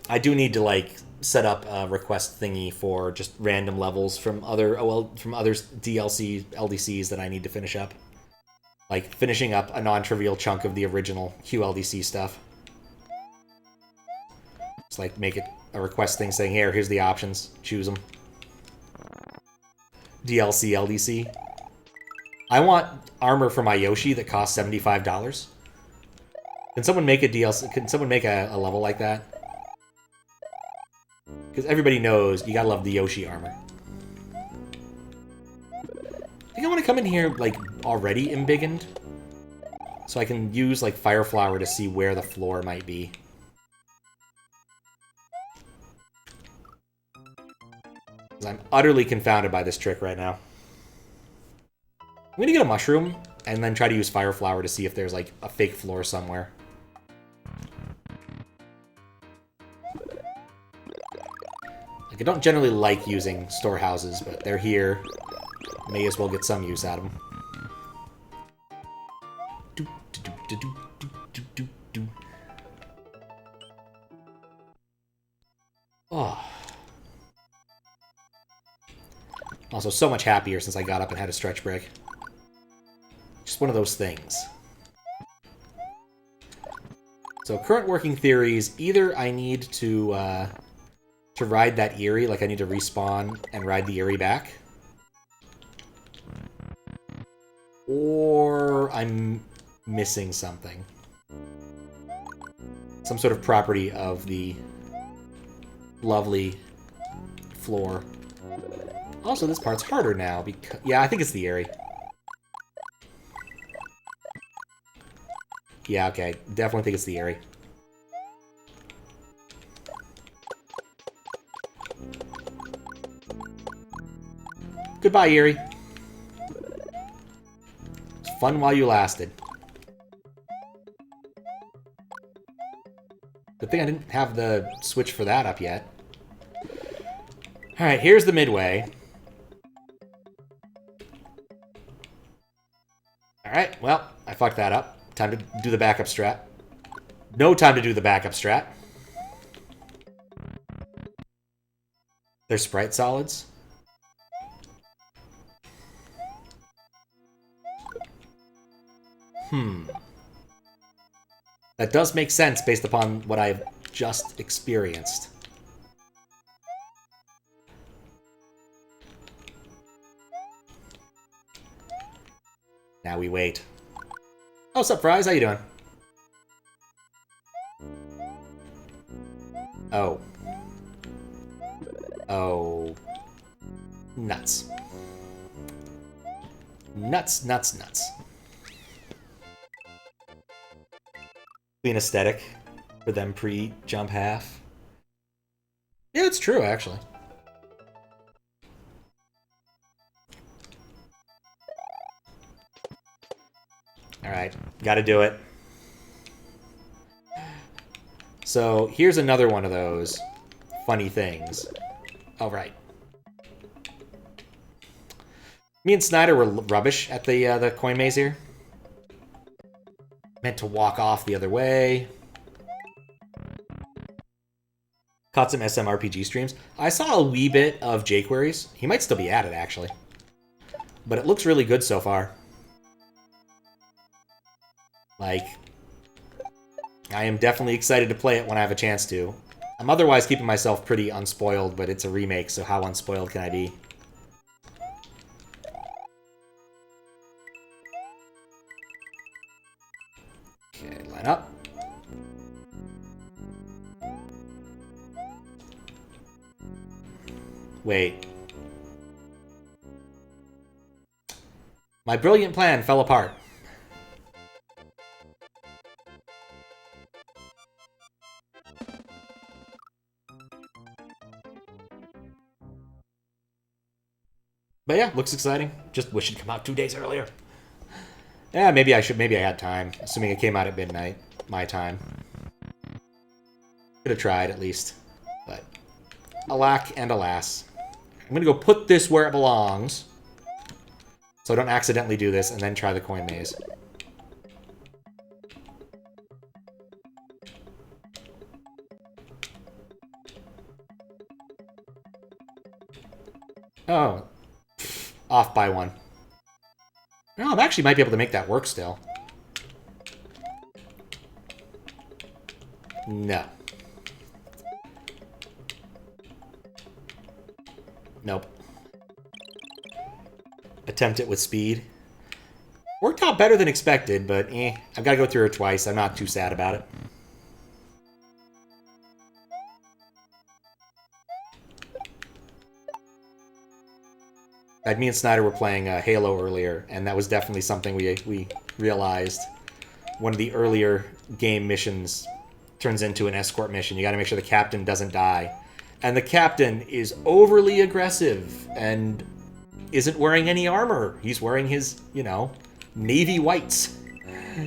I do need to, like, set up a request thingy for just random levels from other DLC LDCs that I need to finish up. Like, finishing up a non-trivial chunk of the original QLDC stuff. Just, like, make it a request thing saying, here's the options. Choose them. DLC LDC. I want armor for my Yoshi that costs $75. Can someone make a DLC? Can someone make a level like that? Because everybody knows you gotta love the Yoshi armor. I think I want to come in here, like, already embiggened. So I can use, like, Fire Flower to see where the floor might be. I'm utterly confounded by this trick right now. I'm gonna get a mushroom, and then try to use Fire Flower to see if there's, like, a fake floor somewhere. Like, I don't generally like using storehouses, but they're here. May as well get some use out of them. Oh. Also, so much happier since I got up and had a stretch break. Just one of those things. So, current working theories, either I need to ride that Eyrie, like I need to respawn and ride the Eyrie back. Or I'm missing something. Some sort of property of the lovely floor. Also, this part's harder now because... Yeah, I think it's the Eyrie. Yeah, okay. Definitely think it's the Eyrie. Goodbye, Eyrie. It's fun while you lasted. Good thing I didn't have the switch for that up yet. Alright, here's the midway. Alright, well, I fucked that up. Time to do the backup strat. No time to do the backup strat. There's sprite solids. That does make sense based upon what I've just experienced. Now we wait. Oh, what's up, Fries? How you doing? Oh. Oh. Nuts. Nuts, nuts, nuts. Clean aesthetic for them pre-jump half. Yeah, it's true, actually. Alright, gotta do it. So, here's another one of those funny things. Oh, right. Me and Snyder were rubbish at the coin maze here. Meant to walk off the other way. Caught some SMRPG streams. I saw a wee bit of jQuery's. He might still be at it, actually. But it looks really good so far. Like, I am definitely excited to play it when I have a chance to. I'm otherwise keeping myself pretty unspoiled, but it's a remake, so how unspoiled can I be? Okay, line up. Wait. My brilliant plan fell apart. But yeah, looks exciting. Just wish it'd come out 2 days earlier. Yeah, maybe I had time. Assuming it came out at midnight, my time. Could have tried, at least. But, alack and alas. I'm gonna go put this where it belongs. So I don't accidentally do this, and then try the coin maze. Oh. Off by one. No, I actually might be able to make that work still. No. Nope. Attempt it with speed. Worked out better than expected, but I've got to go through it twice. I'm not too sad about it. Me and Snyder were playing Halo earlier, and that was definitely something we realized. One of the earlier game missions turns into an escort mission. You got to make sure the captain doesn't die. And the captain is overly aggressive and isn't wearing any armor. He's wearing his, you know, navy whites.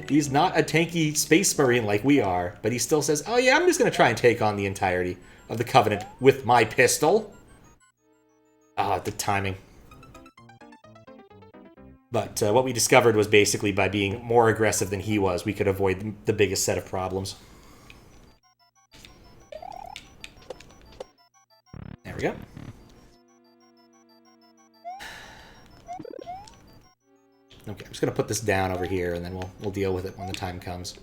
He's not a tanky space marine like we are, but he still says, oh yeah, I'm just going to try and take on the entirety of the Covenant with my pistol. Ah, the timing. But what we discovered was basically by being more aggressive than he was, we could avoid the biggest set of problems. There we go. Okay, I'm just going to put this down over here, and then we'll deal with it when the time comes.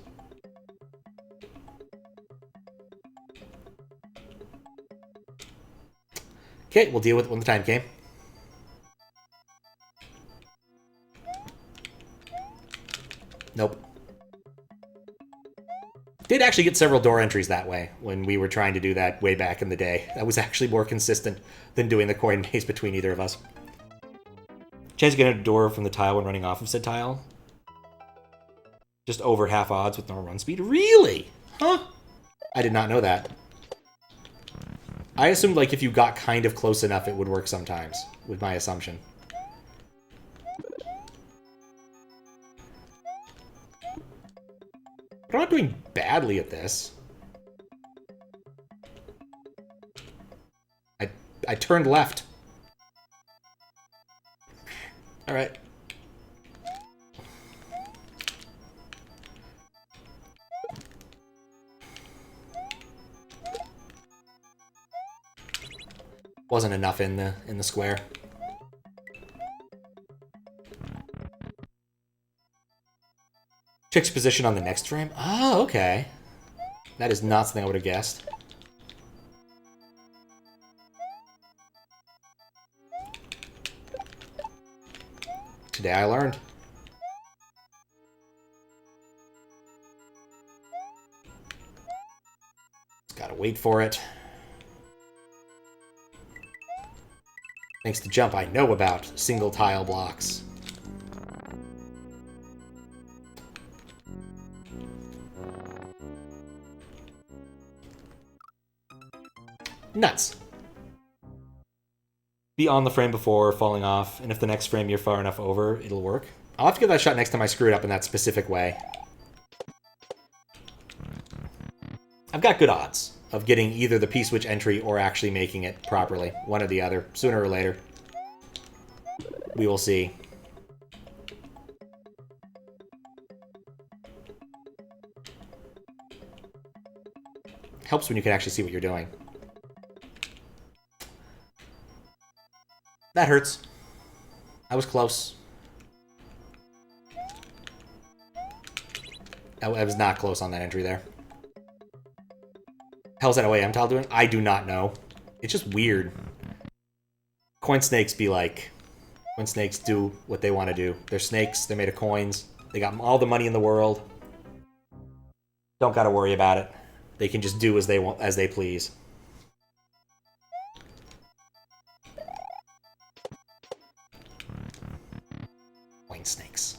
Okay, we'll deal with it when the time came. Nope. Did actually get several door entries that way when we were trying to do that way back in the day. That was actually more consistent than doing the coin maze between either of us. Chance of getting a door from the tile when running off of said tile. Just over half odds with normal run speed. Really? Huh? I did not know that. I assumed, like, if you got kind of close enough, it would work sometimes, with my assumption. But I'm not doing badly at this. I turned left. Alright. Wasn't enough in the square. Chick's position on the next frame? Oh, okay. That is not something I would have guessed. Today I learned. Just gotta wait for it. Thanks to jump, I know about single tile blocks. Nuts. Be on the frame before falling off, and if the next frame you're far enough over, it'll work. I'll have to give that a shot next time I screw it up in that specific way. I've got good odds of getting either the P-switch entry or actually making it properly. One or the other, sooner or later. We will see. Helps when you can actually see what you're doing. That hurts. I was close. I was not close on that entry there. How's that OAM tile doing? I do not know. It's just weird. Coin snakes be like... Coin snakes do what they want to do. They're snakes. They're made of coins. They got all the money in the world. Don't gotta worry about it. They can just do as they want, as they please. Coin snakes.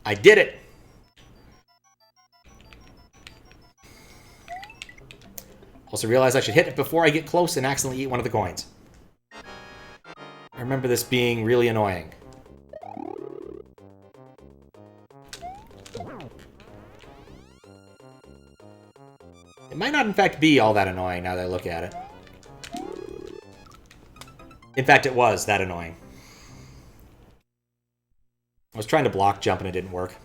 I did it! Also realized I should hit it before I get close and accidentally eat one of the coins. I remember this being really annoying. It might not, in fact, be all that annoying now that I look at it. In fact, it was that annoying. I was trying to block jump and it didn't work.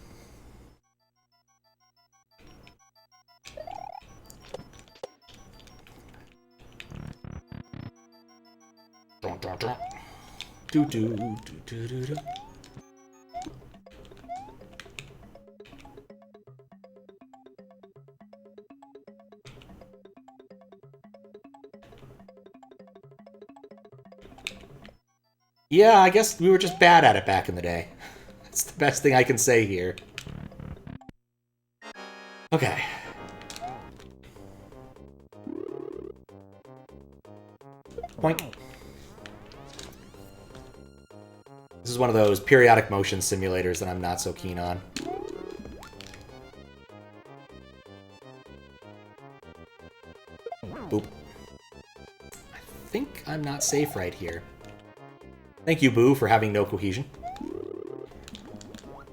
Do do do do do do. Yeah, I guess we were just bad at it back in the day. That's the best thing I can say here. Okay. Point. This is one of those periodic motion simulators that I'm not so keen on. Boop. I think I'm not safe right here. Thank you, Boo, for having no cohesion.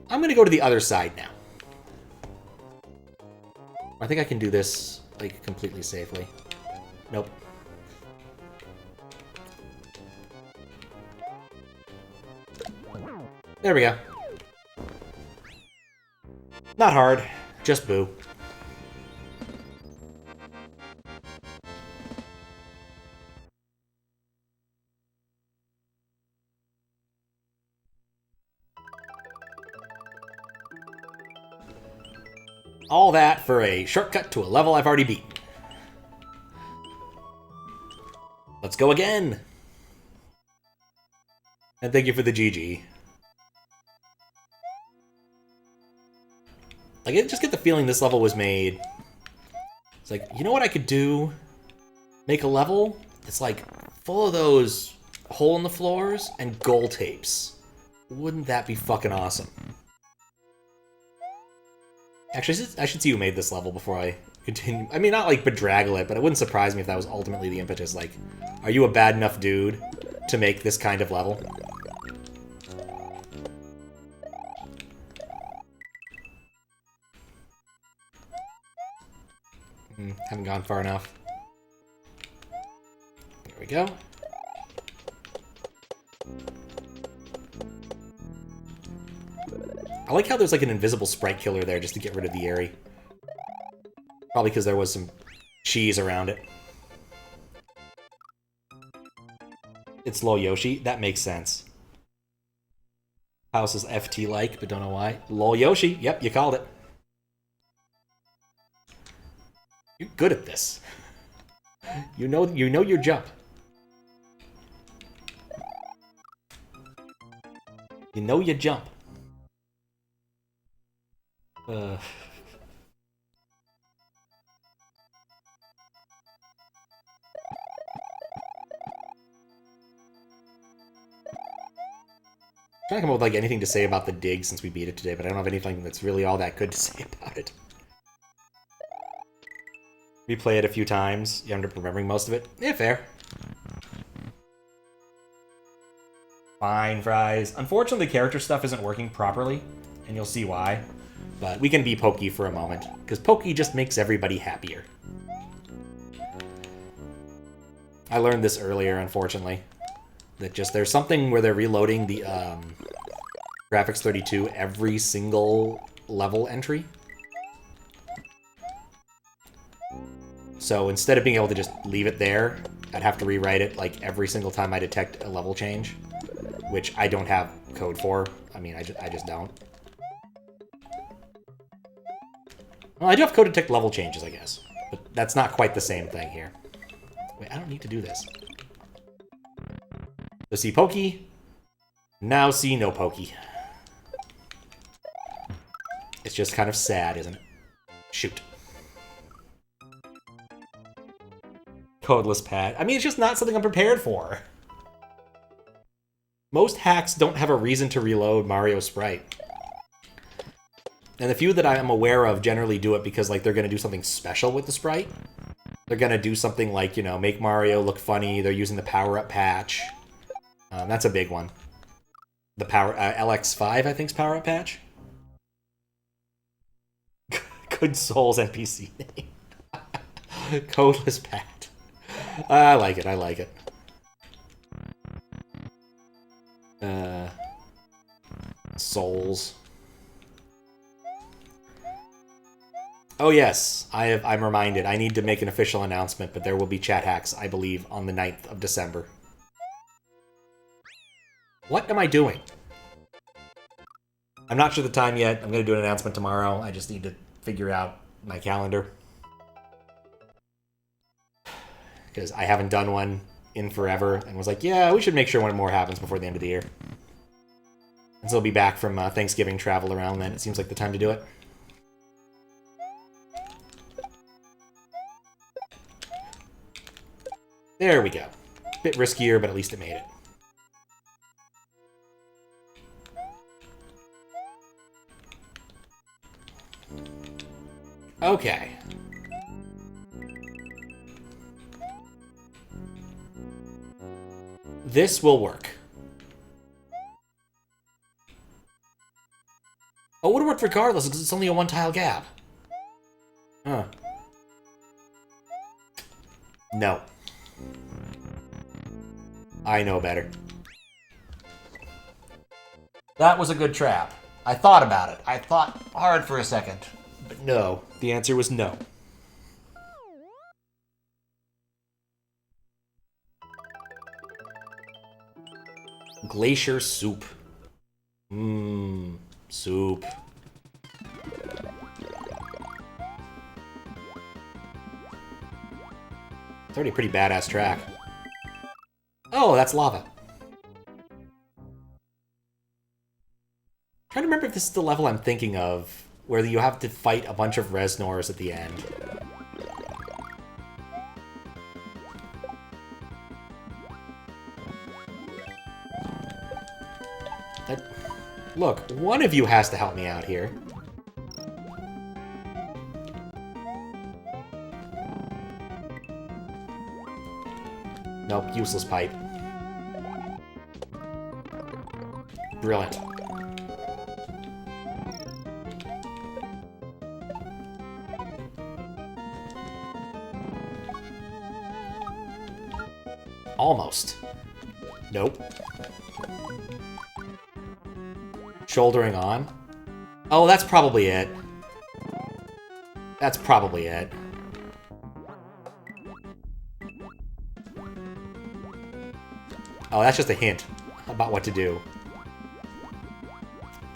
I'm gonna go to the other side now. I think I can do this, like, completely safely. Nope. There we go. Not hard, just Boo. All that for a shortcut to a level I've already beaten. Let's go again! And thank you for the GG. Like, I just get the feeling this level was made... It's like, you know what I could do? Make a level that's, like, full of those hole-in-the-floors and goal tapes. Wouldn't that be fucking awesome? Actually, I should see who made this level before I continue. I mean, not, like, bedraggle it, but it wouldn't surprise me if that was ultimately the impetus. Like, are you a bad enough dude to make this kind of level? Haven't gone far enough. There we go. I like how there's like an invisible sprite killer there just to get rid of the Airy. Probably because there was some cheese around it. It's lolyoshi. That makes sense. House is FT-like, but don't know why. Lolyoshi. Yep, you called it. You're good at this. You know your jump. You know your jump. Trying to come up with like anything to say about the dig since we beat it today, but I don't have anything that's really all that good to say about it. Replay it a few times, you end up remembering most of it. Yeah, fair. Fine, Fries. Unfortunately, the character stuff isn't working properly, and you'll see why. But we can be Pokey for a moment, because Pokey just makes everybody happier. I learned this earlier, unfortunately. That just there's something where they're reloading the Graphics 32 every single level entry. So instead of being able to just leave it there, I'd have to rewrite it like every single time I detect a level change, which I don't have code for. I mean, I just don't. Well, I do have code to detect level changes, I guess, but that's not quite the same thing here. Wait, I don't need to do this. So see Pokey, now see no Pokey. It's just kind of sad, isn't it? Shoot. Codeless pad. I mean, it's just not something I'm prepared for. Most hacks don't have a reason to reload Mario Sprite. And the few that I am aware of generally do it because, like, they're going to do something special with the sprite. They're going to do something like, you know, make Mario look funny. They're using the power-up patch. That's a big one. The LX5, I think, is power-up patch. Good Souls NPC name. Codeless Pat. I like it, I like it. Souls. Oh yes, I'm reminded. I need to make an official announcement, but there will be chat hacks, I believe, on the 9th of December. What am I doing? I'm not sure the time yet. I'm going to do an announcement tomorrow. I just need to figure out my calendar. Because I haven't done one in forever, and was like, yeah, we should make sure one more happens before the end of the year. And so I'll be back from Thanksgiving travel around then. It seems like the time to do it. There we go. Bit riskier, but at least it made it. Okay. This will work. Oh, it would have worked regardless, because it's only a one-tile gap. Huh. No. I know better. That was a good trap. I thought about it. I thought hard for a second. But no. The answer was no. Glacier Soup. Mmm. Soup. It's already a pretty badass track. Oh, that's lava. Trying to remember if this is the level I'm thinking of, where you have to fight a bunch of Resnors at the end. Look, one of you has to help me out here. Nope, useless pipe. Brilliant. Almost. Nope. Shouldering on. Oh, that's probably it. That's probably it. Oh, that's just a hint about what to do.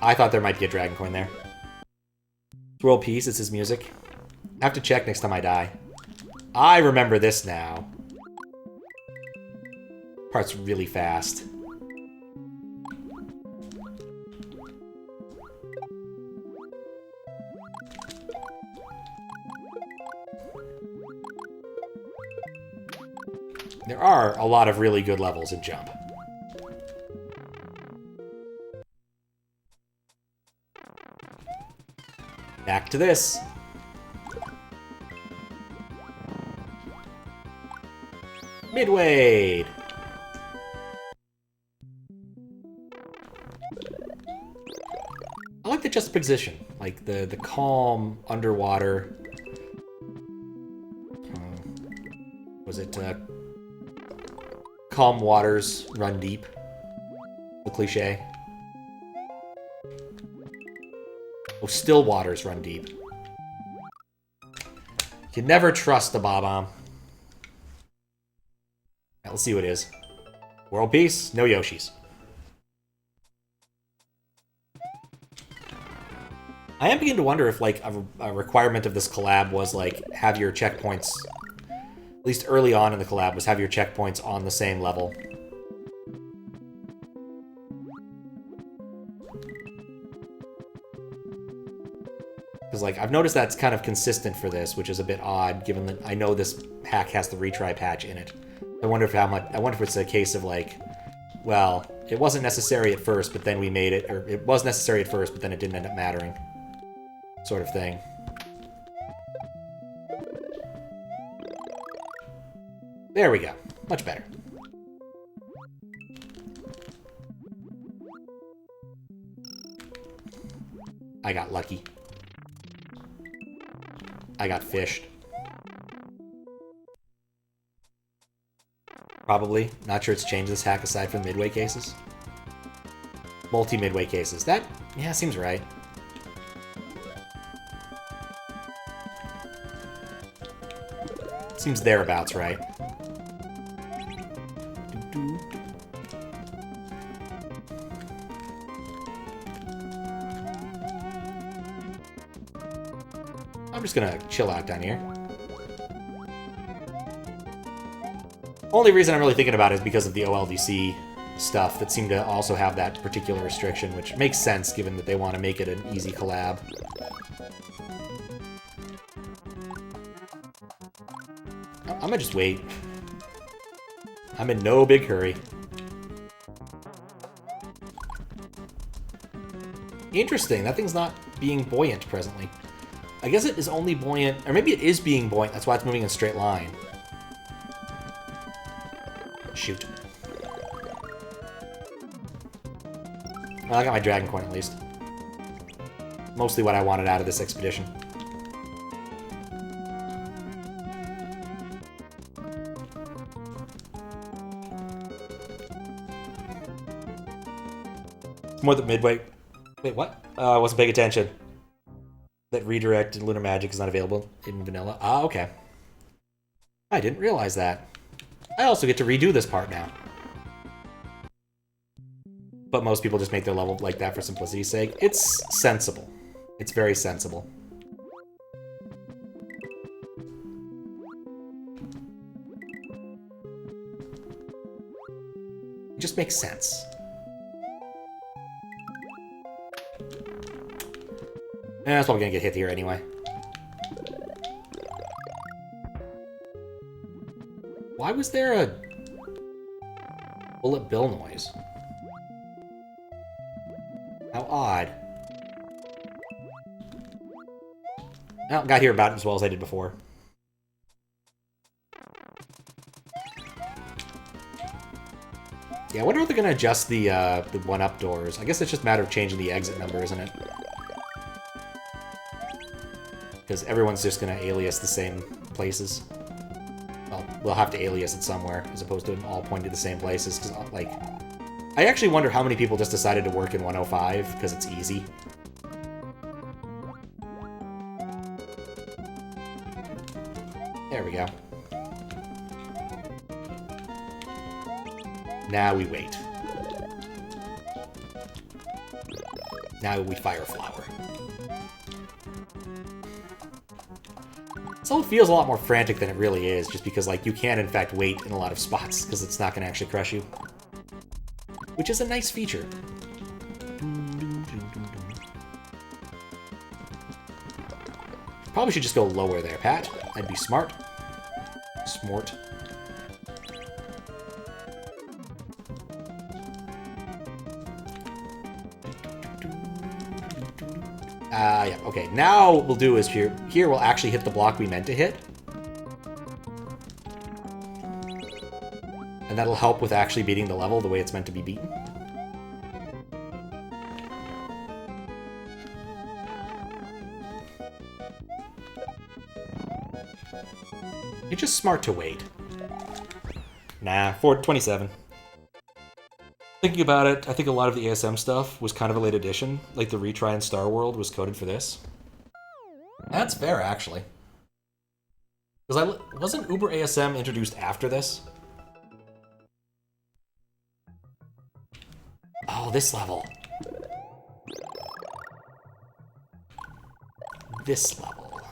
I thought there might be a dragon coin there. Worldpeace, it's his music. I have to check next time I die. I remember this now. Part's really fast. There are a lot of really good levels in Jump. Back to this. Midway. I like the juxtaposition, like the calm underwater. Was it calm waters run deep? The cliche. Oh, still waters run deep. You can never trust the Bob-omb. Right, let's see what it is. World peace, no Yoshis. I am beginning to wonder if, like, a requirement of this collab was, like, have your checkpoints, at least early on in the collab, was have your checkpoints on the same level. Because, like, I've noticed that's kind of consistent for this, which is a bit odd, given that I know this hack has the retry patch in it. I wonder if it's a case of, like, well, it wasn't necessary at first, but then we made it, or it was necessary at first, but then it didn't end up mattering. Sort of thing. There we go. Much better. I got lucky. I got fished. Probably. Not sure it's changed this hack aside from midway cases. Multi-midway cases. That, yeah, seems right. Seems thereabouts right. I'm just gonna chill out down here. Only reason I'm really thinking about it is because of the OLDC stuff that seem to also have that particular restriction, which makes sense given that they want to make it an easy collab. I'm gonna just wait. I'm in no big hurry. Interesting, that thing's not being buoyant presently. I guess it is only buoyant, or maybe it is being buoyant, that's why it's moving in a straight line. Shoot. Well, I got my dragon coin at least. Mostly what I wanted out of this expedition. More than midway. Wait, what? I wasn't paying attention. That redirect in Lunar Magic is not available in vanilla. Ah, okay. I didn't realize that. I also get to redo this part now. But most people just make their level like that for simplicity's sake. It's sensible. It's very sensible. It just makes sense. That's probably gonna get hit here anyway. Why was there a bullet bill noise? How odd. Oh, got here about as well as I did before. Yeah, I wonder if they're gonna adjust the one-up doors. I guess it's just a matter of changing the exit number, isn't it? Because everyone's just gonna alias the same places. Well, we'll have to alias it somewhere, as opposed to them all pointing to the same places, because, like... I actually wonder how many people just decided to work in 105, because it's easy. There we go. Now we wait. Now we fire flower. So it feels a lot more frantic than it really is, just because, like, you can, in fact, wait in a lot of spots, because it's not going to actually crush you. Which is a nice feature. Probably should just go lower there, Pat. I'd be smart. Smart. Yeah, okay. Now what we'll do is here we'll actually hit the block we meant to hit. And that'll help with actually beating the level the way it's meant to be beaten. You're just smart to wait. Nah, 427. Thinking about it, I think a lot of the ASM stuff was kind of a late addition. Like the retry in Star World was coded for this. That's fair, actually. Because wasn't Uber ASM introduced after this? Oh, this level. This level.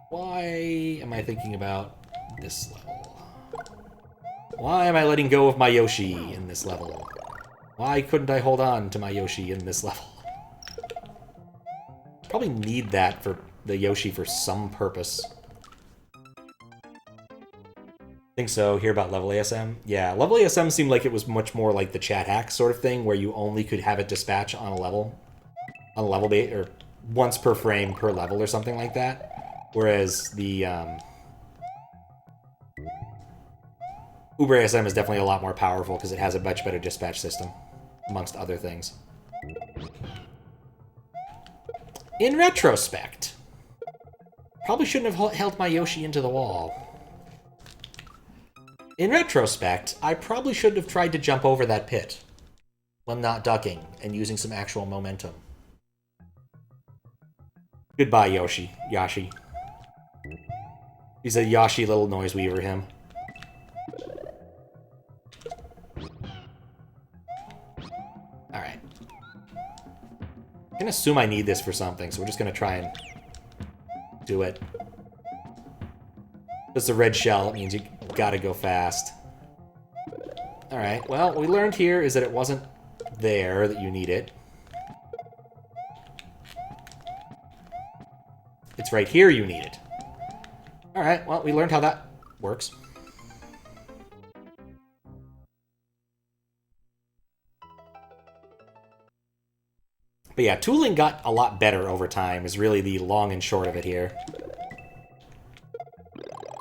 Why am I thinking about this level? Why am I letting go of my Yoshi in this level? Why couldn't I hold on to my Yoshi in this level? Probably need that for the Yoshi for some purpose. Think so. Hear about level ASM? Yeah, level ASM seemed like it was much more like the chat hack sort of thing, where you only could have it dispatch on a level bait, or once per frame per level or something like that. Whereas the Uber ASM is definitely a lot more powerful because it has a much better dispatch system, amongst other things. In retrospect, probably shouldn't have held my Yoshi into the wall. In retrospect, I probably should have tried to jump over that pit when not ducking and using some actual momentum. Goodbye, Yoshi. He's a Yoshi little noise weaver, him. Alright. can assume I need this for something, so we're just going to try and do it. It's a red shell, it means you gotta go fast. Alright, well, what we learned here is that it wasn't there that you need it. It's right here you need it. Alright, well, we learned how that works. But yeah, tooling got a lot better over time, is really the long and short of it here.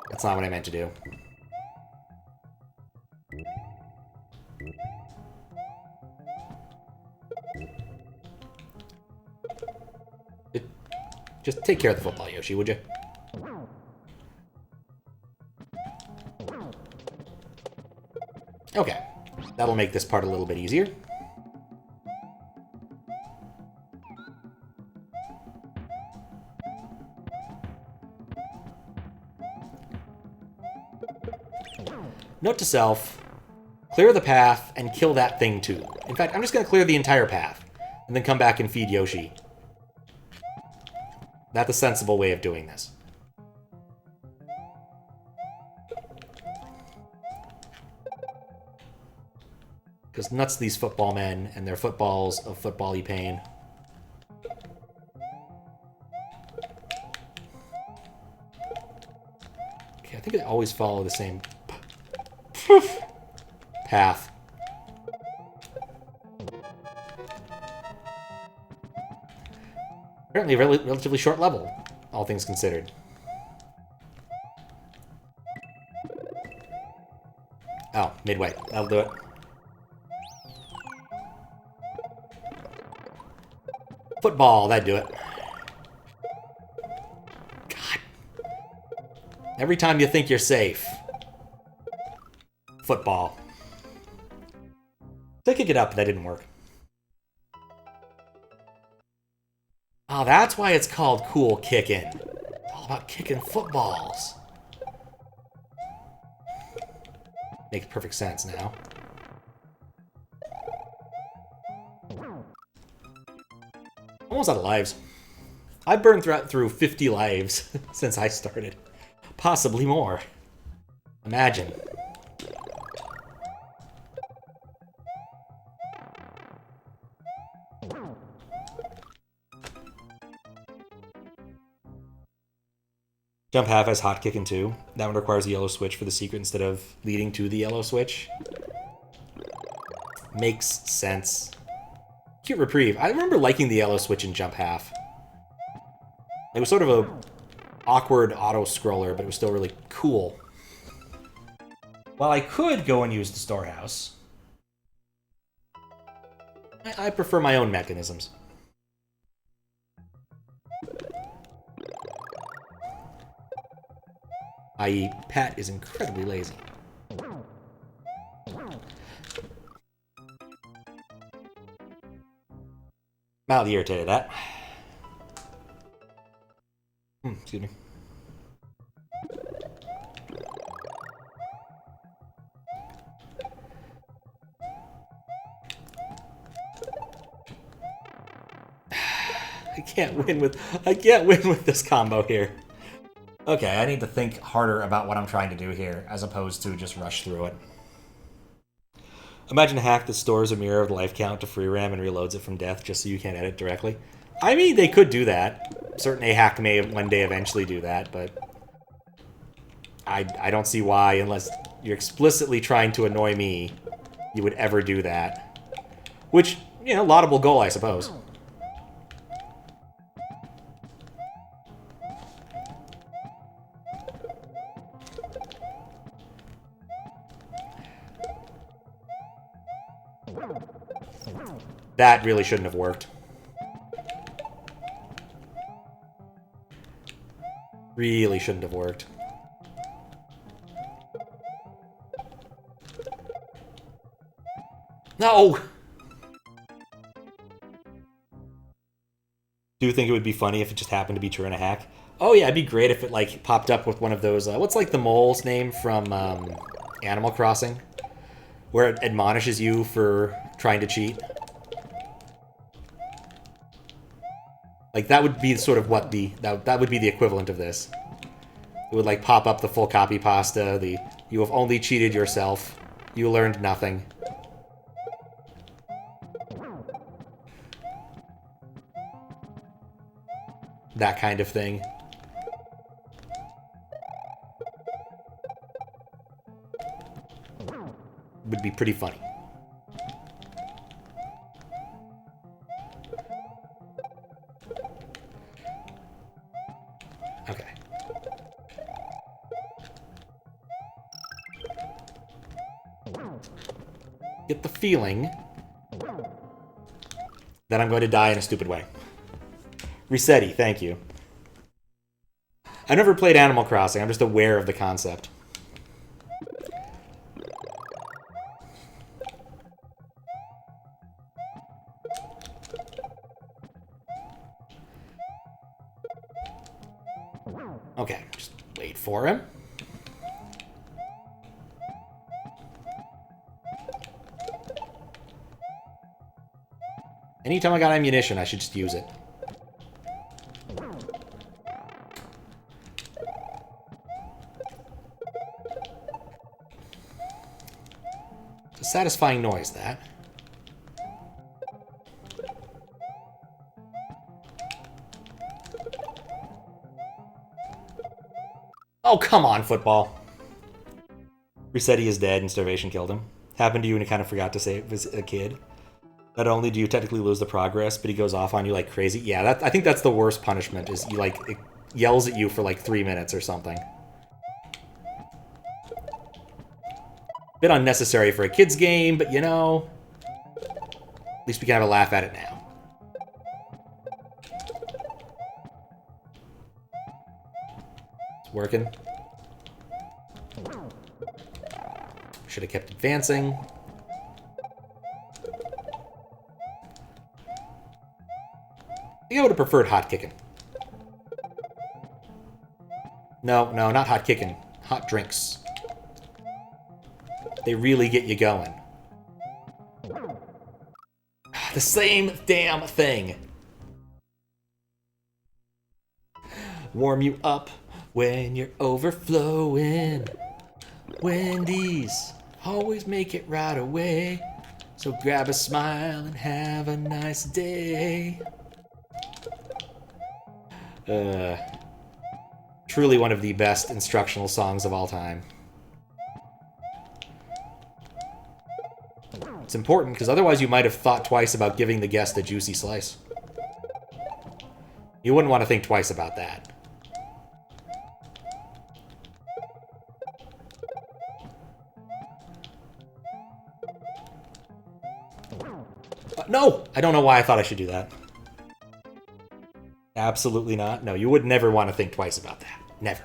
That's not what I meant to do. Just take care of the football, Yoshi, would you? Okay. That'll make this part a little bit easier. Note to self, clear the path and kill that thing too. In fact, I'm just going to clear the entire path and then come back and feed Yoshi. That's a sensible way of doing this. Because nuts these football men and their footballs of football-y pain. Okay, I think they always follow the same path. Apparently a relatively short level, all things considered. Oh, midway. That'll do it. Football, that'd do it. God. Every time you think you're safe. Football. So I could get up, but that didn't work. Oh, that's why it's called Cool Kickin'. It's all about kicking footballs. Makes perfect sense now. Almost out of lives. I've burned through 50 lives since I started. Possibly more. Imagine. Jump half has hot kicking too. That one requires a yellow switch for the secret instead of leading to the yellow switch. Makes sense. Cute reprieve. I remember liking the yellow switch in jump half. It was sort of a awkward auto-scroller, but it was still really cool. While I could go and use the storehouse, I prefer my own mechanisms. I.e., Pat is incredibly lazy. Mildly irritated at that. Excuse me. I can't win with this combo here. Okay, I need to think harder about what I'm trying to do here, as opposed to just rush through it. Imagine a hack that stores a mirror of life count to free RAM and reloads it from death just so you can't edit directly. I mean, they could do that. Certain a hack may one day eventually do that, but I don't see why, unless you're explicitly trying to annoy me, you would ever do that. Which, you know, laudable goal, I suppose. That really shouldn't have worked. Really shouldn't have worked. No! Do you think it would be funny if it just happened to be true in a hack? Oh yeah, it'd be great if it like popped up with one of those, what's like the mole's name from Animal Crossing? Where it admonishes you for trying to cheat. Like, that would be sort of what that would be the equivalent of this. It would, like, pop up the full copy pasta, the you have only cheated yourself, you learned nothing. That kind of thing. Would be pretty funny. Okay. Get the feeling that I'm going to die in a stupid way. Resetti, thank you. I've never played Animal Crossing, I'm just aware of the concept. Okay, just wait for him. Anytime I got ammunition, I should just use it. It's a satisfying noise, that. Oh, come on, football. Resetti is dead and starvation killed him. Happened to you and you kind of forgot to say it was a kid. Not only do you technically lose the progress, but he goes off on you like crazy. Yeah, I think that's the worst punishment, is you, like, it yells at you for like 3 minutes or something. Bit unnecessary for a kid's game, but you know, at least we can have a laugh at it now. It's working. Should have kept advancing. I think I would have preferred hot kicking. No, not hot kicking. Hot drinks. They really get you going. The same damn thing. Warm you up when you're overflowing. Wendy's, always make it right away. So grab a smile and have a nice day. Truly one of the best instructional songs of all time. It's important, because otherwise you might have thought twice about giving the guest a juicy slice. You wouldn't want to think twice about that. No! I don't know why I thought I should do that. Absolutely not. No, you would never want to think twice about that. Never.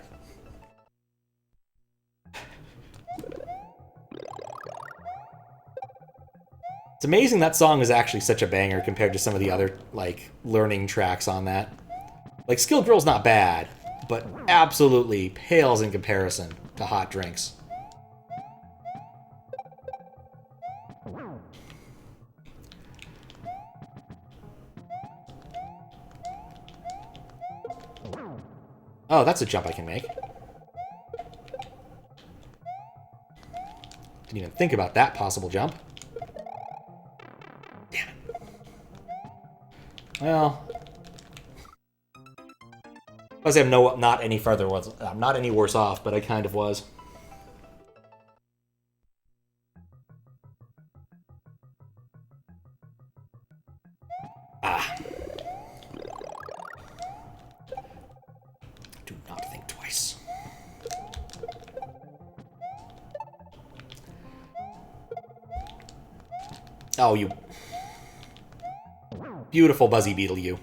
It's amazing that song is actually such a banger compared to some of the other, like, learning tracks on that. Like, Skilled Girl's not bad, but absolutely pales in comparison to Hot Drinks. Oh, that's a jump I can make. Didn't even think about that possible jump. Damn it. Well, I was not any further. I'm not any worse off, but I kind of was. Ah. Do not think twice. Oh, you beautiful Buzzy Beetle, you.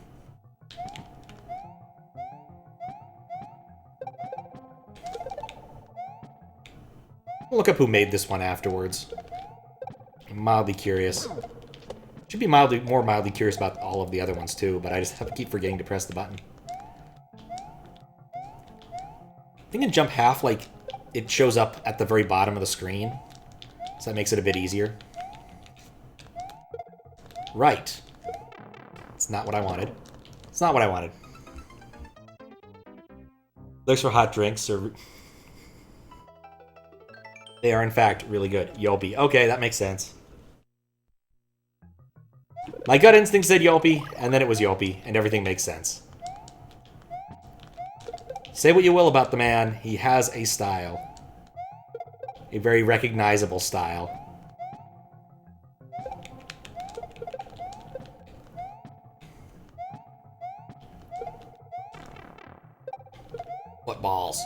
Look up who made this one afterwards. I'm mildly curious. Should be more mildly curious about all of the other ones too, but I just have to keep forgetting to press the button. I think in Jump Half, like, it shows up at the very bottom of the screen, so that makes it a bit easier. Right. It's not what I wanted. It's not what I wanted. Looks for hot drinks are... They are, in fact, really good. Yelpy. Okay, that makes sense. My gut instinct said Yelpy, and then it was Yelpy, and everything makes sense. Say what you will about the man, he has a style. A very recognizable style. Footballs.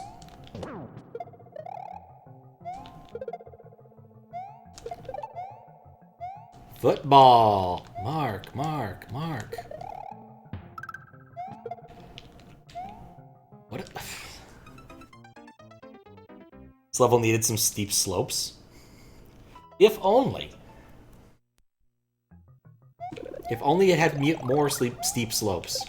Football. Mark, mark, mark. What? This level needed some steep slopes. If only. If only it had more steep slopes.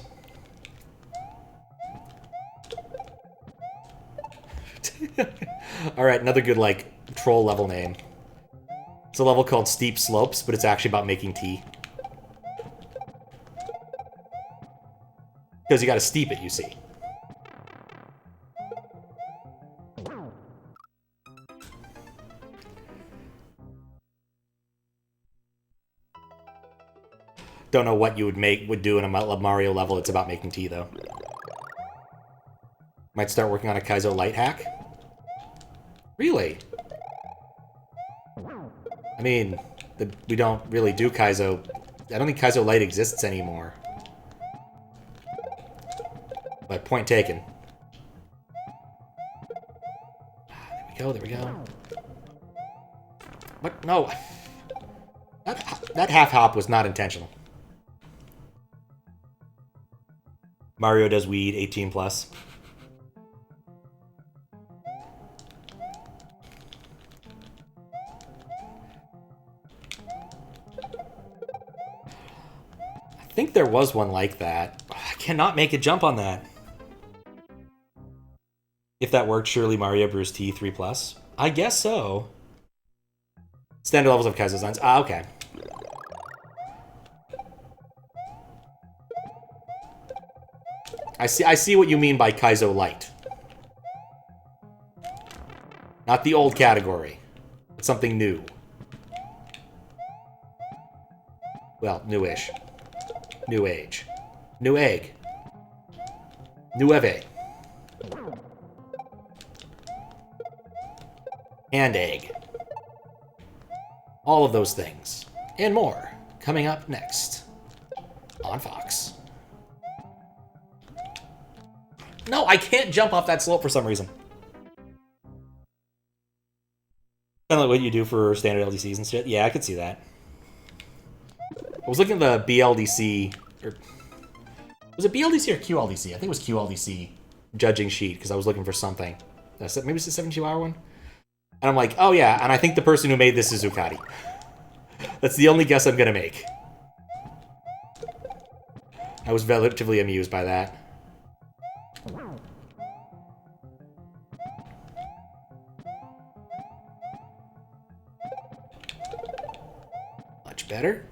Alright, another good, like, troll level name. It's a level called Steep Slopes, but it's actually about making tea. Because you gotta steep it, you see. Don't know what you would do in a Mario level. It's about making tea, though. Might start working on a Kaizo light hack. Really? I mean, we don't really do Kaizo. I don't think Kaizo light exists anymore. But point taken. There we go, there we go. What? No. That half hop was not intentional. Mario does weed, 18 plus. I think there was one like that. I cannot make a jump on that. If that worked, surely Mario brews tea 3 plus. I guess so. Standard levels of Kaizo signs. Ah, okay. I see what you mean by Kaizo Light. Not the old category. It's something new. Well, newish. New age. New egg. Nueve. And egg. All of those things. And more. Coming up next. On Fox. No, I can't jump off that slope for some reason. Kind of like what you do for standard LDCs and shit. Yeah, I could see that. I was looking at the BLDC, or... Was it BLDC or QLDC? I think it was QLDC judging sheet, because I was looking for something. Maybe it's the 72-hour one? And I'm like, oh yeah, and I think the person who made this is Zucati. That's the only guess I'm gonna make. I was relatively amused by that. Much better.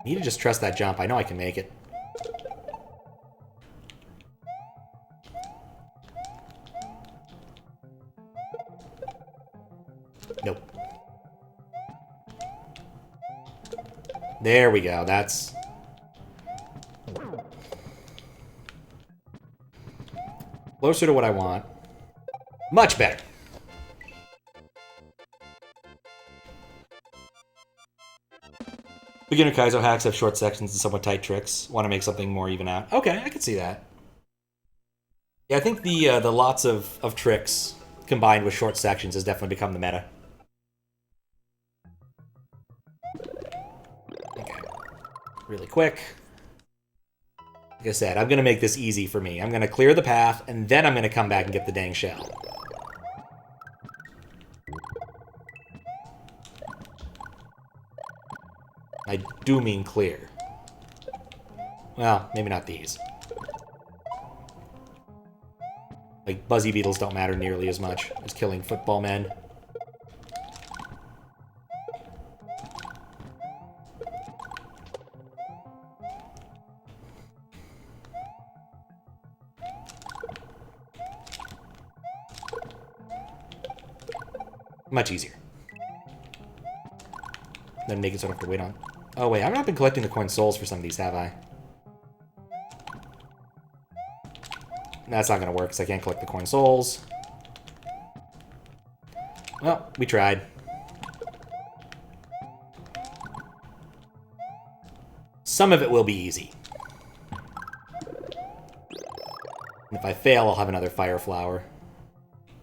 Need to just trust that jump. I know I can make it. Nope. There we go. That's... closer to what I want. Much better. Beginner Kaizo hacks have short sections and somewhat tight tricks. Want to make something more even out. Okay, I can see that. Yeah, I think the lots of tricks combined with short sections has definitely become the meta. Okay. Really quick. Like I said, I'm going to make this easy for me. I'm going to clear the path, and then I'm going to come back and get the dang shell. I do mean clear. Well, maybe not these. Like, buzzy beetles don't matter nearly as much as killing football men. Much easier. Then make it so I don't have to wait on... Oh, wait, I've not been collecting the coin souls for some of these, have I? That's not going to work, because I can't collect the coin souls. Well, we tried. Some of it will be easy. And if I fail, I'll have another fire flower.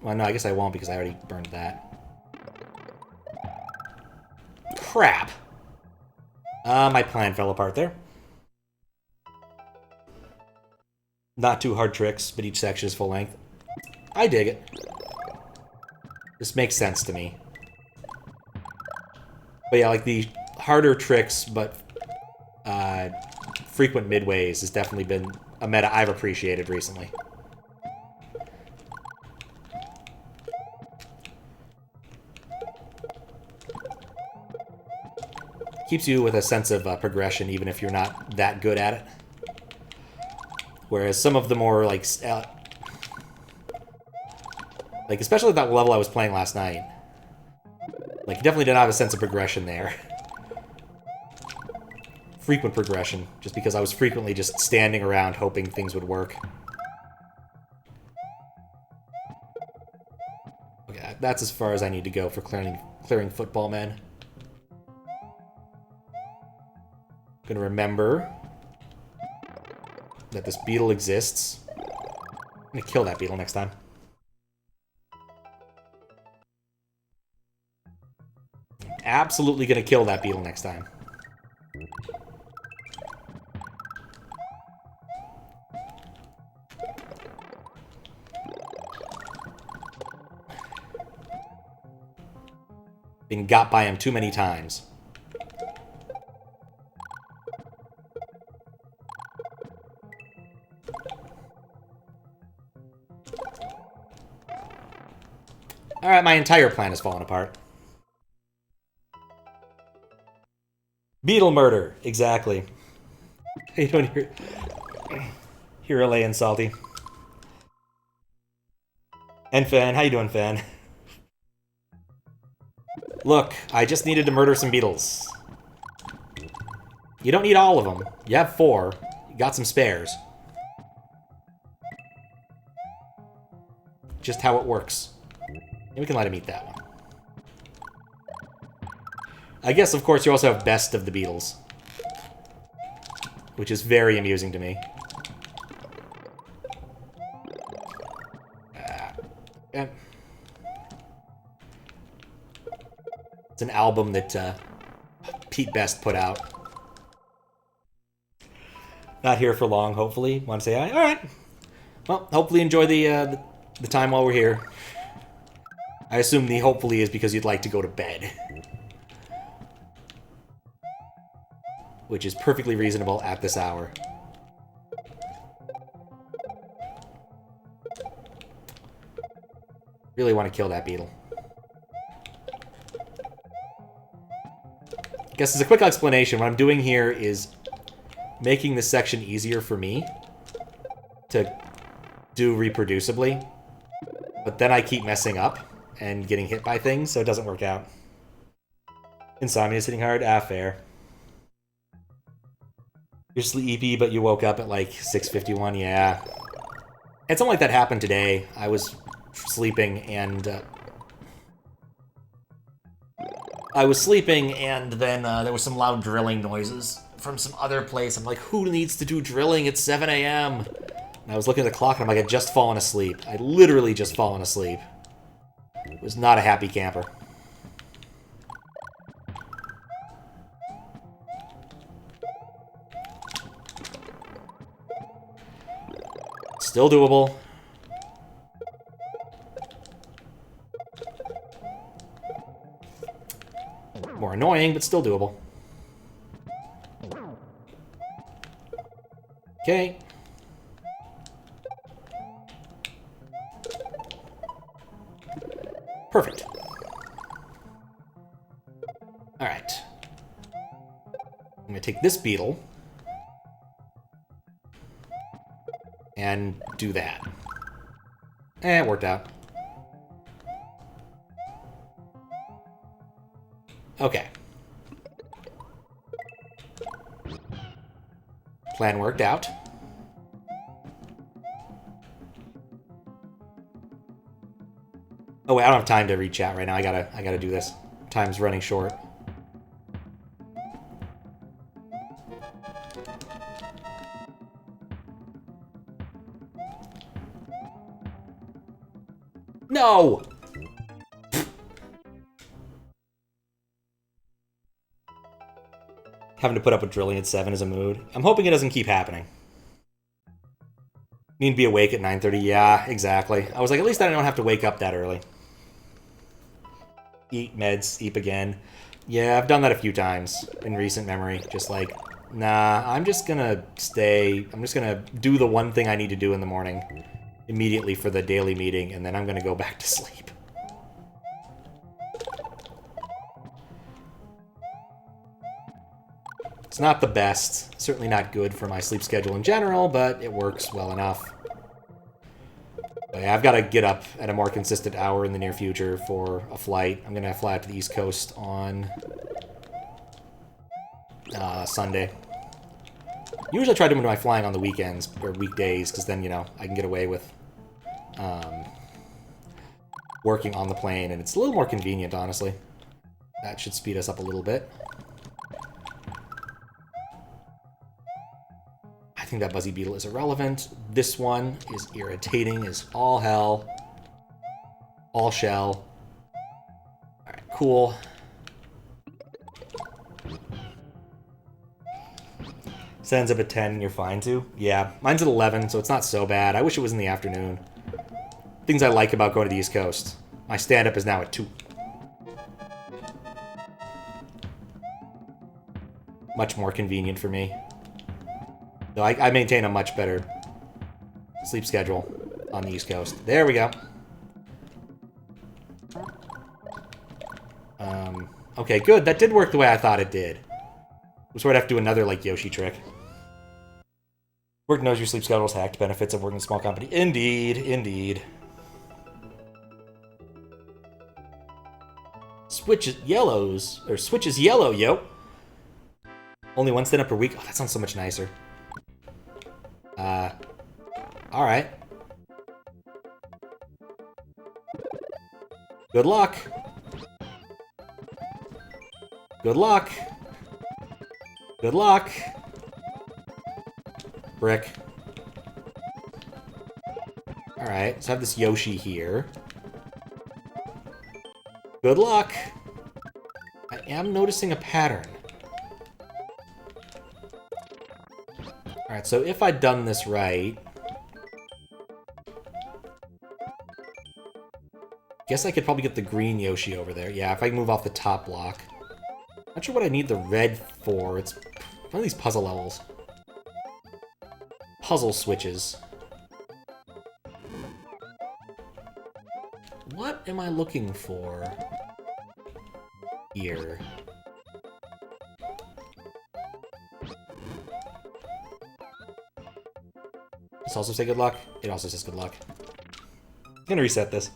Well, no, I guess I won't, because I already burned that. Crap! My plan fell apart there. Not too hard tricks, but each section is full length. I dig it. This makes sense to me. But yeah, like the harder tricks, but frequent midways has definitely been a meta I've appreciated recently. Keeps you with a sense of progression, even if you're not that good at it. Whereas some of the more, like especially at that level I was playing last night, like, you definitely didn't have a sense of progression there. Frequent progression, just because I was frequently just standing around hoping things would work. Okay, that's as far as I need to go for clearing football men. I'm gonna remember that this beetle exists. I'm gonna kill that beetle next time. Absolutely gonna kill that beetle next time. Been got by him too many times. Alright, my entire plan has fallen apart. Beetle murder, exactly. How you doing here? Hero and Salty. And Fan, how you doing, Fan? Look, I just needed to murder some beetles. You don't need all of them. You have 4. You got some spares. Just how it works. And we can let him eat that one. I guess, of course, you also have Best of the Beetles. Which is very amusing to me. Yeah. It's an album that Pete Best put out. Not here for long, hopefully. Want to say hi? Alright. Well, hopefully enjoy the time while we're here. I assume the hopefully is because you'd like to go to bed. Which is perfectly reasonable at this hour. Really want to kill that beetle. I guess as a quick explanation, what I'm doing here is making this section easier for me to do reproducibly. But then I keep messing up and getting hit by things, so it doesn't work out. Insomnia's hitting hard? Ah, fair. You're sleepy, but you woke up at like 6:51, yeah. And something like that happened today. I was sleeping and... then there was some loud drilling noises from some other place. I'm like, who needs to do drilling at 7 a.m.? And I was looking at the clock and I'm like, I'd just fallen asleep. I'd literally just fallen asleep. It was not a happy camper. Still doable. More annoying, but still doable. Okay. Perfect. Alright. I'm gonna take this beetle and do that. Eh, it worked out. Okay. Plan worked out. Oh wait, I don't have time to read chat right now. I gotta do this. Time's running short. No! Having to put up with drilling at 7 is a mood. I'm hoping it doesn't keep happening. Need to be awake at 9:30. Yeah, exactly. I was like, at least I don't have to wake up that early. Eat meds, sleep again. Yeah, I've done that a few times in recent memory. Just like, nah, I'm just gonna stay. I'm just gonna do the one thing I need to do in the morning immediately for the daily meeting, and then I'm gonna go back to sleep. It's not the best. Certainly not good for my sleep schedule in general, but it works well enough. But yeah, I've got to get up at a more consistent hour in the near future for a flight. I'm going to fly out to the East Coast on Sunday. Usually I try doing my flying on the weekends or weekdays, because then, you know, I can get away with working on the plane, and it's a little more convenient, honestly. That should speed us up a little bit. I think that Buzzy Beetle is irrelevant. This one is irritating as all hell. All shell. Alright, cool. Sends up at 10, you're fine too? Yeah, mine's at 11, so it's not so bad. I wish it was in the afternoon. Things I like about going to the East Coast. My stand-up is now at 2. Much more convenient for me. So I maintain a much better sleep schedule on the East Coast. There we go. Okay, good. That did work the way I thought it did. We'll sort of have to do another, like, Yoshi trick. Work knows your sleep schedule is hacked. Benefits of working in a small company. Indeed, indeed. Switch is yellows. Or Switch is yellow, yo. Only one stand-up per week? Oh, that sounds so much nicer. Alright. Good luck. Good luck. Good luck. Brick. Alright, so I have this Yoshi here. Good luck. I am noticing a pattern. Alright, so if I'd done this right... guess I could probably get the green Yoshi over there. Yeah, if I move off the top block. Not sure what I need the red for. It's one of these puzzle levels. Puzzle switches. What am I looking for here? This also say good luck? It also says good luck. I'm gonna reset this.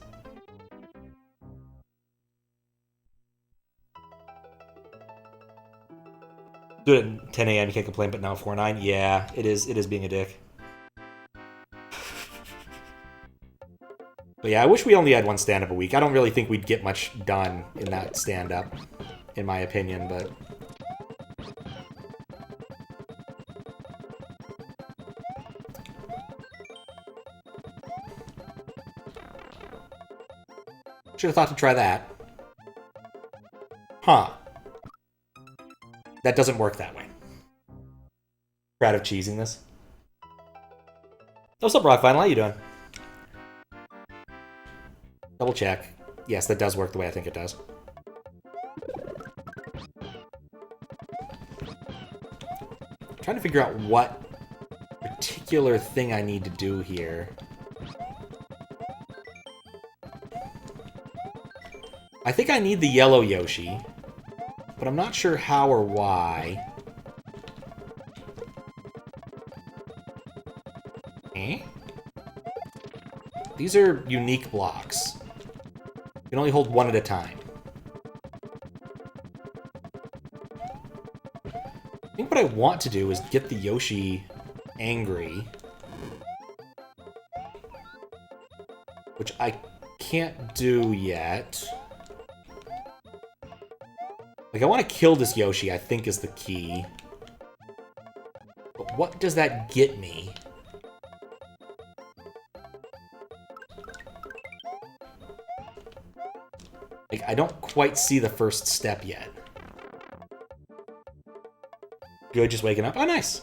Do it at 10 a.m. You can't complain, but now 4-9. Yeah, it is being a dick. But yeah, I wish we only had one stand-up a week. I don't really think we'd get much done in that stand-up, in my opinion, but... should have thought to try that. Huh. That doesn't work that way. Proud of cheesing this. What's up, Rock Final? How you doing? Double check. Yes, that does work the way I think it does. I'm trying to figure out what particular thing I need to do here. I think I need the yellow Yoshi, but I'm not sure how or why. Eh? These are unique blocks. You can only hold one at a time. think what I want to do is get the Yoshi angry. Which I can't do yet. Like, I want to kill this Yoshi, I think is the key. But what does that get me? Like, I don't quite see the first step yet. Good, just waking up. Oh, nice!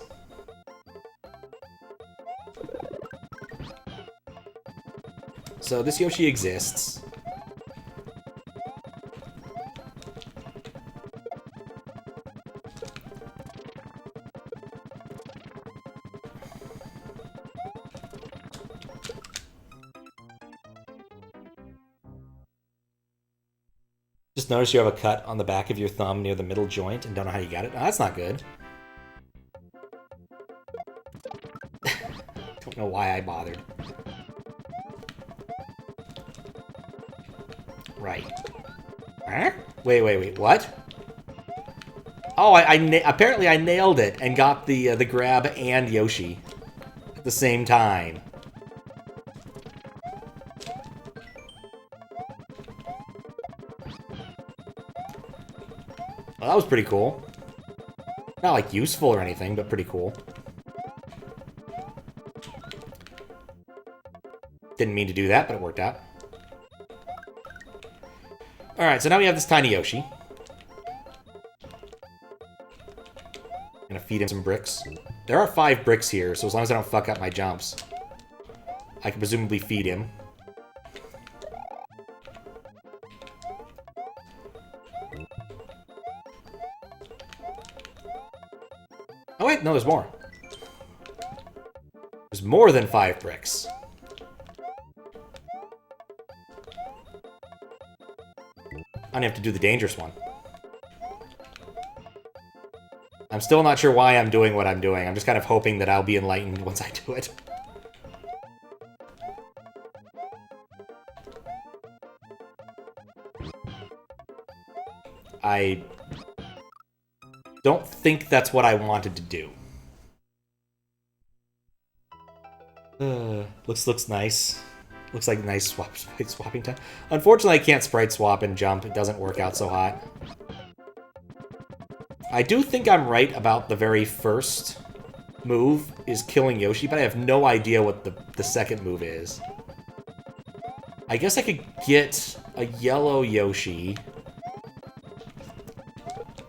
So this Yoshi exists. Just notice you have a cut on the back of your thumb near the middle joint and don't know how you got it. Oh, that's not good. Don't know why I bothered. Right. Huh? Wait, what? Oh, apparently I nailed it and got the grab and Yoshi at the same time. Well, that was pretty cool. Not, like, useful or anything, but pretty cool. Didn't mean to do that, but it worked out. Alright, so now we have this tiny Yoshi. Gonna feed him some bricks. There are 5 bricks here, so as long as I don't fuck up my jumps, I can presumably feed him. Oh wait, no, there's more. There's more than 5 bricks. I have to do the dangerous one. I'm still not sure why I'm doing what I'm doing. I'm just kind of hoping that I'll be enlightened once I do it. I don't think that's what I wanted to do. Looks nice. Looks like nice swapping time. Unfortunately, I can't sprite swap and jump. It doesn't work out so hot. I do think I'm right about the very first move is killing Yoshi, but I have no idea what the second move is. I guess I could get a yellow Yoshi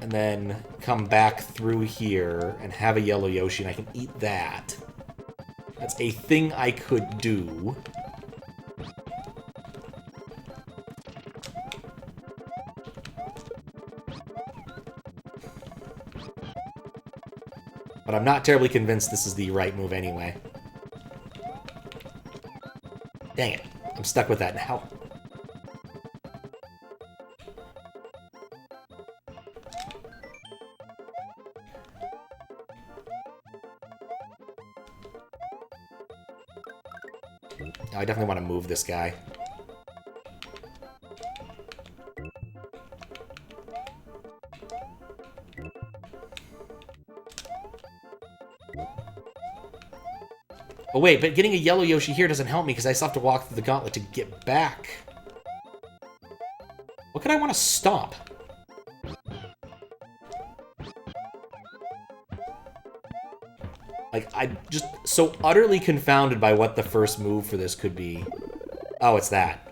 and then come back through here and have a yellow Yoshi, and I can eat that. That's a thing I could do. But I'm not terribly convinced this is the right move anyway. Dang it. I'm stuck with that now. I definitely want to move this guy. Oh wait, but getting a yellow Yoshi here doesn't help me because I still have to walk through the gauntlet to get back. What could I want to stomp? Like, I'm just so utterly confounded by what the first move for this could be. Oh, it's that.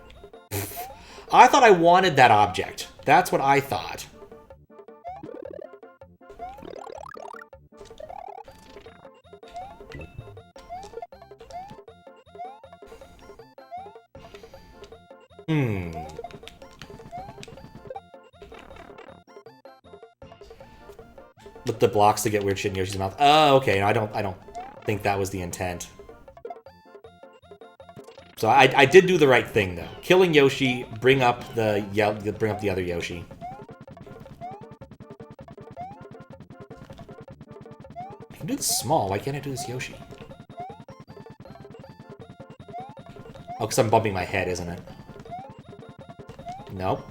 I thought I wanted that object. That's what I thought. With the blocks to get weird shit in Yoshi's mouth. Oh, okay. No, I don't think that was the intent. So I did do the right thing though. Killing Yoshi, bring up the other Yoshi. I can do this small. Why can't I do this Yoshi? Oh, because I'm bumping my head, isn't it? Nope.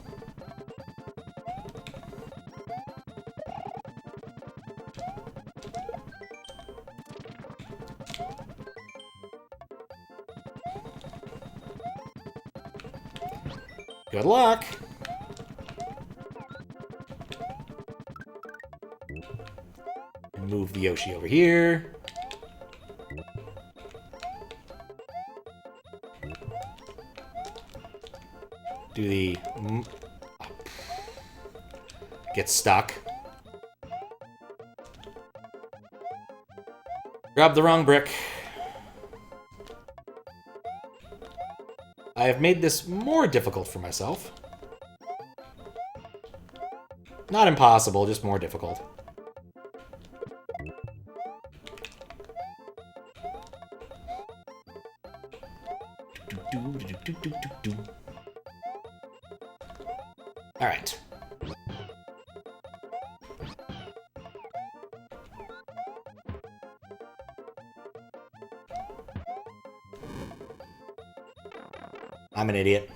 Good luck! Move the Yoshi over here. Do the... Get stuck. Grab the wrong brick. I have made this more difficult for myself. Not impossible, just more difficult. Alright. I'm an idiot.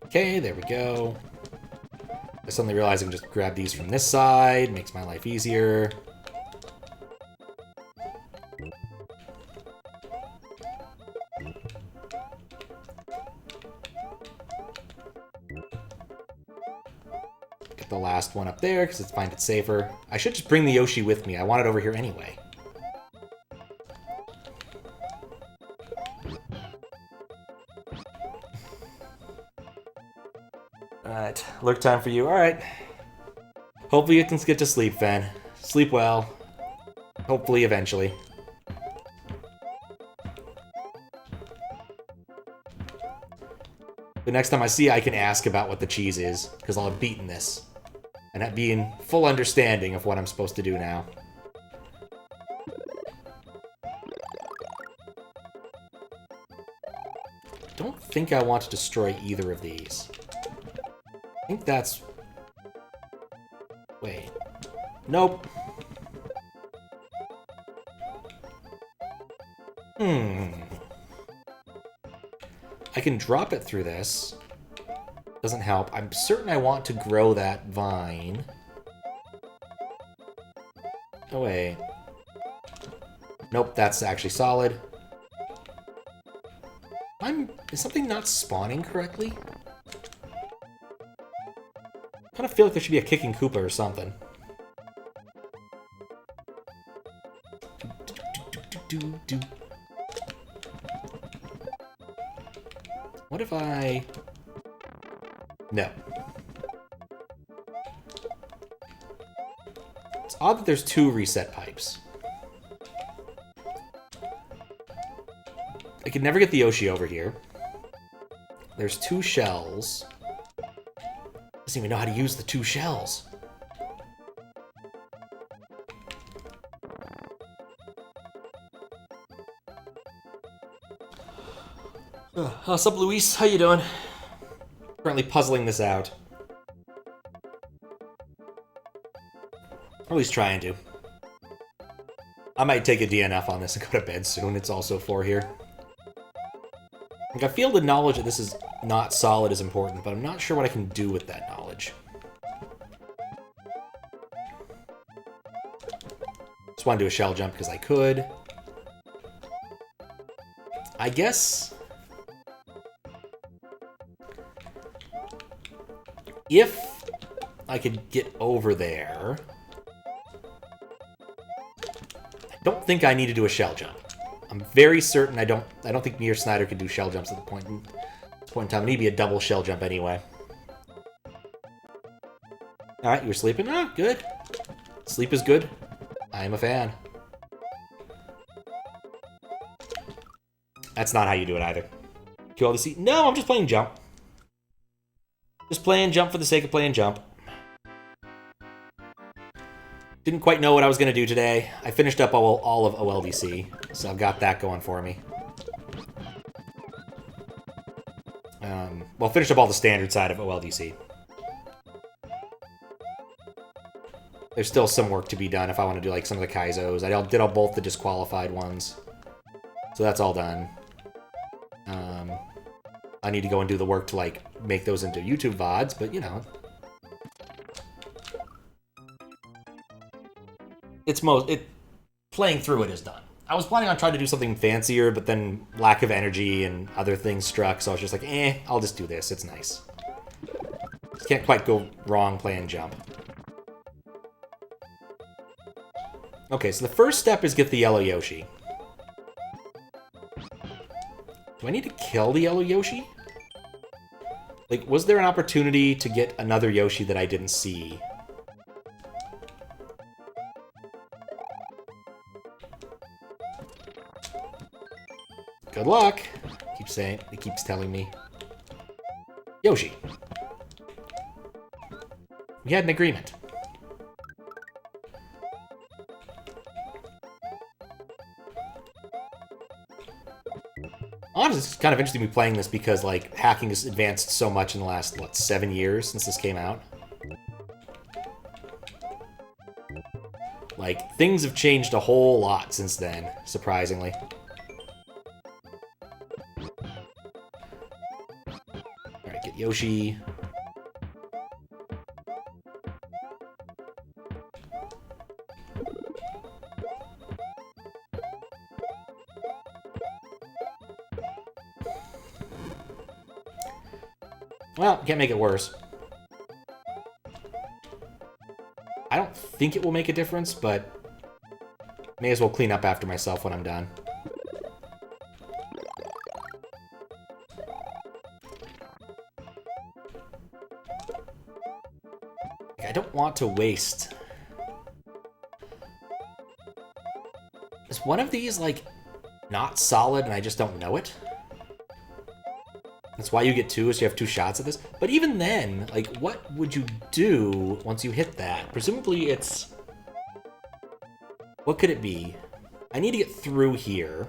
Okay, there we go. I suddenly realize I can just grab these from this side, makes my life easier. Get the last one up there, because I find it safer. I should just bring the Yoshi with me. I want it over here anyway. Alright, lurk time for you. Alright. Hopefully you can get to sleep, Fen. Sleep well. Hopefully, eventually. The next time I see you, I can ask about what the cheese is, because I'll have beaten this. And be in full understanding of what I'm supposed to do now. Don't think I want to destroy either of these. I think that's... Wait. Nope. I can drop it through this. Doesn't help. I'm certain I want to grow that vine. Oh, wait. Nope, that's actually solid. Is something not spawning correctly? I kind of feel like there should be a kicking Koopa or something. What if I... No. It's odd that there's two reset pipes. I could never get the Yoshi over here. There's two shells. Doesn't even know how to use the two shells. What's up, Luis? How you doing? Currently puzzling this out. Or at least trying to. I might take a DNF on this and go to bed soon. It's also 4 here. Like, I feel the knowledge that this is not solid is important, but I'm not sure what I can do with that knowledge. Just want to do a shell jump because I could. I guess... if I could get over there... I don't think I need to do a shell jump. I'm very certain I don't think me or Snyder can do shell jumps at this point in time. It need to be a double shell jump anyway. Alright, you were sleeping? Ah, good. Sleep is good. I am a fan. That's not how you do it either. Kill all the sea. No, I'm just playing jump. Just playing jump for the sake of playing jump. Didn't quite know what I was going to do today. I finished up all of OLDC, so I've got that going for me. Well, finished up all the standard side of OLDC. there's still some work to be done if I want to do like some of the Kaizos. I did all both the disqualified ones. So that's all done. I need to go and do the work to like make those into YouTube VODs, but you know. Playing through it is done. I was planning on trying to do something fancier, but then lack of energy and other things struck, so I was just like, I'll just do this. It's nice. Just can't quite go wrong playing jump. Okay, so the first step is get the yellow Yoshi. Do I need to kill the yellow Yoshi? Like, was there an opportunity to get another Yoshi that I didn't see? Good luck. It keeps telling me. Yoshi. We had an agreement. Honestly, it's kind of interesting to be playing this because, like, hacking has advanced so much in the last, what, 7 years since this came out? Like, things have changed a whole lot since then, surprisingly. Alright, get Yoshi. Well, can't make it worse. I don't think it will make a difference, but may as well clean up after myself when I'm done. I don't want to waste. Is one of these, like, not solid and I just don't know it? That's why you get 2, is you have 2 shots at this. But even then, like, what would you do once you hit that? Presumably it's... What could it be? I need to get through here.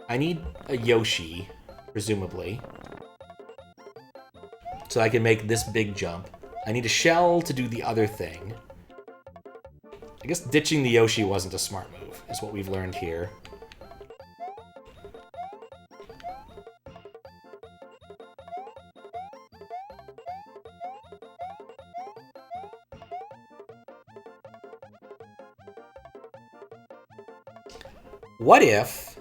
I need a Yoshi, presumably. So I can make this big jump. I need a shell to do the other thing. I guess ditching the Yoshi wasn't a smart move, is what we've learned here. What if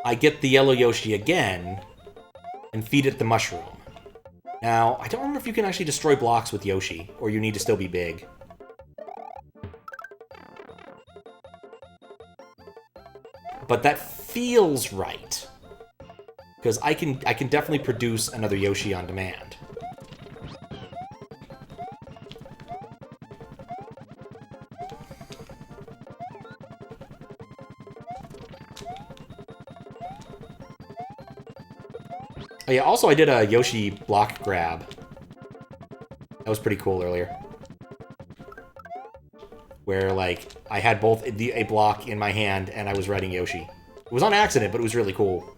I get the yellow Yoshi again and feed it the mushroom? Now, I don't remember if you can actually destroy blocks with Yoshi, or you need to still be big. But that feels right. Because I can definitely produce another Yoshi on demand. Oh yeah, also I did a Yoshi block grab. That was pretty cool earlier. Where, like, I had both a block in my hand and I was riding Yoshi. It was on accident, but it was really cool.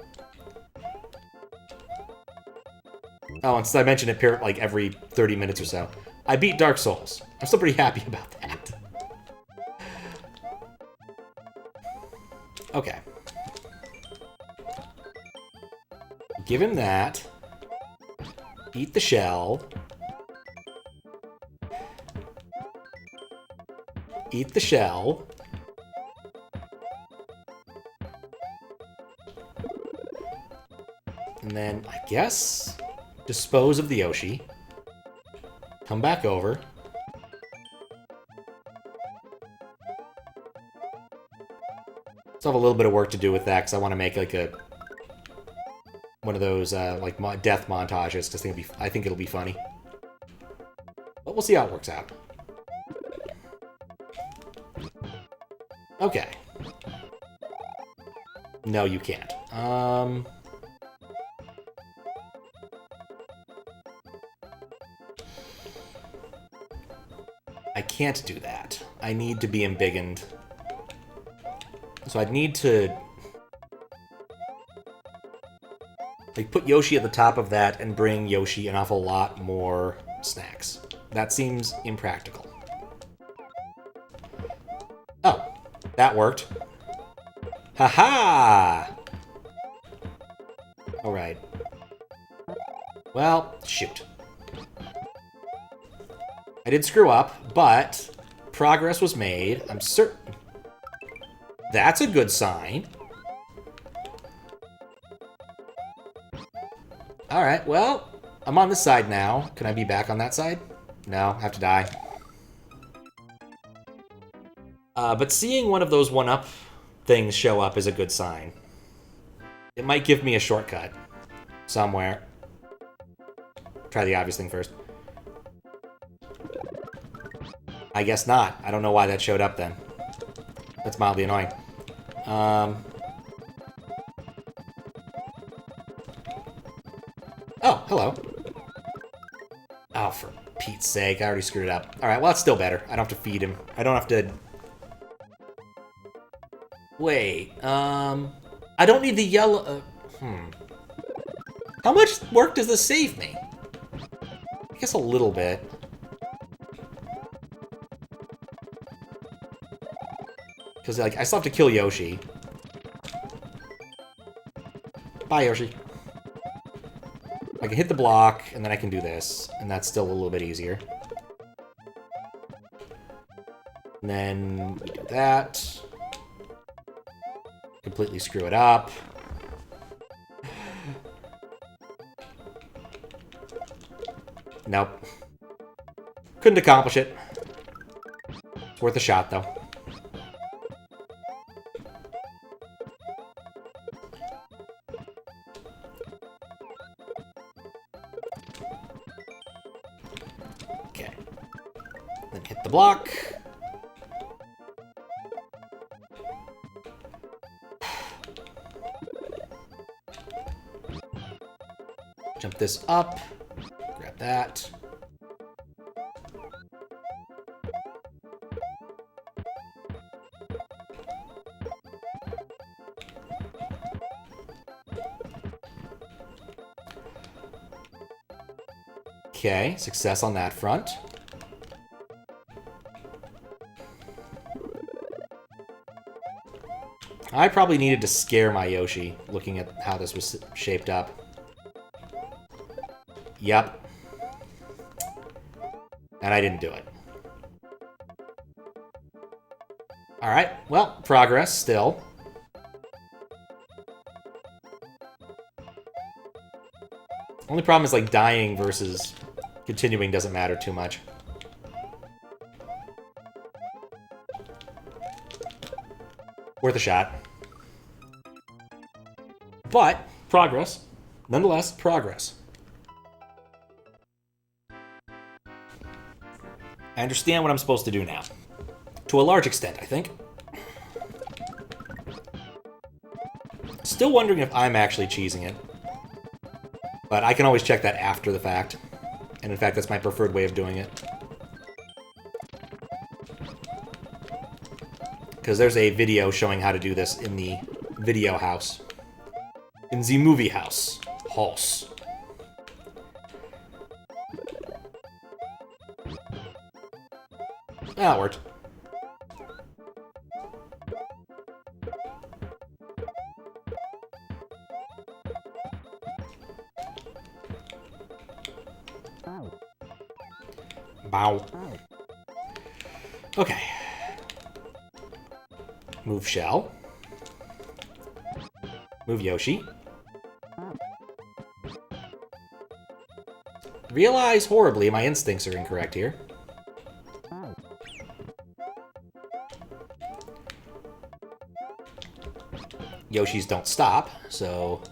Oh, and since I mentioned it, like, every 30 minutes or so. I beat Dark Souls. I'm still pretty happy about that. Okay. Give him that. Eat the shell. Eat the shell. And then, I guess, dispose of the Yoshi. Come back over. Still have a little bit of work to do with that, because I want to make, like, one of those, like, death montages, because I think it'll be funny. But we'll see how it works out. Okay. No, you can't. I can't do that. I need to be embiggened. So I'd need to... like, put Yoshi at the top of that and bring Yoshi an awful lot more snacks. That seems impractical. That worked. Ha-ha! Alright. Well, shoot. I did screw up, but progress was made. I'm certain. That's a good sign. Alright, well, I'm on this side now. Can I be back on that side? No, I have to die. But seeing one of those one-up things show up is a good sign. It might give me a shortcut somewhere. Try the obvious thing first. I guess not. I don't know why that showed up then. That's mildly annoying. Oh, hello. Oh, for Pete's sake, I already screwed it up. Alright, well, that's still better. I don't have to feed him. I don't have to... Wait, I don't need the yellow... How much work does this save me? I guess a little bit. Because, like, I still have to kill Yoshi. Bye, Yoshi. I can hit the block, and then I can do this. And that's still a little bit easier. And then we do that. Completely screw it up. Nope. Couldn't accomplish it. It's worth a shot, though. Okay. Then hit the block. Jump this up. Grab that. Okay, success on that front. I probably needed to scare my Yoshi, looking at how this was shaped up. Yep. And I didn't do it. Alright, well, progress still. Only problem is, like, dying versus continuing doesn't matter too much. Worth a shot. But, progress. Nonetheless, progress. I understand what I'm supposed to do now. To a large extent, I think. Still wondering if I'm actually cheesing it. But I can always check that after the fact. And in fact, that's my preferred way of doing it. Because there's a video showing how to do this in the video house. In the movie house. House. Ah, it worked. Bow. Okay. Move Shell. Move Yoshi. Realize horribly my instincts are incorrect here. Yoshis don't stop, so...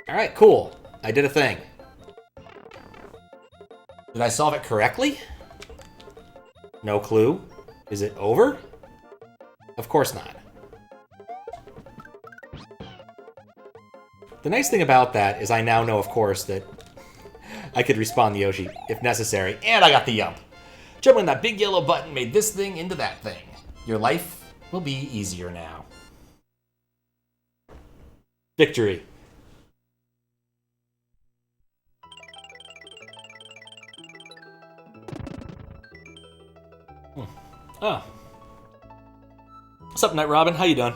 Alright, cool. I did a thing. Did I solve it correctly? No clue. Is it over? Of course not. The nice thing about that is I now know, of course, that I could respawn the Yoshi if necessary, and I got the Yump. Jumping that big yellow button made this thing into that thing. Your life will be easier now. Victory. Oh. What's up, Night Robin? How you doing?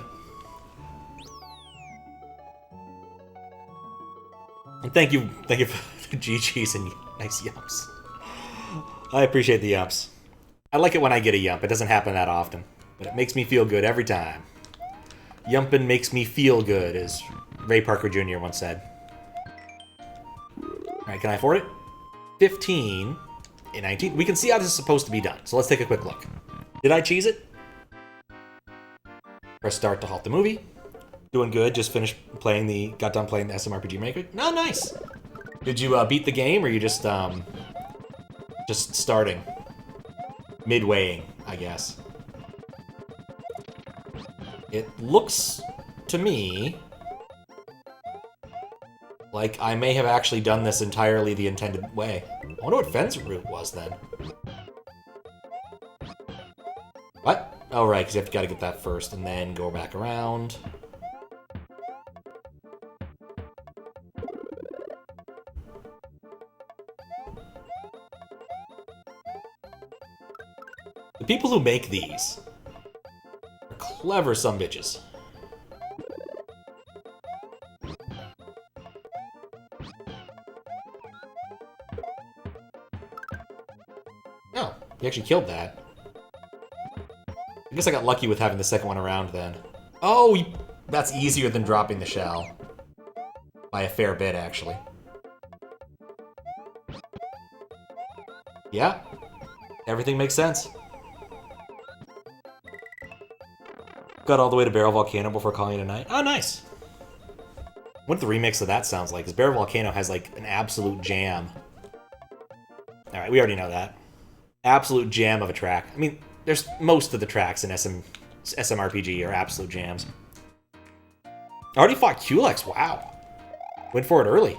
And thank you for the GGs and nice yumps. I appreciate the yumps. I like it when I get a yump. It doesn't happen that often, but it makes me feel good every time. Yumpin' makes me feel good, as Ray Parker Jr. once said. Alright, can I afford it? 15 and 19. We can see how this is supposed to be done, so let's take a quick look. Did I cheese it? Press start to halt the movie. Doing good, just got done playing the SMRPG Maker. No, nice! Did you beat the game, or you just starting? Midwaying, I guess. It looks to me like I may have actually done this entirely the intended way. I wonder what Fenn's route was then. What? Oh, right, because you gotta get that first and then go back around. The people who make these are clever sumbitches. Oh, he actually killed that. I guess I got lucky with having the second one around then. Oh, that's easier than dropping the shell. By a fair bit, actually. Yeah. Everything makes sense. Got all the way to Barrel Volcano before calling it a night. Oh, nice. What the remix of that sounds like, because Barrel Volcano has, like, an absolute jam. Alright, we already know that. Absolute jam of a track. I mean, there's most of the tracks in SMRPG are absolute jams. I already fought Culex, wow. Went for it early.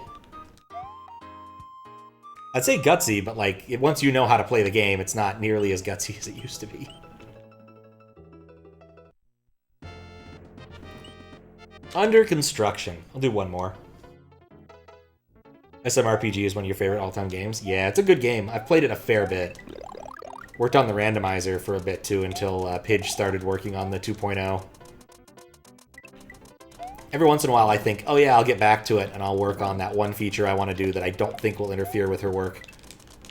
I'd say gutsy, but like, once you know how to play the game, it's not nearly as gutsy as it used to be. Under construction. I'll do one more. SMRPG is one of your favorite all-time games? Yeah, it's a good game. I've played it a fair bit. Worked on the randomizer for a bit, too, until Pidge started working on the 2.0. Every once in a while, I think, oh yeah, I'll get back to it, and I'll work on that one feature I want to do that I don't think will interfere with her work.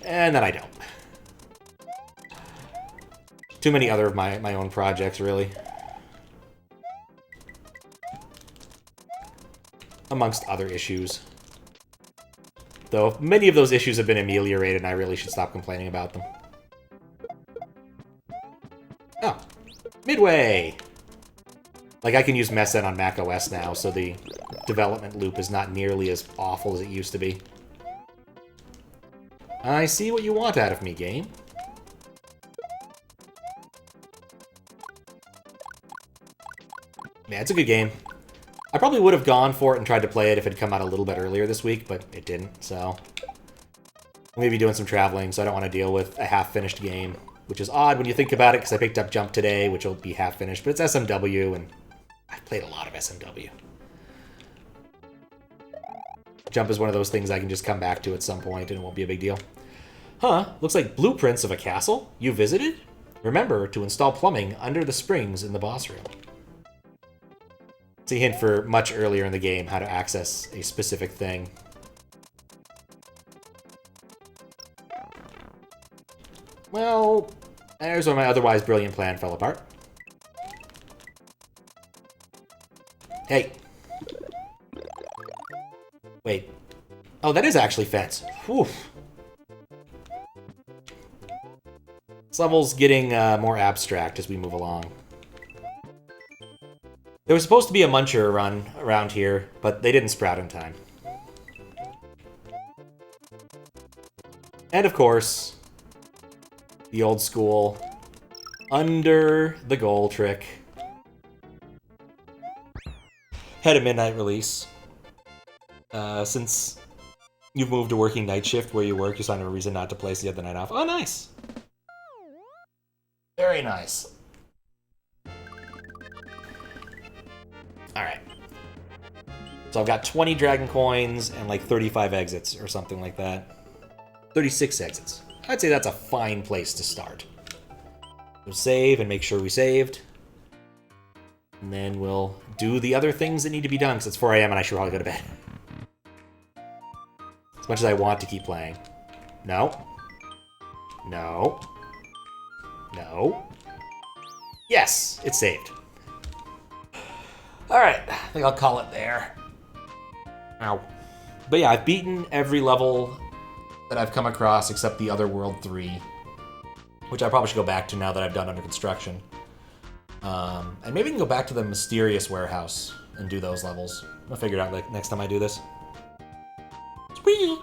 And then I don't. Too many other of my own projects, really. Amongst other issues. Though, many of those issues have been ameliorated, and I really should stop complaining about them. Oh. Midway! Like, I can use Messen on macOS now, so the development loop is not nearly as awful as it used to be. I see what you want out of me, game. Yeah, it's a good game. I probably would have gone for it and tried to play it if it had come out a little bit earlier this week, but it didn't, so... I'm going to be doing some traveling, so I don't want to deal with a half-finished game, which is odd when you think about it, because I picked up Jump today, which will be half-finished, but it's SMW, and I've played a lot of SMW. Jump is one of those things I can just come back to at some point, and it won't be a big deal. Huh, looks like blueprints of a castle you visited? Remember to install plumbing under the springs in the boss room. It's a hint for much earlier in the game how to access a specific thing. Well, there's where my otherwise brilliant plan fell apart. Hey. Wait. Oh, that is actually fence. Whew. This level's getting more abstract as we move along. There was supposed to be a muncher run around here, but they didn't sprout in time. And of course, the old school under the goal trick. Had a midnight release. Since you've moved to working night shift where you work, you find a reason not to place the other night off. Oh, nice. Very nice. Alright. So I've got 20 dragon coins and like 35 exits or something like that. 36 exits. I'd say that's a fine place to start. We'll save and make sure we saved. And then we'll do the other things that need to be done, because it's 4 a.m. and I should probably go to bed. As much as I want to keep playing. No. No. No. Yes! It's saved. Alright, I think I'll call it there. Ow. But yeah, I've beaten every level that I've come across except the other World 3. Which I probably should go back to now that I've done Under Construction. And maybe we can go back to the Mysterious Warehouse and do those levels. I'll figure it out like next time I do this. Sweet.